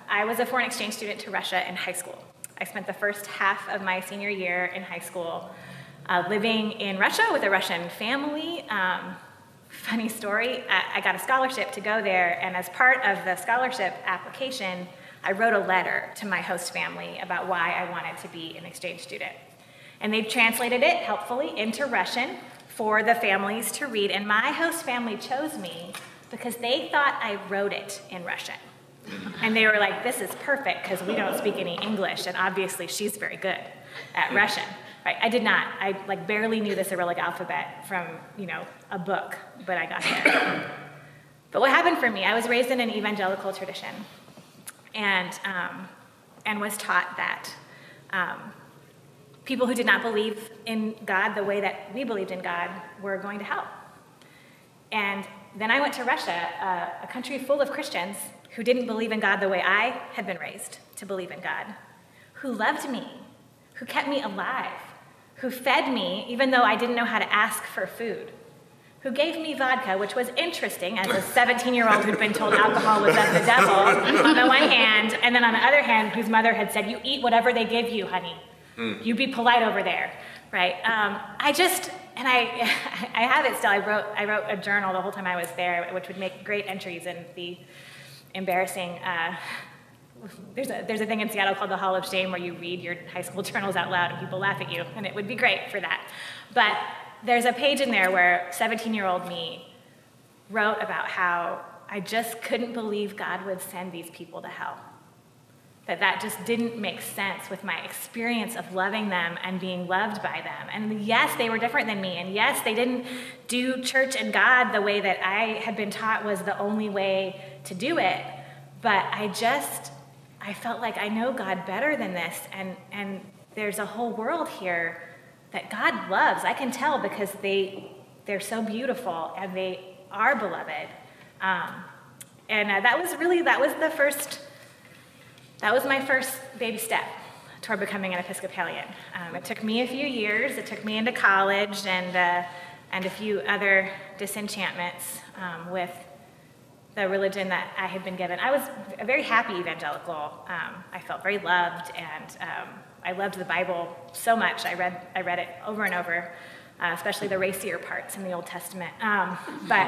I was a foreign exchange student to Russia in high school. I spent the first half of my senior year in high school living in Russia with a Russian family. Funny story, I got a scholarship to go there, and as part of the scholarship application, I wrote a letter to my host family about why I wanted to be an exchange student. And they translated it helpfully into Russian for the families to read, and my host family chose me because they thought I wrote it in Russian. And they were like, this is perfect because we don't speak any English, and obviously she's very good at Russian. Right? I did not. I barely knew the Cyrillic alphabet from, a book, but I got there. But what happened for me, I was raised in an evangelical tradition and was taught that people who did not believe in God the way that we believed in God were going to hell. And then I went to Russia, a country full of Christians who didn't believe in God the way I had been raised to believe in God, who loved me, who kept me alive, who fed me even though I didn't know how to ask for food, who gave me vodka, which was interesting as a 17-year-old who'd been told alcohol was of the devil on the one hand, and then on the other hand, whose mother had said, you eat whatever they give you, honey. You be polite over there, right? I have it still. I wrote a journal the whole time I was there, which would make great entries in the embarrassing, there's a thing in Seattle called the Hall of Shame where you read your high school journals out loud and people laugh at you, and it would be great for that. But there's a page in there where 17-year-old me wrote about how I just couldn't believe God would send these people to hell. That just didn't make sense with my experience of loving them and being loved by them. And yes, they were different than me. And yes, they didn't do church and God the way that I had been taught was the only way to do it. But I felt like I know God better than this. And there's a whole world here that God loves. I can tell because they're so beautiful and they are beloved. That was my first baby step toward becoming an Episcopalian. It took me a few years. It took me into college and a few other disenchantments with the religion that I had been given. I was a very happy evangelical. I felt very loved, and I loved the Bible so much. I read it over and over, especially the racier parts in the Old Testament. But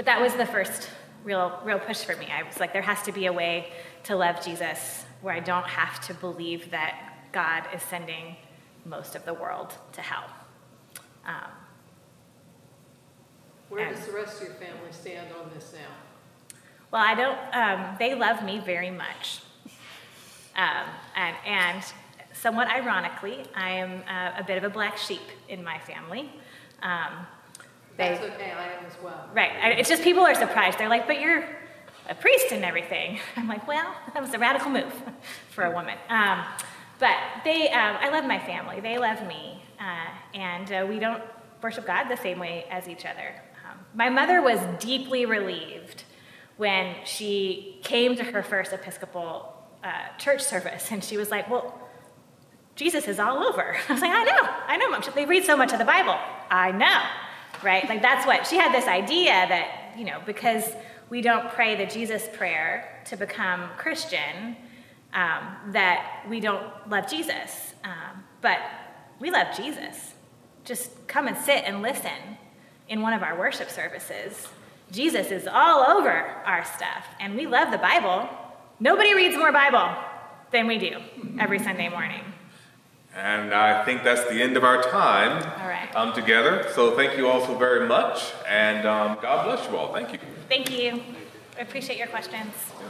that was the first real push for me. I was like, there has to be a way to love Jesus where I don't have to believe that God is sending most of the world to hell. Where does the rest of your family stand on this now? Well, I don't, they love me very much. And somewhat ironically, I am a bit of a black sheep in my family. That's okay, I am as well. Right, it's just people are surprised. They're like, but you're a priest and everything. I'm like, well, that was a radical move for a woman. But I love my family, they love me, and we don't worship God the same way as each other. My mother was deeply relieved when she came to her first Episcopal church service, and she was like, well, Jesus is all over. I was like, I know, Mom. They read so much of the Bible. I know, right? Like that's what, she had this idea that, because we don't pray the Jesus prayer to become Christian, that we don't love Jesus. But we love Jesus. Just come and sit and listen in one of our worship services. Jesus is all over our stuff, and we love the Bible. Nobody reads more Bible than we do every Sunday morning. And I think that's the end of our time together. So thank you all so very much, and God bless you all. Thank you. Thank you. I appreciate your questions. Yeah.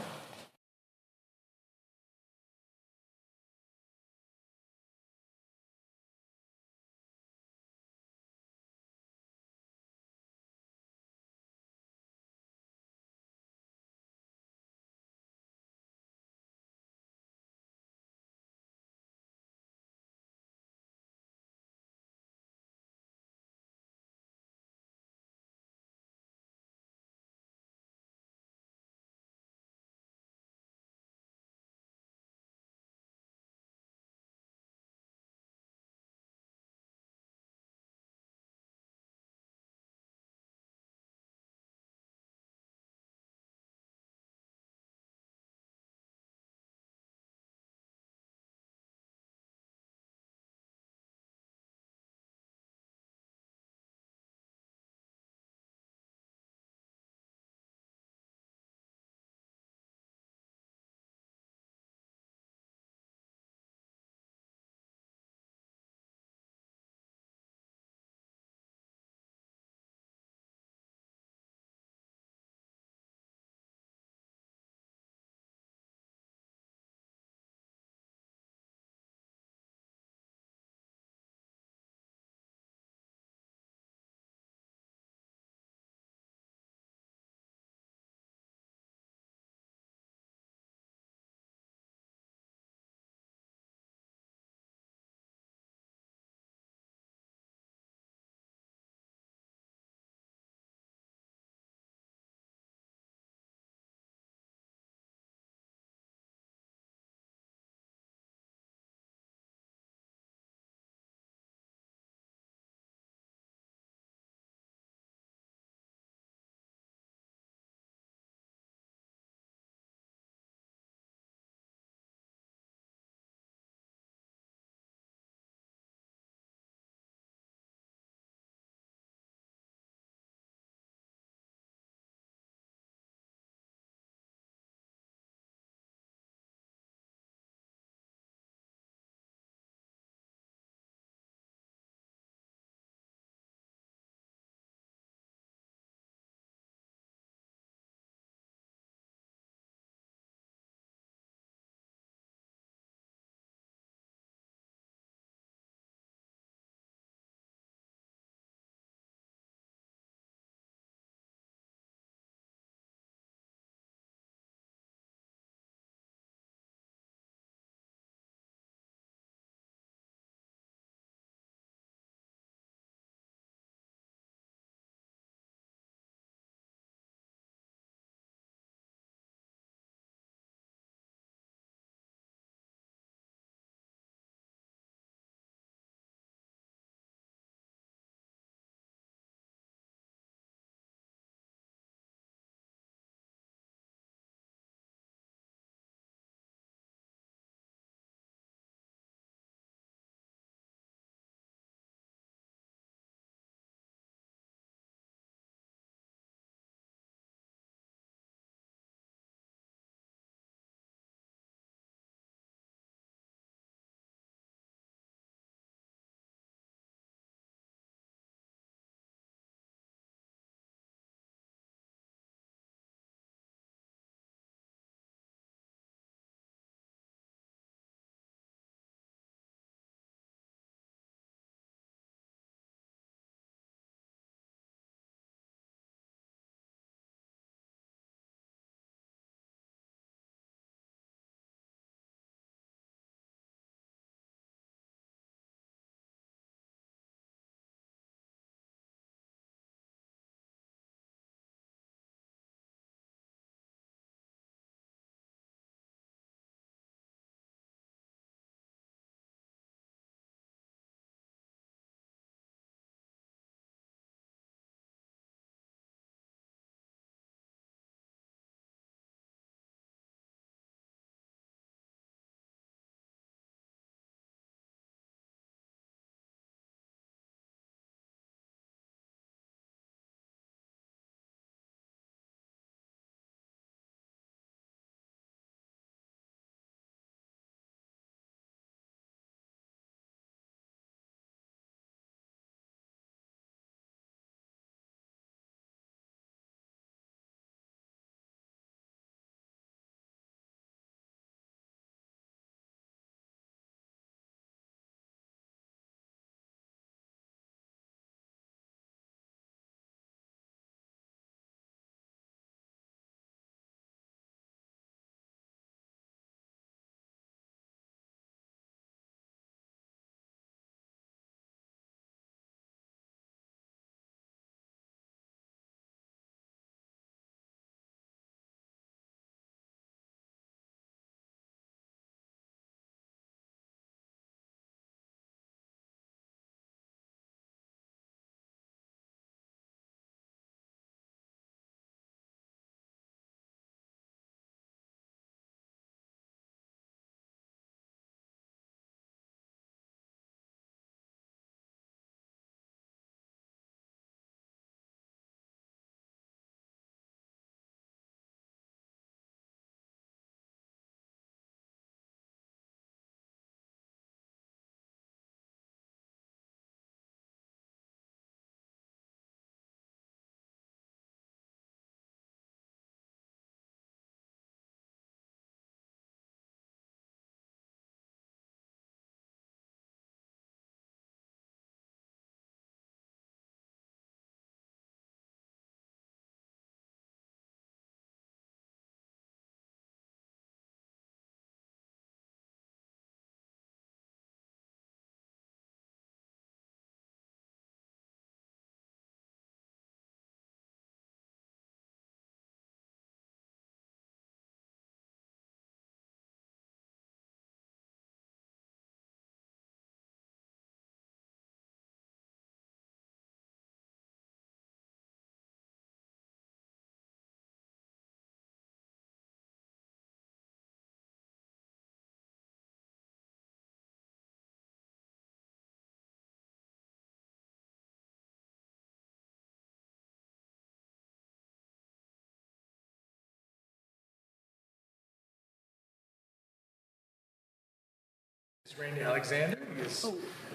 Randy Alexander. He is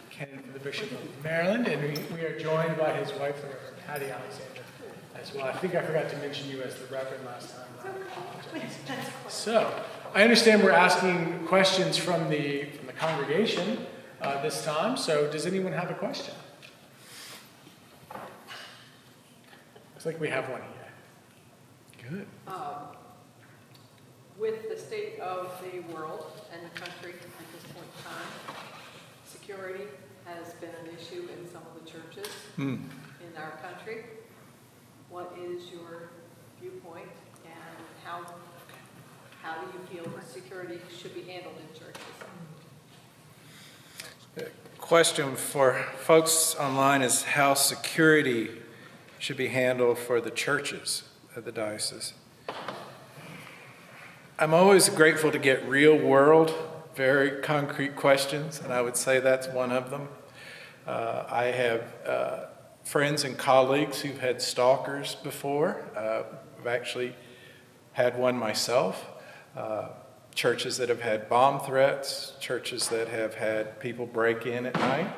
candidate for the Bishop of Maryland, and we are joined by his wife, the Reverend Patty Alexander, as well. I think I forgot to mention you as the Reverend last time. So, I understand we're asking questions from the congregation this time, so does anyone have a question? Looks like we have one here. Good. With the state of the world and the country at this point in time, security has been an issue in some of the churches in our country. What is your viewpoint, and how do you feel security should be handled in churches? The question for folks online is how security should be handled for the churches of the diocese. I'm always grateful to get real world, very concrete questions, and I would say that's one of them. I have friends and colleagues who've had stalkers before. I've actually had one myself. Churches that have had bomb threats, churches that have had people break in at night.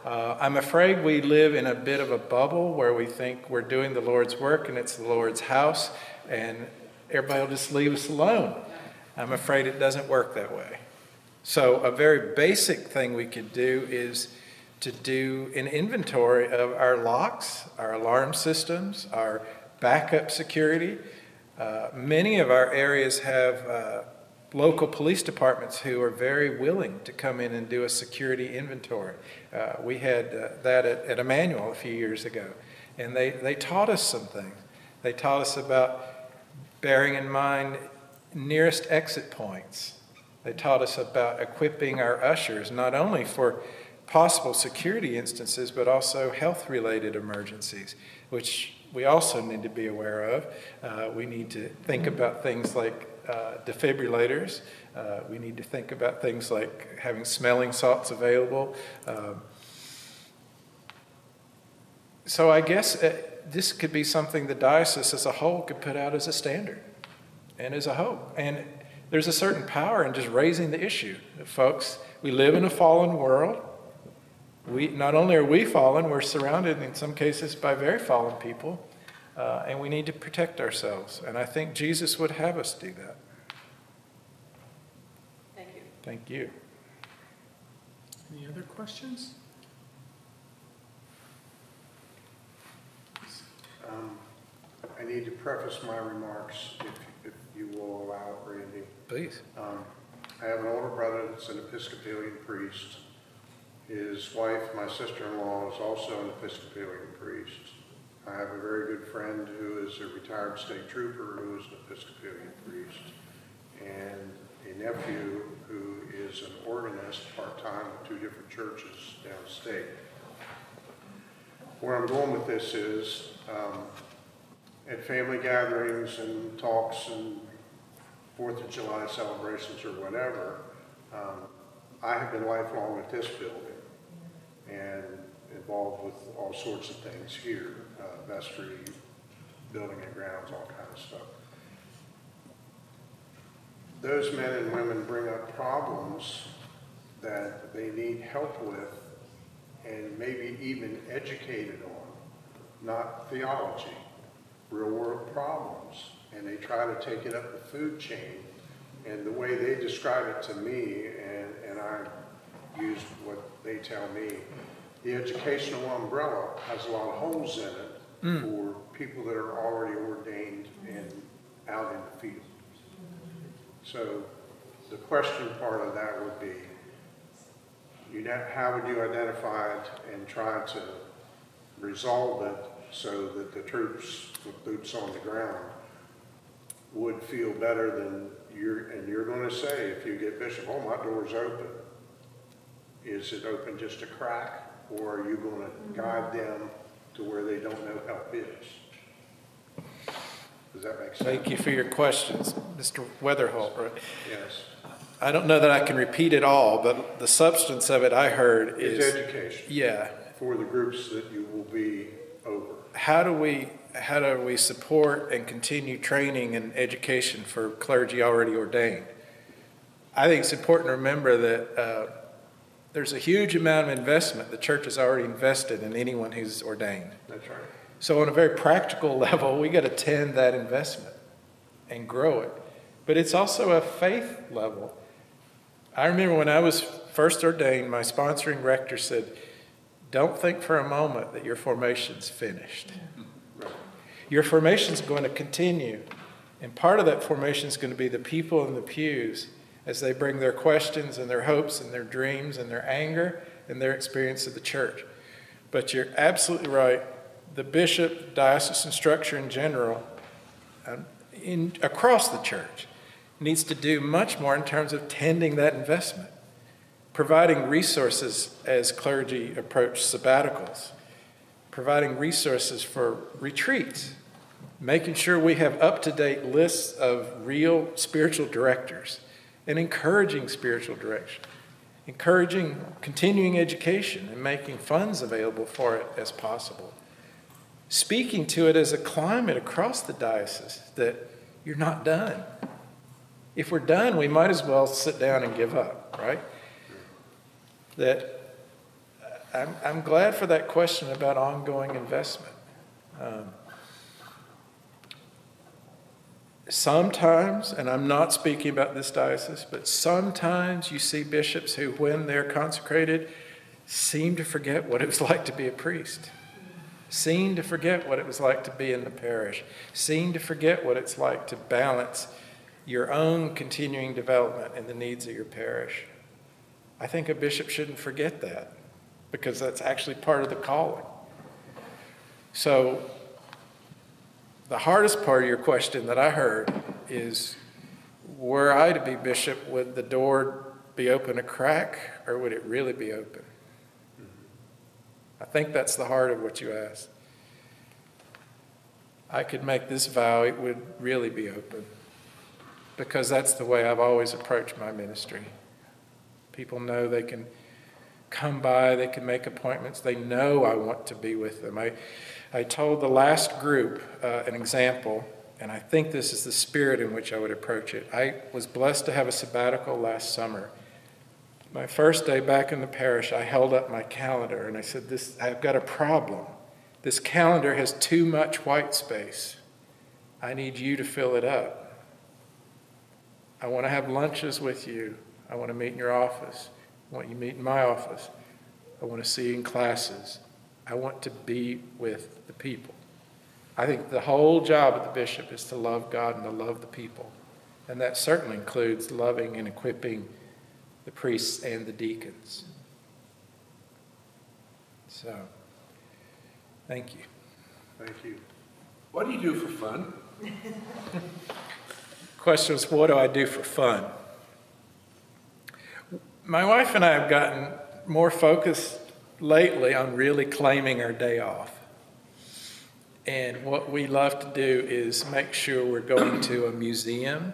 I'm afraid we live in a bit of a bubble where we think we're doing the Lord's work and it's the Lord's house and everybody will just leave us alone. I'm afraid it doesn't work that way. So a very basic thing we could do is to do an inventory of our locks, our alarm systems, our backup security. Many of our areas have local police departments who are very willing to come in and do a security inventory. We had that at Emmanuel a few years ago, and they taught us some things. They taught us about bearing in mind nearest exit points. They taught us about equipping our ushers, not only for possible security instances, but also health-related emergencies, which we also need to be aware of. We need to think about things like defibrillators. We need to think about things like having smelling salts available. So I guess this could be something the diocese as a whole could put out as a standard and as a hope. And there's a certain power in just raising the issue. Folks, we live in a fallen world. Not only are we fallen, we're surrounded in some cases by very fallen people, and we need to protect ourselves. And I think Jesus would have us do that. Thank you. Thank you. Any other questions? I need to preface my remarks, if you will allow it, Randy. Please. I have an older brother that's an Episcopalian priest. His wife, my sister-in-law, is also an Episcopalian priest. I have a very good friend who is a retired state trooper who is an Episcopalian priest, and a nephew who is an organist part-time at 2 different churches downstate. Where I'm going with this is, at family gatherings and talks and 4th of July celebrations or whatever, I have been lifelong at this building and involved with all sorts of things here, vestry, building and grounds, all kinds of stuff. Those men and women bring up problems that they need help with and maybe even educated on, not theology, real world problems. And they try to take it up the food chain. And the way they describe it to me, and I use what they tell me, the educational umbrella has a lot of holes in it for people that are already ordained and out in the field. So the question part of that would be, how would you identify it and try to resolve it so that the troops with boots on the ground would feel better than you're going to say, if you get Bishop, oh, my door's open. Is it open just a crack, or are you going to guide them to where they don't know help is? Does that make sense? Thank you for your questions, Mr. Weatherholt. Right? Yes. I don't know that I can repeat it all, but the substance of it I heard is education. Yeah. For the groups that you will be over. How do we support and continue training and education for clergy already ordained? I think it's important to remember that there's a huge amount of investment the church has already invested in anyone who's ordained. That's right. So on a very practical level, we got to tend that investment and grow it. But it's also a faith level. I remember when I was first ordained, my sponsoring rector said, don't think for a moment that your formation's finished. Your formation's going to continue. And part of that formation is going to be the people in the pews as they bring their questions and their hopes and their dreams and their anger and their experience of the church. But you're absolutely right. The bishop, diocesan structure in general, across the church, needs to do much more in terms of tending that investment, providing resources as clergy approach sabbaticals, providing resources for retreats, making sure we have up-to-date lists of real spiritual directors, and encouraging spiritual direction, encouraging continuing education and making funds available for it as possible, speaking to it as a climate across the diocese that you're not done. If we're done, we might as well sit down and give up, right? That I'm glad for that question about ongoing investment. Sometimes, and I'm not speaking about this diocese, but sometimes you see bishops who, when they're consecrated, seem to forget what it was like to be a priest, seem to forget what it was like to be in the parish, seem to forget what it's like to balance your own continuing development and the needs of your parish. I think a bishop shouldn't forget that, because that's actually part of the calling. So the hardest part of your question that I heard is, were I to be bishop, would the door be open a crack, or would it really be open? I think that's the heart of what you asked. I could make this vow, it would really be open, because that's the way I've always approached my ministry. People know they can come by, they can make appointments, they know I want to be with them. I told the last group an example, and I think this is the spirit in which I would approach it. I was blessed to have a sabbatical last summer. My first day back in the parish, I held up my calendar and I said, I've got a problem. This calendar has too much white space. I need you to fill it up. I want to have lunches with you. I want to meet in your office. I want you to meet in my office. I want to see you in classes. I want to be with the people. I think the whole job of the bishop is to love God and to love the people. And that certainly includes loving and equipping the priests and the deacons. So, thank you. Thank you. What do you do for fun? Question was, what do I do for fun? My wife and I have gotten more focused lately on really claiming our day off. And what we love to do is make sure we're going to a museum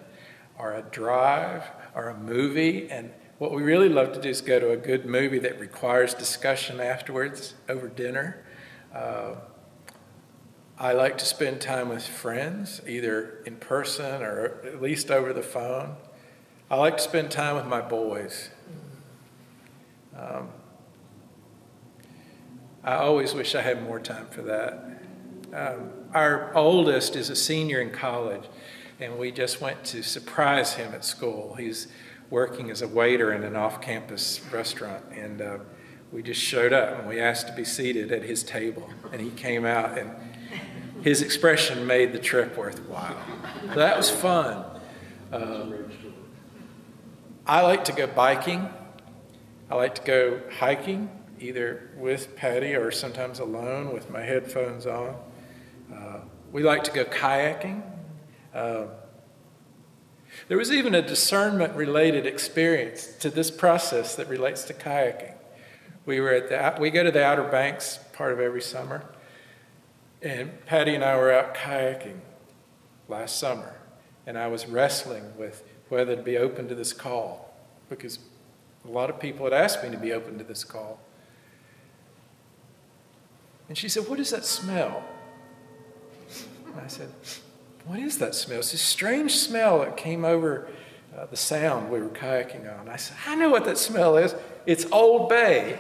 or a drive or a movie. And what we really love to do is go to a good movie that requires discussion afterwards over dinner. I like to spend time with friends, either in person or at least over the phone. I like to spend time with my boys. I always wish I had more time for that. Our oldest is a senior in college, and we just went to surprise him at school. He's working as a waiter in an off-campus restaurant, and we just showed up and we asked to be seated at his table, and he came out, and his expression made the trip worthwhile. So that was fun. I like to go biking. I like to go hiking, either with Patty or sometimes alone with my headphones on. We like to go kayaking. There was even a discernment-related experience to this process that relates to kayaking. We go to the Outer Banks part of every summer, and Patty and I were out kayaking last summer, and I was wrestling with whether to be open to this call, because a lot of people had asked me to be open to this call. And she said, "What does that smell?" And I said, "What is that smell?" It's this strange smell that came over the sound we were kayaking on. I said, I know what that smell is. It's Old Bay.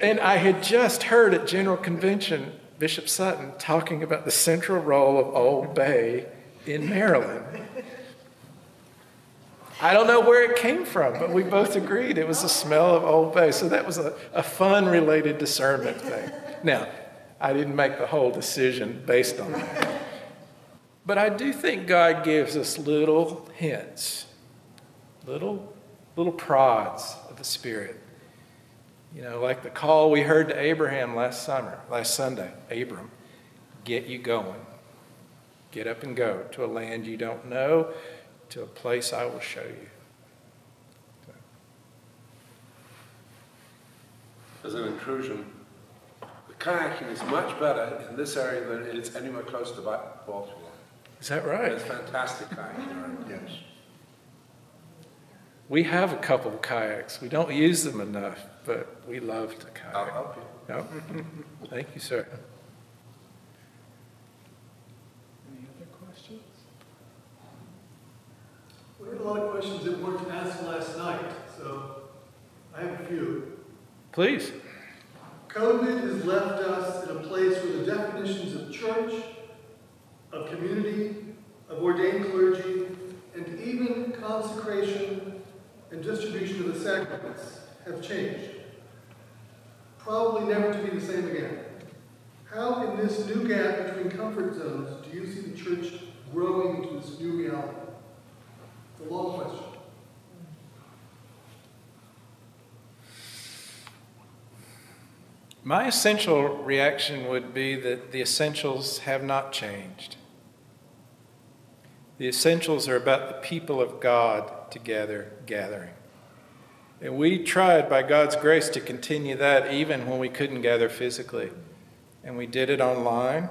And I had just heard at General Convention Bishop Sutton talking about the central role of Old Bay in Maryland. I don't know where it came from, but we both agreed it was the smell of Old Bay. So that was a fun-related discernment thing. Now, I didn't make the whole decision based on that. But I do think God gives us little hints, little prods of the Spirit. You know, like the call we heard to Abraham last Sunday. Abram, get you going. Get up and go to a land you don't know, to a place I will show you. As an intrusion, the kayaking is much better in this area than it is anywhere close to Baltimore. Is that right? It's fantastic kayaking. Yes. We have a couple of kayaks. We don't use them enough, but we love to kayak. I'll help you. No? Thank you, sir. Any other questions? We had a lot of questions that weren't asked last night, so I have a few. Please. COVID has left us in a place where the definitions of church, of community, of ordained clergy, and even consecration and distribution of the sacraments have changed. Probably never to be the same again. How, in this new gap between comfort zones, do you see the church growing into this new reality? It's a long question. My essential reaction would be that the essentials have not changed. The essentials are about the people of God together gathering. And we tried, by God's grace, to continue that even when we couldn't gather physically. And we did it online,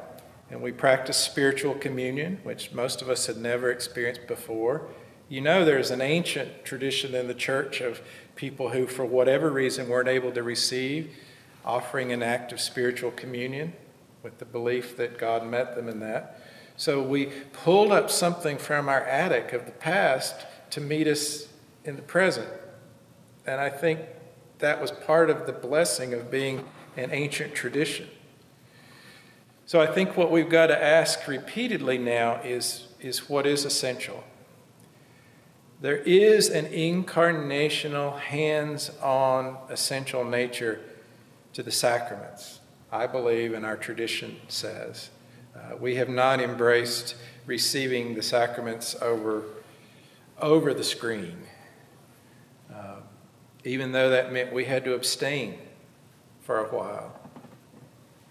and we practiced spiritual communion, which most of us had never experienced before. You know, there's an ancient tradition in the church of people who, for whatever reason, weren't able to receive, offering an act of spiritual communion with the belief that God met them in that. So we pulled up something from our attic of the past to meet us in the present. And I think that was part of the blessing of being an ancient tradition. So I think what we've got to ask repeatedly now is what is essential. There is an incarnational, hands-on, essential nature to the sacraments, I believe, and our tradition says. We have not embraced receiving the sacraments over the screen, even though that meant we had to abstain for a while.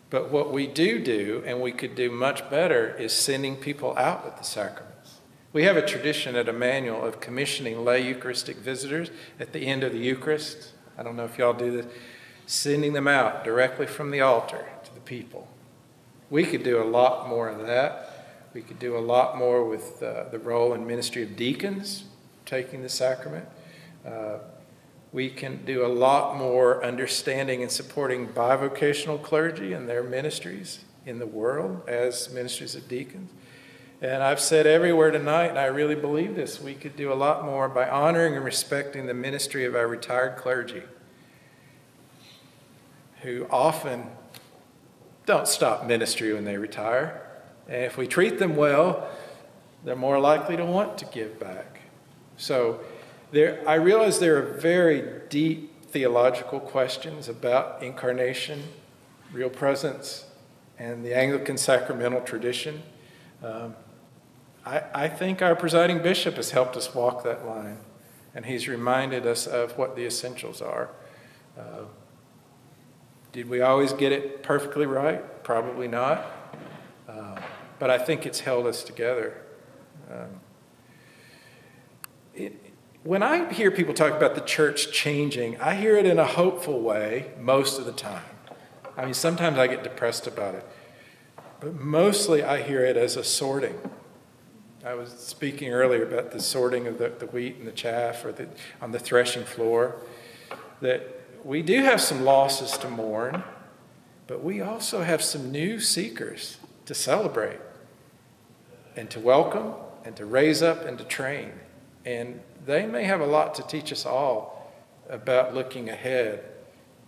But what we do, and we could do much better, is sending people out with the sacraments. We have a tradition at Emmanuel of commissioning lay Eucharistic visitors at the end of the Eucharist. I don't know if y'all do this. Sending them out directly from the altar to the people. We could do a lot more of that. We could do a lot more with the role and ministry of deacons taking the sacrament. We can do a lot more understanding and supporting bivocational clergy and their ministries in the world as ministries of deacons. And I've said everywhere tonight, and I really believe this, we could do a lot more by honoring and respecting the ministry of our retired clergy, who often don't stop ministry when they retire. And if we treat them well, they're more likely to want to give back. So I realize there are very deep theological questions about incarnation, real presence, and the Anglican sacramental tradition. I think our presiding bishop has helped us walk that line, and he's reminded us of what the essentials are. Did we always get it perfectly right? Probably not. But I think it's held us together. When I hear people talk about the church changing, I hear it in a hopeful way most of the time. I mean, sometimes I get depressed about it. But mostly I hear it as a sorting. I was speaking earlier about the sorting of the wheat and the chaff on the threshing floor. That we do have some losses to mourn, but we also have some new seekers to celebrate and to welcome and to raise up and to train. And they may have a lot to teach us all about looking ahead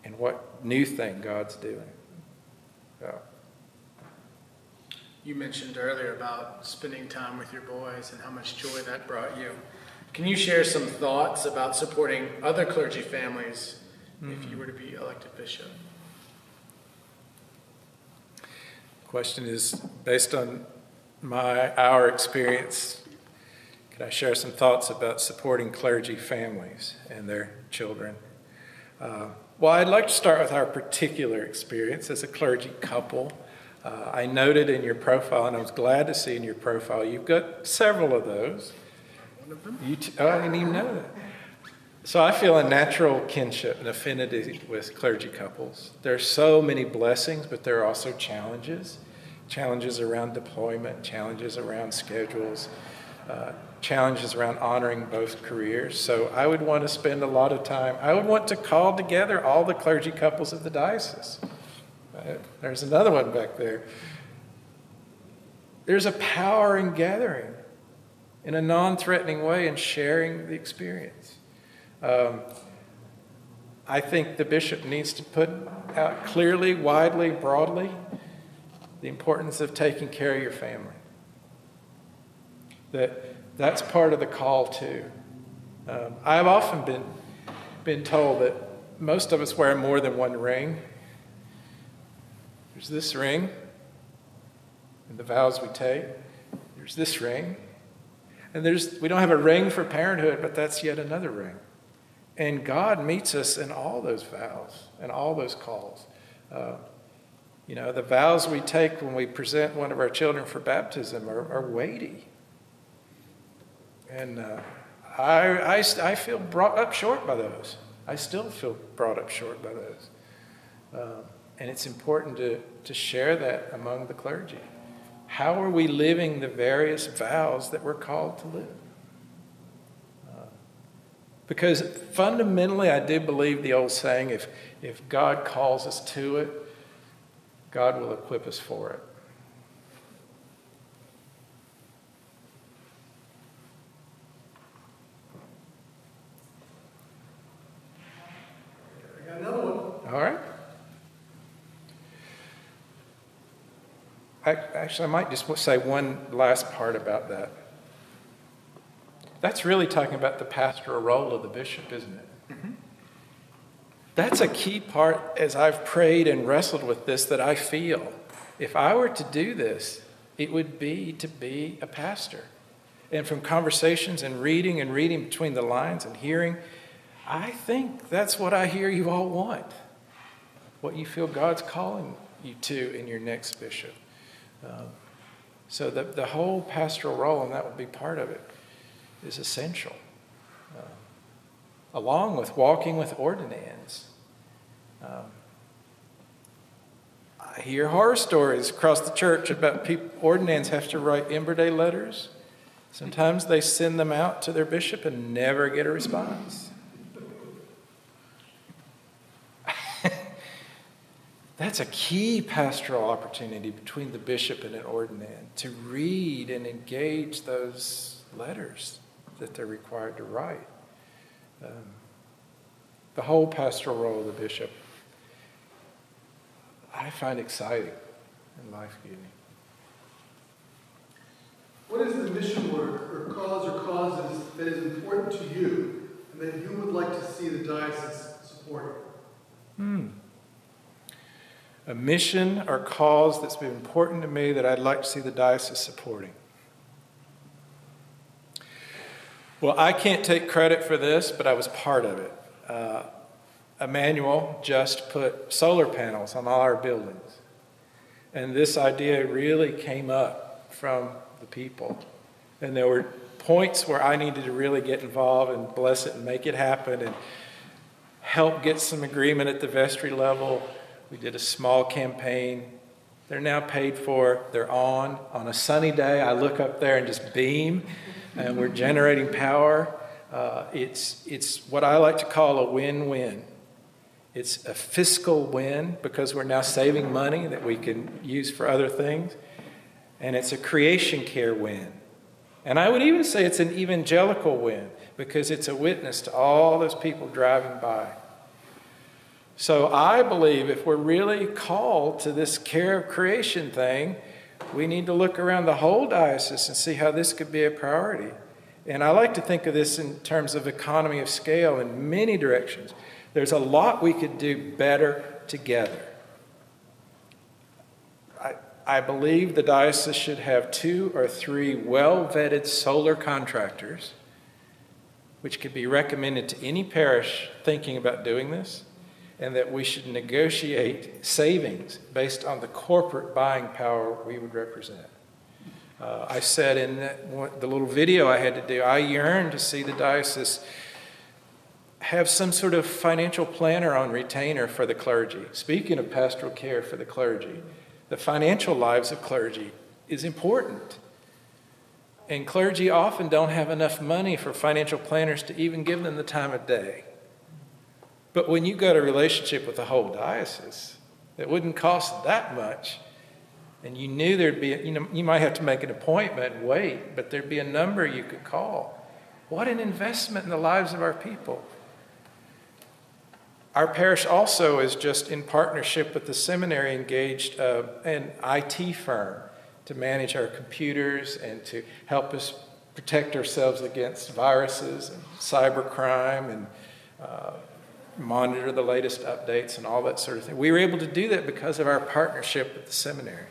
and what new thing God's doing. So. You mentioned earlier about spending time with your boys and how much joy that brought you. Can you share some thoughts about supporting other clergy families if you were to be elected bishop? The question is, based on our experience, could I share some thoughts about supporting clergy families and their children? Well, I'd like to start with our particular experience as a clergy couple. I noted in your profile, and I was glad to see in your profile, you've got several of those. One of them? I didn't even know that. So I feel a natural kinship and affinity with clergy couples. There's so many blessings, but there are also challenges. Challenges around deployment, challenges around schedules, challenges around honoring both careers. So I would want to spend a lot of time, I would want to call together all the clergy couples of the diocese. There's another one back there. There's a power in gathering in a non-threatening way and sharing the experience. I think the bishop needs to put out clearly, widely, broadly the importance of taking care of your family. That's part of the call too. I've often been told that most of us wear more than one ring. There's this ring, and the vows we take. There's this ring. And we don't have a ring for parenthood, but that's yet another ring. And God meets us in all those vows and all those calls. The vows we take when we present one of our children for baptism are weighty. And I feel brought up short by those. I still feel brought up short by those. And it's important to share that among the clergy. How are we living the various vows that we're called to live? Because fundamentally, I do believe the old saying, if God calls us to it, God will equip us for it. I got another one. All right. Actually, I might just say one last part about that. That's really talking about the pastoral role of the bishop, isn't it? Mm-hmm. That's a key part as I've prayed and wrestled with this that I feel. If I were to do this, it would be to be a pastor. And from conversations and reading between the lines and hearing, I think that's what I hear you all want. What you feel God's calling you to in your next bishop. So the whole pastoral role, and that will be part of it, is essential. Along with walking with ordinands. I hear horror stories across the church about ordinands have to write Ember Day letters. Sometimes they send them out to their bishop and never get a response. That's a key pastoral opportunity between the bishop and an ordinand, to read and engage those letters that they're required to write. The whole pastoral role of the bishop, I find exciting and life-giving. What is the mission work or cause or causes that is important to you and that you would like to see the diocese support? A mission or cause that's been important to me that I'd like to see the diocese supporting. Well, I can't take credit for this, but I was part of it. Emmanuel just put solar panels on all our buildings. And this idea really came up from the people. And there were points where I needed to really get involved and bless it and make it happen and help get some agreement at the vestry level. We did a small campaign. They're now paid for. They're on. On a sunny day, I look up there and just beam, and we're generating power. It's what I like to call a win-win. It's a fiscal win because we're now saving money that we can use for other things. And it's a creation care win And I would even say it's an evangelical win because it's a witness to all those people driving by. So I believe if we're really called to this care of creation thing, we need to look around the whole diocese and see how this could be a priority. And I like to think of this in terms of economy of scale in many directions. There's a lot we could do better together. I believe the diocese should have 2 or 3 well-vetted solar contractors, which could be recommended to any parish thinking about doing this, and that we should negotiate savings based on the corporate buying power we would represent. I said in the little video I had to do, I yearn to see the diocese have some sort of financial planner on retainer for the clergy. Speaking of pastoral care for the clergy, the financial lives of clergy is important. And clergy often don't have enough money for financial planners to even give them the time of day. But when you got a relationship with the whole diocese that wouldn't cost that much, and you knew there'd be, you might have to make an appointment and wait, but there'd be a number you could call. What an investment in the lives of our people. Our parish also is just in partnership with the seminary engaged an IT firm to manage our computers and to help us protect ourselves against viruses and cybercrime and monitor the latest updates and all that sort of thing. We were able to do that because of our partnership with the seminary.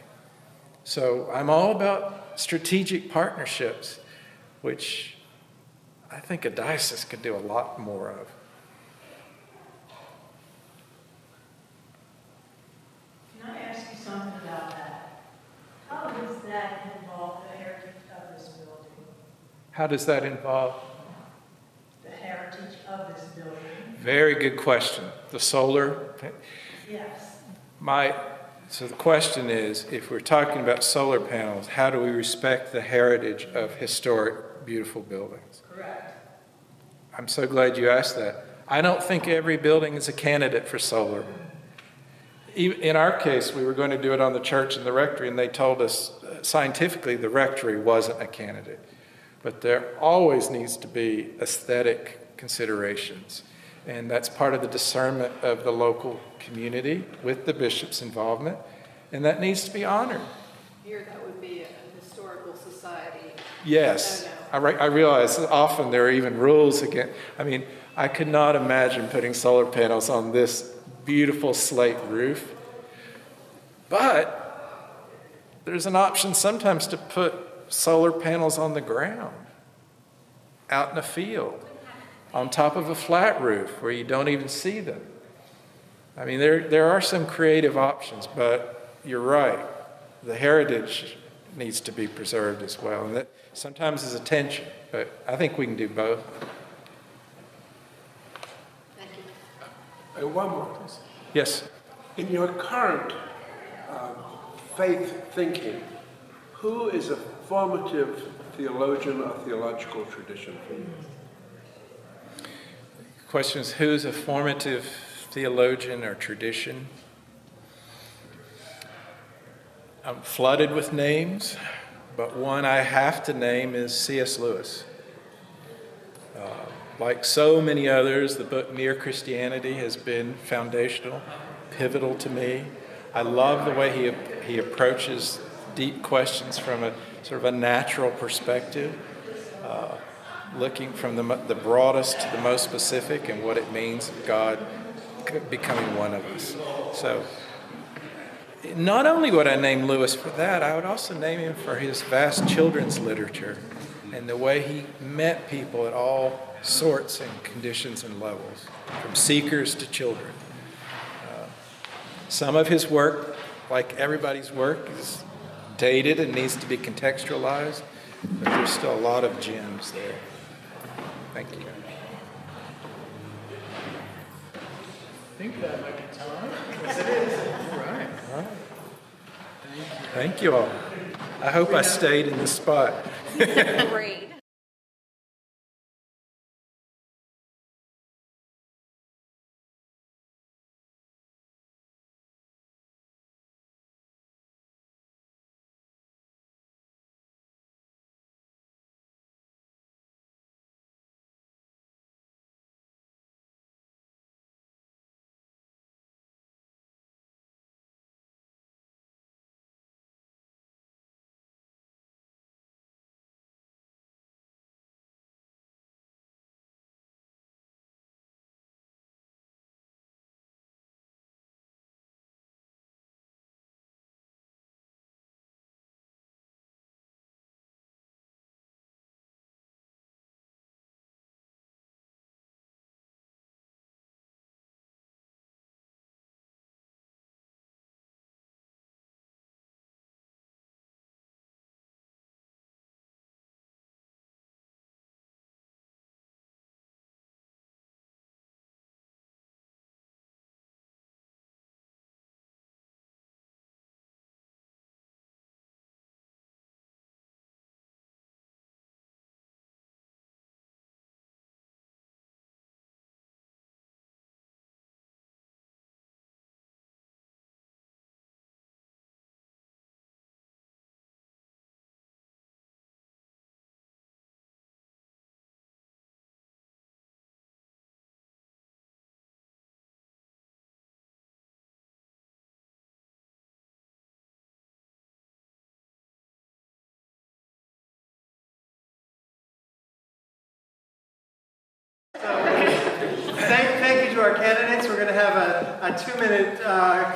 So I'm all about strategic partnerships, which I think a diocese could do a lot more of. Can I ask you something about that? How does that involve the heritage of this building? How does that involve? The heritage of this building? Very good question. The solar? Yes. So the question is, if we're talking about solar panels, how do we respect the heritage of historic, beautiful buildings? Correct. I'm so glad you asked that. I don't think every building is a candidate for solar. In our case, we were going to do it on the church and the rectory, and they told us scientifically the rectory wasn't a candidate. But there always needs to be aesthetic considerations. And that's part of the discernment of the local community with the bishop's involvement. And that needs to be honored. Here, that would be a historical society. Yes. Oh, no. I realize that often there are even rules against. I mean, I could not imagine putting solar panels on this beautiful slate roof. But there's an option sometimes to put solar panels on the ground, out in a field, on top of a flat roof where you don't even see them. I mean, there are some creative options, but you're right. The heritage needs to be preserved as well. And that sometimes is a tension, but I think we can do both. Thank you. One more, please. Yes. In your current faith thinking, who is a formative theologian or theological tradition for you? The question is, who's a formative theologian or tradition? I'm flooded with names, but one I have to name is C.S. Lewis. Like so many others, the book Mere Christianity has been foundational, pivotal to me. I love the way he approaches deep questions from a sort of a natural perspective, looking from the broadest to the most specific and what it means God becoming one of us. So not only would I name Lewis for that, I would also name him for his vast children's literature and the way he met people at all sorts and conditions and levels, from seekers to children. Some of his work, like everybody's work, is dated and needs to be contextualized, but there's still a lot of gems there. Thank you. I think that might be time. Yes, it is. All right. All right. Thank you all. I hope I stayed in the spot. Great. our candidates. We're going to have a 2-minute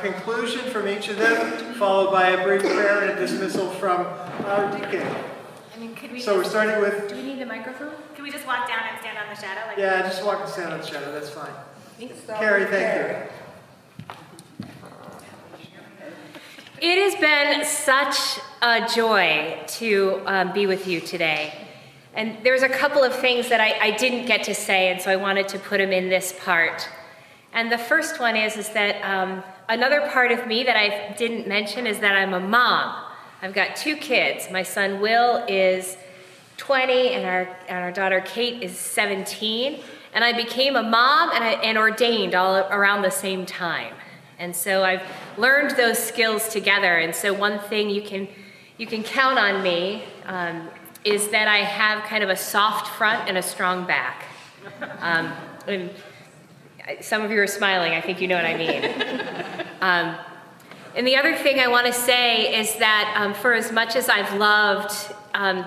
conclusion from each of them, followed by a brief prayer and a dismissal from our deacon. So we're starting with... Do we need the microphone? Can we just walk down and stand on the shadow? Yeah, just walk and stand on the shadow. That's fine. Carrie, thank you. It has been such a joy to be with you today. And there's a couple of things that I didn't get to say, and so I wanted to put them in this part. And the first one is that another part of me that I didn't mention is that I'm a mom. I've got 2 kids. My son Will is 20, and our daughter Kate is 17. And I became a mom and ordained all around the same time. And so I've learned those skills together. And so one thing you can count on me is that I have kind of a soft front and a strong back. And some of you are smiling. I think you know what I mean. And the other thing I want to say is that for as much as I've loved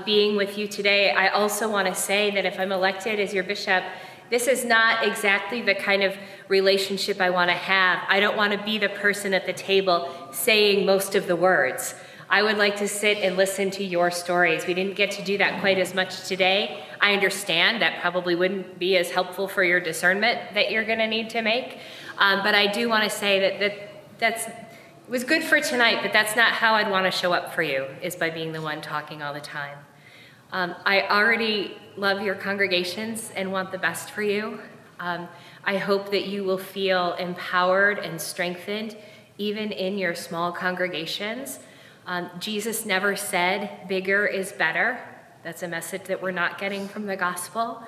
being with you today, I also want to say that if I'm elected as your bishop, this is not exactly the kind of relationship I want to have. I don't want to be the person at the table saying most of the words. I would like to sit and listen to your stories. We didn't get to do that quite as much today. I understand that probably wouldn't be as helpful for your discernment that you're going to need to make. But I do want to say that's it was good for tonight, but that's not how I'd want to show up for you, is by being the one talking all the time. I already love your congregations and want the best for you. I hope that you will feel empowered and strengthened, even in your small congregations. Jesus never said bigger is better. That's a message that we're not getting from the gospel.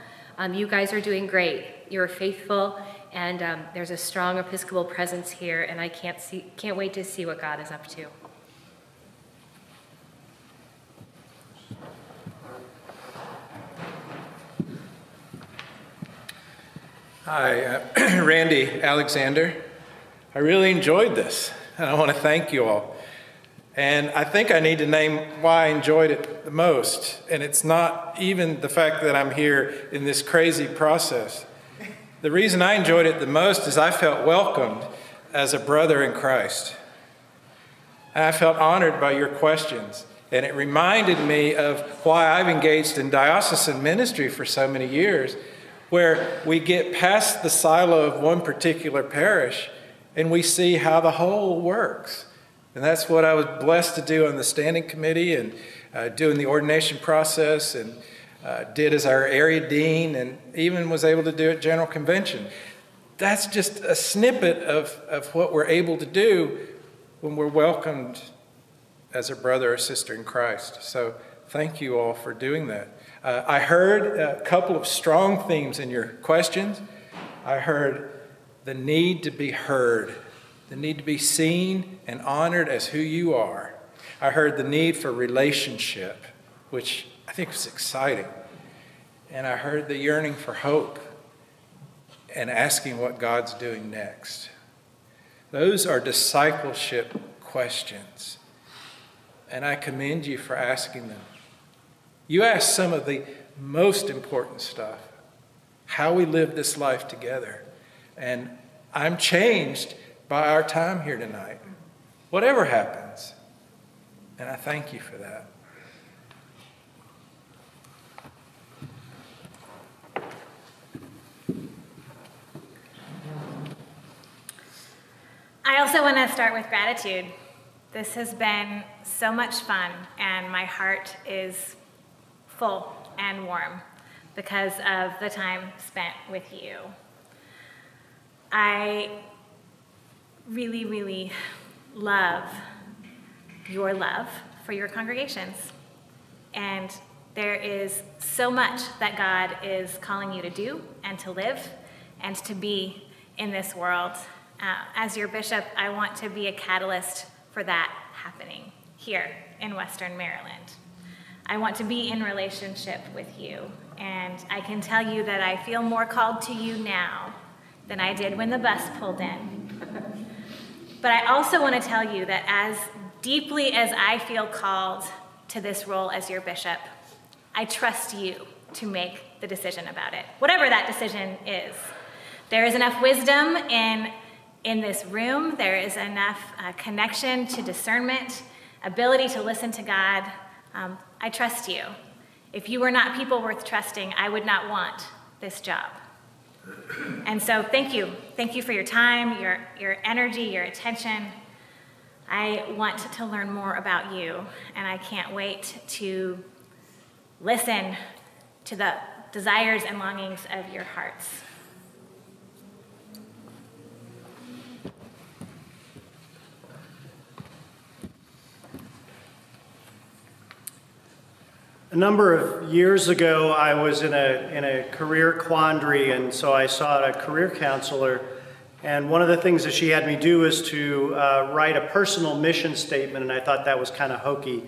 You guys are doing great. You're faithful, and there's a strong Episcopal presence here, and I can't wait to see what God is up to. Hi, Randy Alexander. I really enjoyed this, and I want to thank you all. And I think I need to name why I enjoyed it the most. And it's not even the fact that I'm here in this crazy process. The reason I enjoyed it the most is I felt welcomed as a brother in Christ. And I felt honored by your questions. And it reminded me of why I've engaged in diocesan ministry for so many years, where we get past the silo of one particular parish and we see how the whole works. And that's what I was blessed to do on the standing committee and doing the ordination process, and did as our area dean, and even was able to do at General Convention. That's just a snippet of what we're able to do when we're welcomed as a brother or sister in Christ. So thank you all for doing that. I heard a couple of strong themes in your questions. I heard the need to be heard, the need to be seen and honored as who you are. I heard the need for relationship, which I think was exciting. And I heard the yearning for hope and asking what God's doing next. Those are discipleship questions, and I commend you for asking them. You asked some of the most important stuff, how we live this life together. And I'm changed by our time here tonight, whatever happens. And I thank you for that. I also want to start with gratitude. This has been so much fun, and my heart is full and warm because of the time spent with you. I really, really love your love for your congregations. And there is so much that God is calling you to do and to live and to be in this world. As your bishop, I want to be a catalyst for that happening here in Western Maryland. I want to be in relationship with you, and I can tell you that I feel more called to you now than I did when the bus pulled in. But I also want to tell you that as deeply as I feel called to this role as your bishop, I trust you to make the decision about it, whatever that decision is. There is enough wisdom in this room. There is enough connection to discernment, ability to listen to God. I trust you. If you were not people worth trusting, I would not want this job. And so thank you. Thank you for your time, your energy, your attention. I want to learn more about you, and I can't wait to listen to the desires and longings of your hearts. A number of years ago, I was in a career quandary, and so I sought a career counselor. And one of the things that she had me do is to write a personal mission statement, and I thought that was kind of hokey.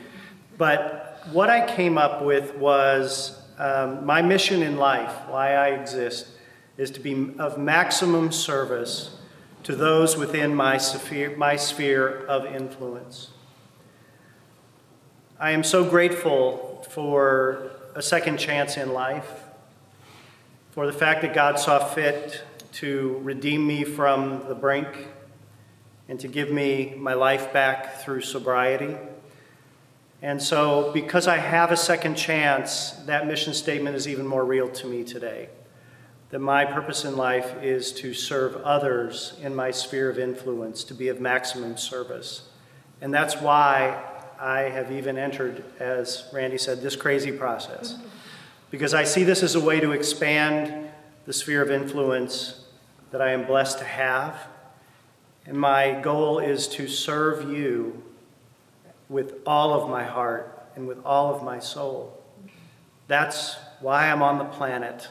But what I came up with was my mission in life, why I exist, is to be of maximum service to those within my sphere of influence. I am so grateful for a second chance in life, for the fact that God saw fit to redeem me from the brink and to give me my life back through sobriety. And so because I have a second chance, that mission statement is even more real to me today. That my purpose in life is to serve others in my sphere of influence, to be of maximum service. And that's why I have even entered, as Randy said, this crazy process. Because I see this as a way to expand the sphere of influence that I am blessed to have. And my goal is to serve you with all of my heart and with all of my soul. That's why I'm on the planet.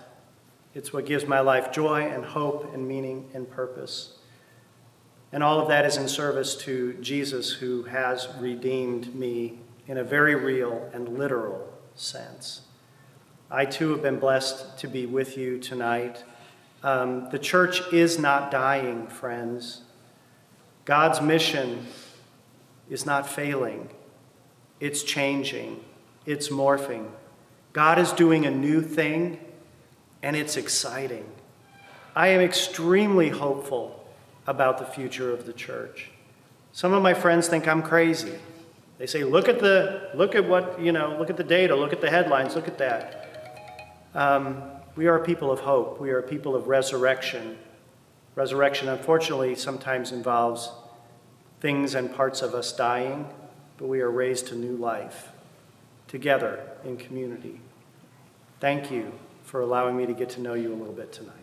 It's what gives my life joy and hope and meaning and purpose. And all of that is in service to Jesus, who has redeemed me in a very real and literal sense. I too have been blessed to be with you tonight. The church is not dying, friends. God's mission is not failing. It's changing. It's morphing. God is doing a new thing, and it's exciting. I am extremely hopeful about the future of the church. Some of my friends think I'm crazy. They say, look at the data, look at the headlines, look at that. We are a people of hope. We are a people of resurrection. Resurrection, unfortunately, sometimes involves things and parts of us dying, but we are raised to new life, together in community. Thank you for allowing me to get to know you a little bit tonight.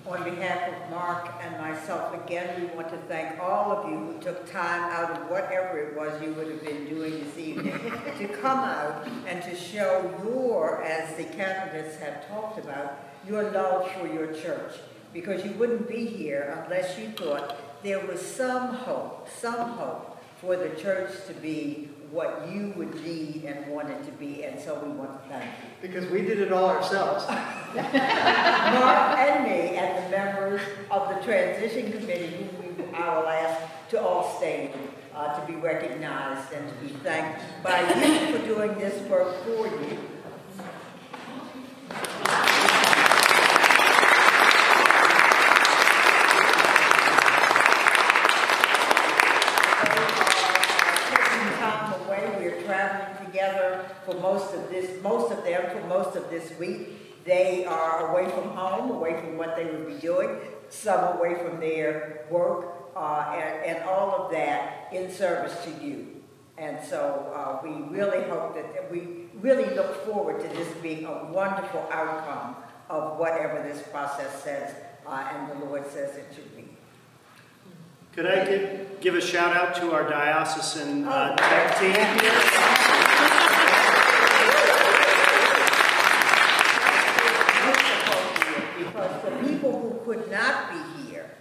On behalf of Mark and myself, again, we want to thank all of you who took time out of whatever it was you would have been doing this evening to come out and to show your, as the candidates have talked about, your love for your church. Because you wouldn't be here unless you thought there was some hope for the church to be what you would need and want it to be, and so we want to thank you. Because we did it all ourselves. Mark and me and the members of the transition committee, who I will ask to all stand to be recognized and to be thanked by you for doing this work for you. For most of this week, they are away from home, away from what they would be doing, some away from their work, and all of that in service to you. And so we really hope that we really look forward to this being a wonderful outcome of whatever this process says, and the Lord says it should be. Could I give a shout out to our diocesan tech team? Could not be here.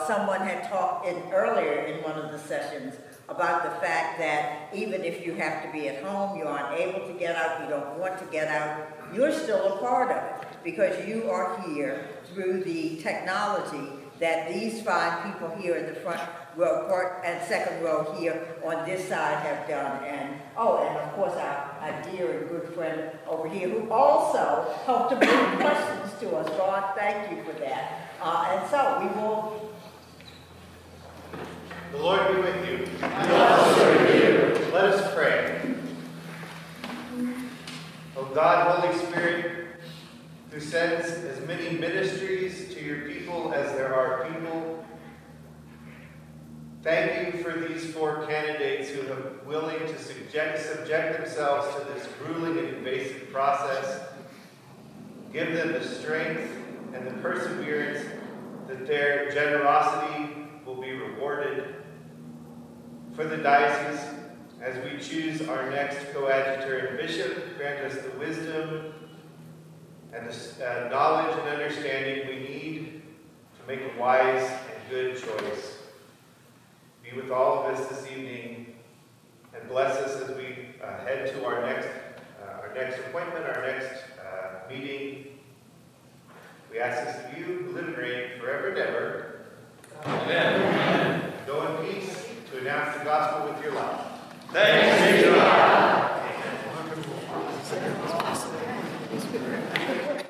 Someone had talked earlier in one of the sessions about the fact that even if you have to be at home, you're unable to get out, you don't want to get out, you're still a part of it because you are here through the technology that these fine people here in the front row, and second row here on this side have done. And of course our dear and good friend over here who also helped to bring questions to us. God, thank you for that. And so we will. The Lord be with you. And also with you. Let us pray. O God, Holy Spirit, who sends as many ministries to your people as there are people, thank you for these 4 candidates who have willing to subject themselves to this grueling and invasive process. Give them the strength and the perseverance that their generosity will be rewarded. For the diocese, as we choose our next coadjutor and bishop, grant us the wisdom and the knowledge and understanding we need to make a wise and good choice. Be with all of us this evening and bless us as we head to our next appointment, our next meeting. We ask this of you who live and reign forever and ever. Amen. Go in peace to announce the gospel with your life. Thanks be to God. Amen.